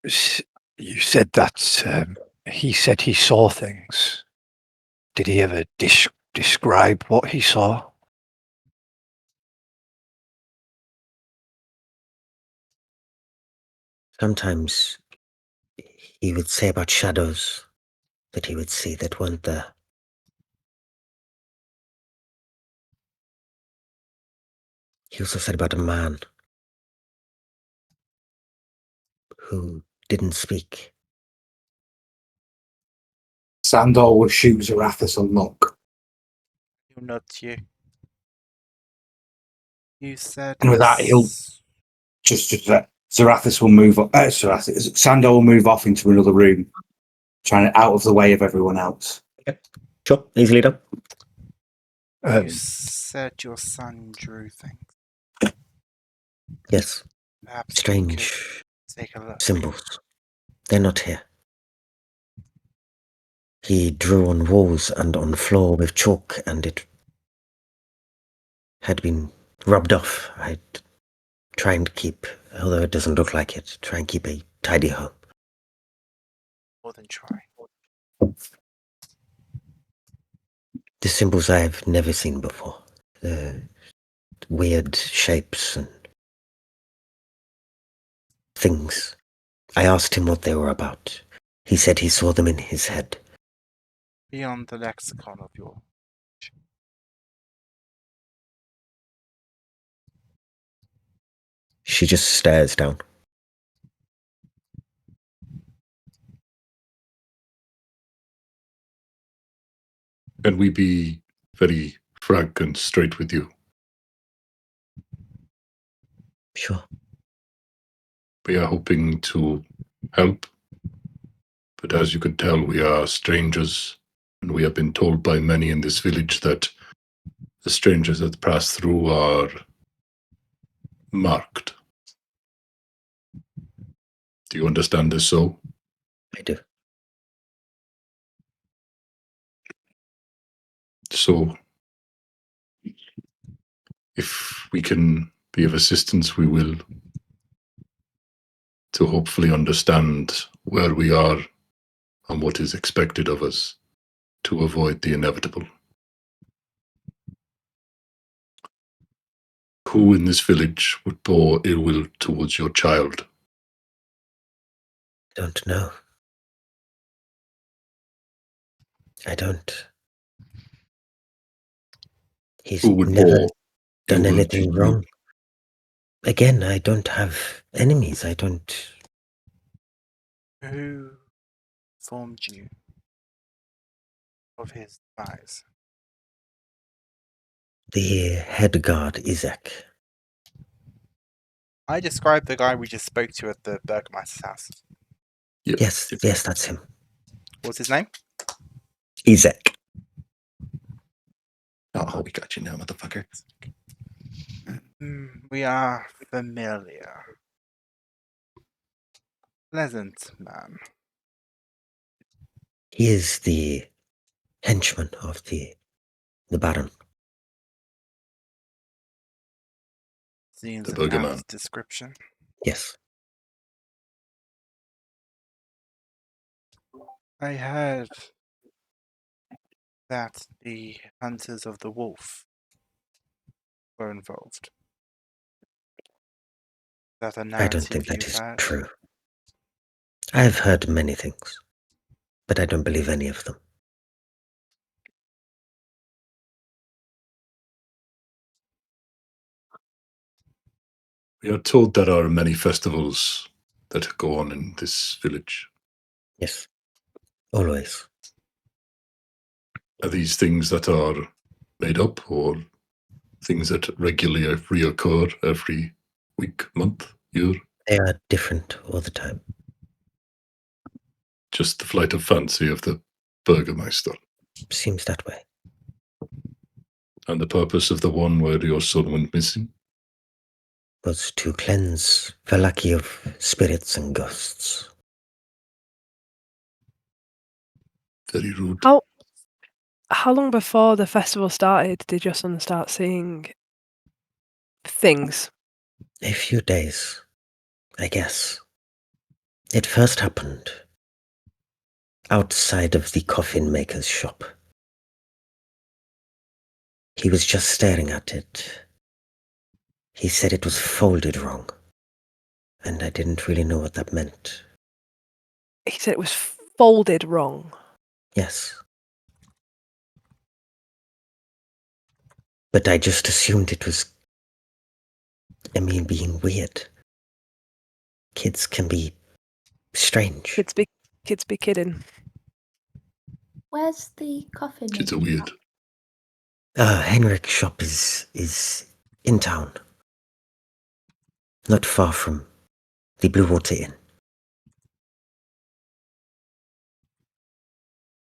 said that he said he saw things. Did he ever describe what he saw? Sometimes he would say about shadows that he would see that weren't there. He also said about a man who didn't speak. Sandor will shoot Zarathus a look. He'll nod to you. You said. And with that, he'll just Zarathus will move up. Sandor will move off into another room, trying to out of the way of everyone else. Okay. Sure, easily done. You said your son drew things. Yes, Perhaps strange you could take a look. symbols. They're not here. He drew on walls and on floor with chalk, and it had been rubbed off. I'd try and keep, although it doesn't look like it, try and keep a tidy home. More than try. The symbols I've never seen before. The weird shapes and things. I asked him what they were about. He said he saw them in his head. Beyond the lexicon of your. She just stares down. Can we be very frank and straight with you? Sure. We are hoping to help, but as you can tell, we are strangers, and we have been told by many in this village that the strangers that pass through are marked. Do you understand this so? I do. So, if we can be of assistance, we will, to hopefully understand where we are and what is expected of us to avoid the inevitable. Who in this village would pour ill will towards your child? I don't know. I don't. He's Who would never pour done ill will anything to wrong. Again, I don't have enemies. I don't. Who formed you of his demise? The head guard, Isaac. I described the guy we just spoke to at the Burgomaster's house. Yep. Yes, yes, that's him. What's his name? Isaac. Oh, we got you now, motherfucker. We are familiar. Pleasant man. He is the henchman of the Baron. Seems The an Burgoman. apt description. Yes. I heard that the Hunters of the Wolf were involved. Is that a I don't narrative think that you've is heard? true. I've heard many things, but I don't believe any of them. We are told there are many festivals that go on in this village. Yes. Always. Are these things that are made up or things that regularly reoccur every week, month, year? They are different all the time. Just the flight of fancy of the Burgermeister. Seems that way. And the purpose of the one where your son went missing? Was to cleanse Valaki of spirits and ghosts. Very rude. How long before the festival started did your son start seeing things? A few days, I guess. It first happened outside of the coffin maker's shop. He was just staring at it. He said it was folded wrong, and I didn't really know what that meant. He said it was folded wrong. Yes. But I just assumed it was Emil being weird. Kids can be strange. Kids be kidding. Where's the coffin? Kids are weird. Henrik's shop is in town. Not far from the Blue Water Inn.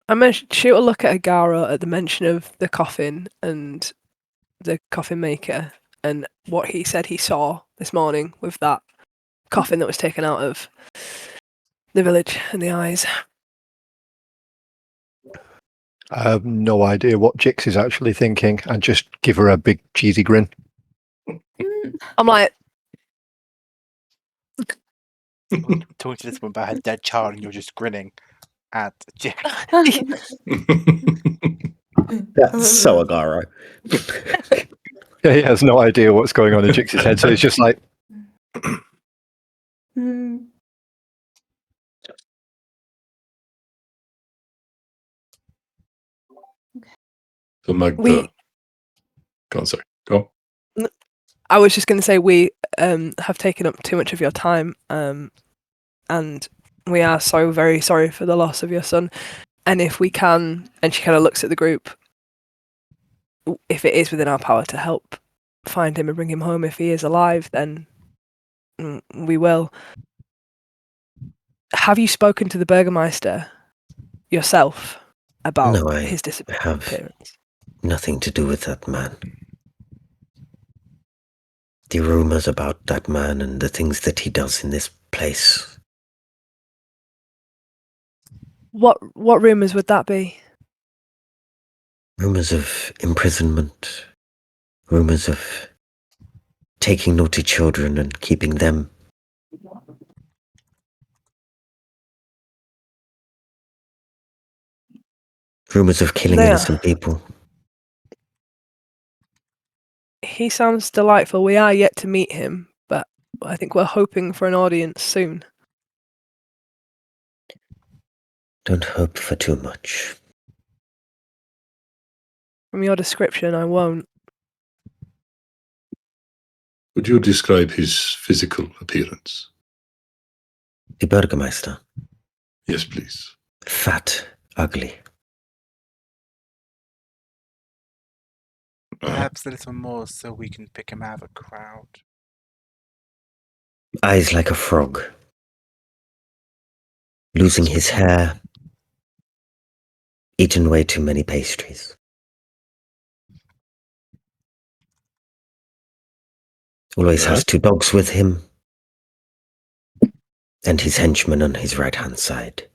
I'm going to shoot a look at Agaro at the mention of the coffin and the coffin maker and what he said he saw this morning with that coffin that was taken out of the village and the eyes. I have no idea what Jix is actually thinking, and just give her a big cheesy grin. I'm like, Talking to this one about her dead child, and you're just grinning at Jix. That's so Agaro. Yeah, he has no idea what's going on in Jix's head, so he's just like, So Magda. Go on, sorry. Go on. I was just going to say we have taken up too much of your time, and we are so very sorry for the loss of your son. And if we can, and she kind of looks at the group, if it is within our power to help find him and bring him home, if he is alive, then we will. Have you spoken to the Burgermeister yourself about No, I his disappearance? have nothing to do with that man. The rumors about that man and the things that he does in this place. What rumors would that be? Rumors of imprisonment. Rumors of taking naughty children and keeping them. Rumors of killing innocent people. He sounds delightful. We are yet to meet him, but I think we're hoping for an audience soon. Don't hope for too much. From your description, I won't. Would you describe his physical appearance? The Burgermeister. Yes, please. Fat, ugly. Perhaps a little more so we can pick him out of a crowd. Eyes like a frog. Losing his hair. Eaten way too many pastries. Always has 2 dogs with him. And his henchman on his right-hand side.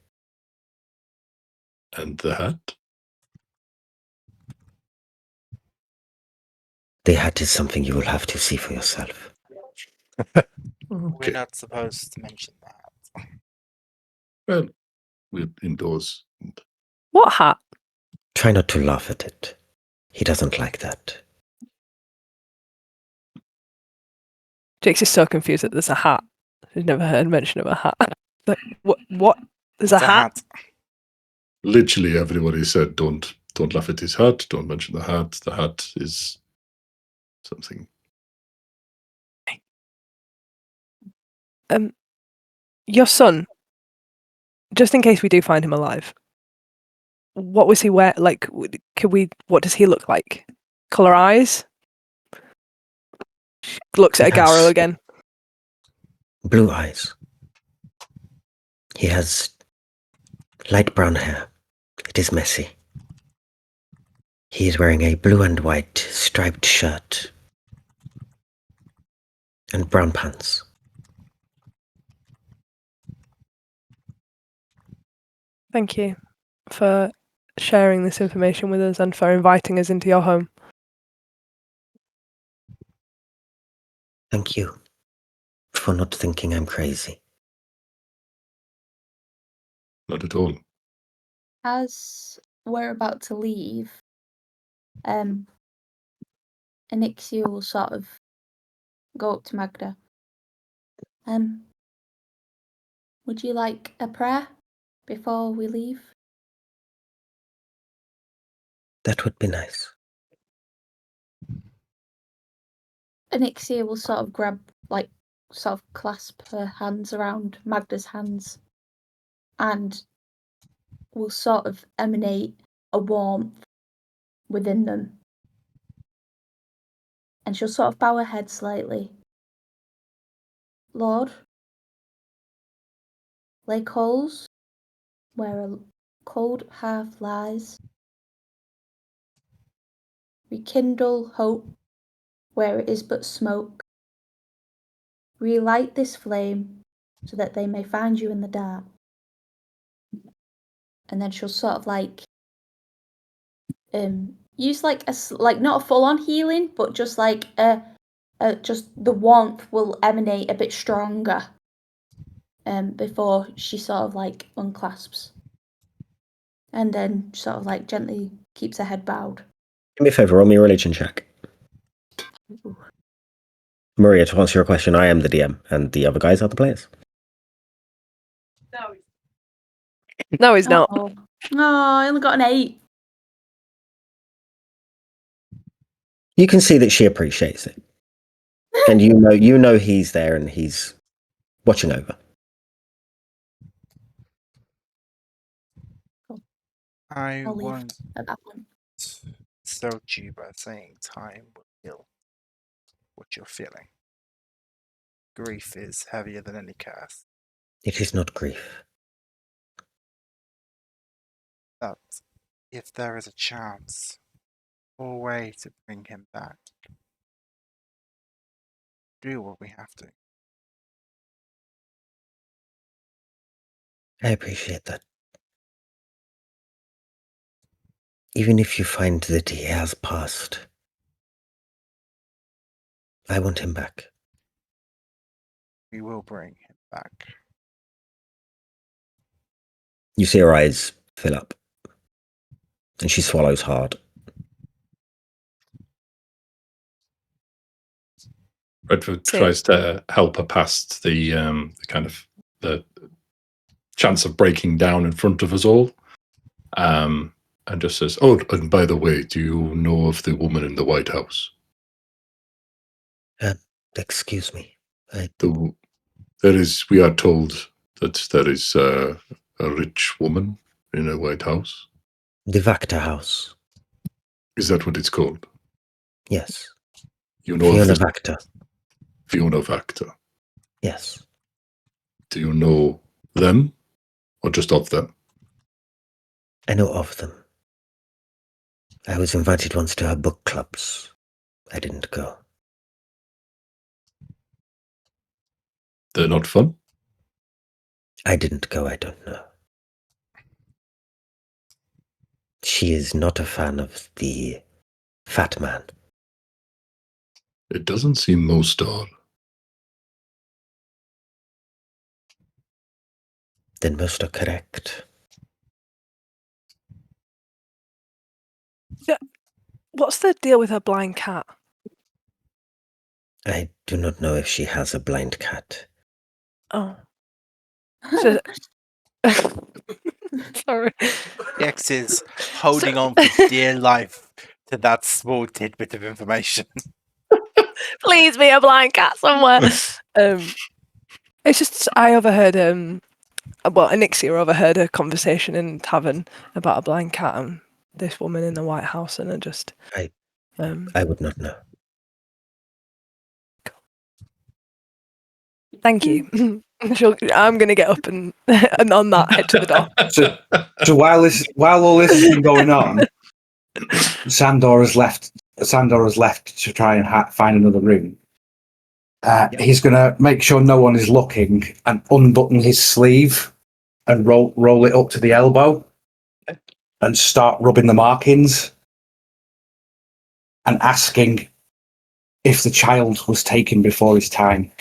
And the hat? The hat is something you will have to see for yourself. We're not supposed to mention that. Well, we're indoors. What hat? Try not to laugh at it. He doesn't like that. Jake's is so confused that there's a hat. He's never heard mention of a hat. Like, what? There's a hat? Literally everybody said, don't laugh at his hat, don't mention the hat. The hat is something. Your son, just in case we do find him alive, what was he wear? Like, what does he look like? Colour eyes? Looks at Agaro Yes. again. Blue eyes. He has light brown hair. It is messy. He is wearing a blue and white striped shirt and brown pants. Thank you for sharing this information with us and for inviting us into your home. Thank you for not thinking I'm crazy. Not at all. As we're about to leave, Anixia will sort of go up to Magda. Would you like a prayer before we leave? That would be nice. Anixia will sort of grab, like, sort of clasp her hands around Magda's hands and will sort of emanate a warmth within them. And she'll sort of bow her head slightly. Lord, lay coals where a cold hearth lies. Rekindle hope where it is but smoke. Relight this flame so that they may find you in the dark. And then she'll sort of like use like not a full-on healing, but just like just the warmth will emanate a bit stronger before she sort of like unclasps, and then sort of like gently keeps her head bowed. Do me a favour, roll me a religion check. Ooh. Maria, to answer your question, I am the DM, and the other guys are the players. No, he's not. Oh, I only got an 8. You can see that she appreciates it, and you know he's there and he's watching over. I I'll leave won't at that point. insult you by saying time will heal what you're feeling. Grief is heavier than any curse. It is not grief. But if there is a chance or way to bring him back, do what we have to. I appreciate that. Even if you find that he has passed, I want him back. We will bring him back. You see her eyes fill up, and she swallows hard. Redford tries to help her past the kind of the chance of breaking down in front of us all, and just says, "Oh, and by the way, do you know of the woman in the White House?" Excuse me. We are told that there is a rich woman in a White House. The Vacta House. Is that what it's called? Yes. You know Fiona of Vacta. Fiona Vacta. Yes. Do you know them, or just of them? I know of them. I was invited once to her book clubs. I didn't go. They're not fun? I didn't go, I don't know. She is not a fan of the fat man. It doesn't seem most odd. Then most are correct. Yeah. What's the deal with her blind cat? I do not know if she has a blind cat. Oh. So- Sorry. X is holding on for dear life to that small tidbit of information. Please be a blind cat somewhere. It's just I overheard Anixia overheard a conversation in tavern about a blind cat and this woman in the White House, and I would not know. Thank you. I'm going to get up and on that head to the door. So while all this has been going on, Sandor has left to try and find another room. He's going to make sure no one is looking and unbutton his sleeve and roll it up to the elbow and start rubbing the markings and asking if the child was taken before his time.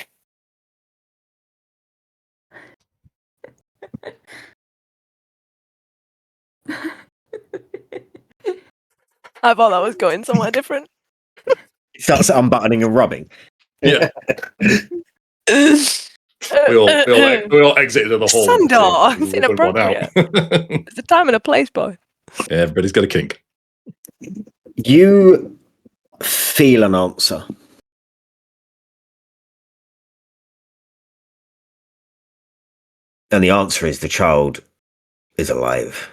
I thought that was going somewhere different. He starts unbuttoning and rubbing. Yeah. we all exited in the hall. Sandor, it's inappropriate. It's a time and a place, boy. Yeah, everybody's got a kink. You feel an answer And the answer is the child is alive.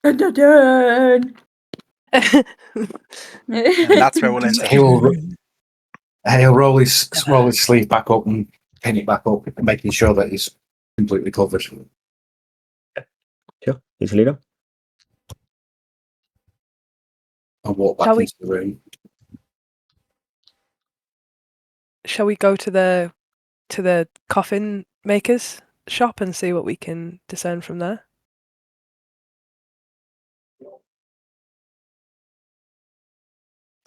Dun, dun, dun. And that's where we'll end the He'll roll his sleeve back up and pin it back up, making sure that he's completely covered. Sure. He's a leader. And walk back Shall we- into the room. Shall we go to the coffin makers shop and see what we can discern from there?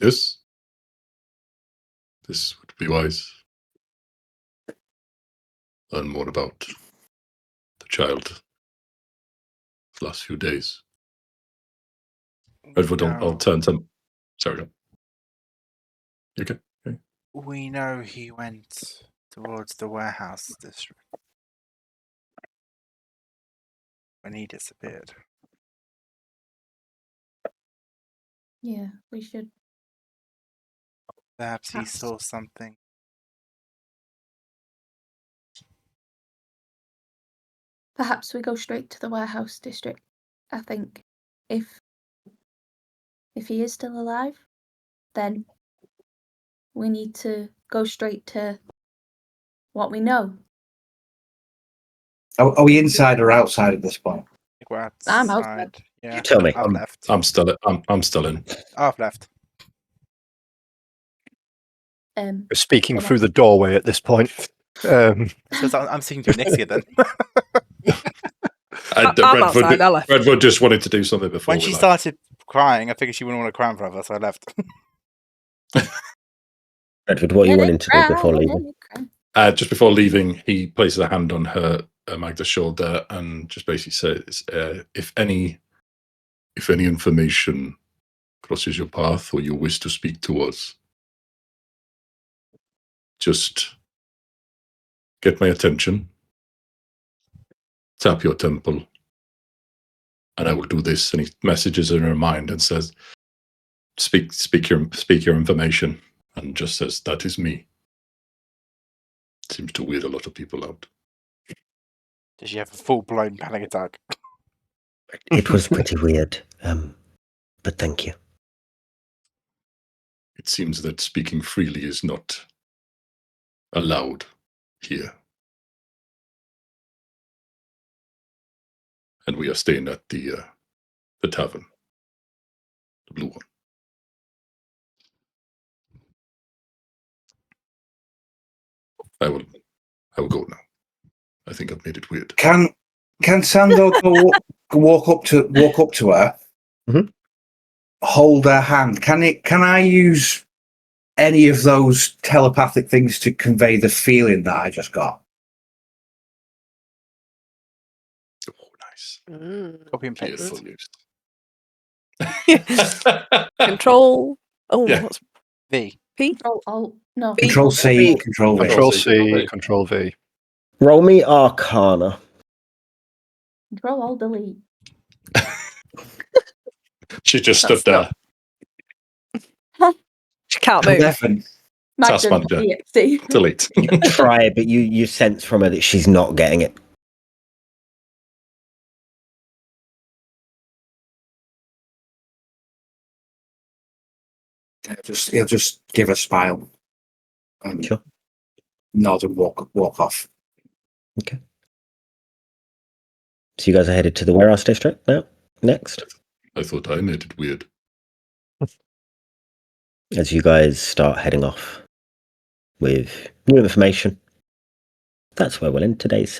This would be wise. Learn more about the child the last few days. Redwood, I'll turn to... Sorry. You okay? We know he went towards the warehouse district when he disappeared. Yeah, we should. Perhaps he saw something. Perhaps we go straight to the warehouse district. I think if he is still alive, then we need to go straight to what we know. Are we inside or outside at this point? We're I'm outside. outside. Yeah, You tell me. I've left. I'm still in. I've left. We're speaking Then through the doorway at this point. Because I'm speaking to Nixia then. I'm outside, I left. Redwood just wanted to do something before When we she left. started crying, I figured she wouldn't want to cry forever, so I left. Redwood, what are you wanting to do before leaving? Just before leaving, he places a hand on her Magda's shoulder and just basically says, if any information crosses your path or you wish to speak to us, just get my attention, tap your temple, and I will do this. And he messages in her mind and says, speak your information, and just says, that is me. Seems to weird a lot of people out. Does she have a full-blown panic attack? It was pretty weird, but thank you. It seems that speaking freely is not allowed here. And we are staying at the tavern, the blue one. I will go now. I think I've made it weird. Can Sandor walk up to her, hold her hand? Can I use any of those telepathic things to convey the feeling that I just got? Oh, nice. Copy and paste. Control. Oh, Yeah. what's V. P? Control Alt. No. Control C, Control V. Control C, Control V. Roll me Arcana. Control Alt Delete. She just That's stood there. She can't move. 11. Taskmaster. EXT. Delete. You try, but you sense from her that she's not getting it. He'll just give a smile and Sure. nod and walk off. Okay. So you guys are headed to the warehouse district now? Next? I thought I made it weird. As you guys start heading off with new information, that's where we'll end today's session.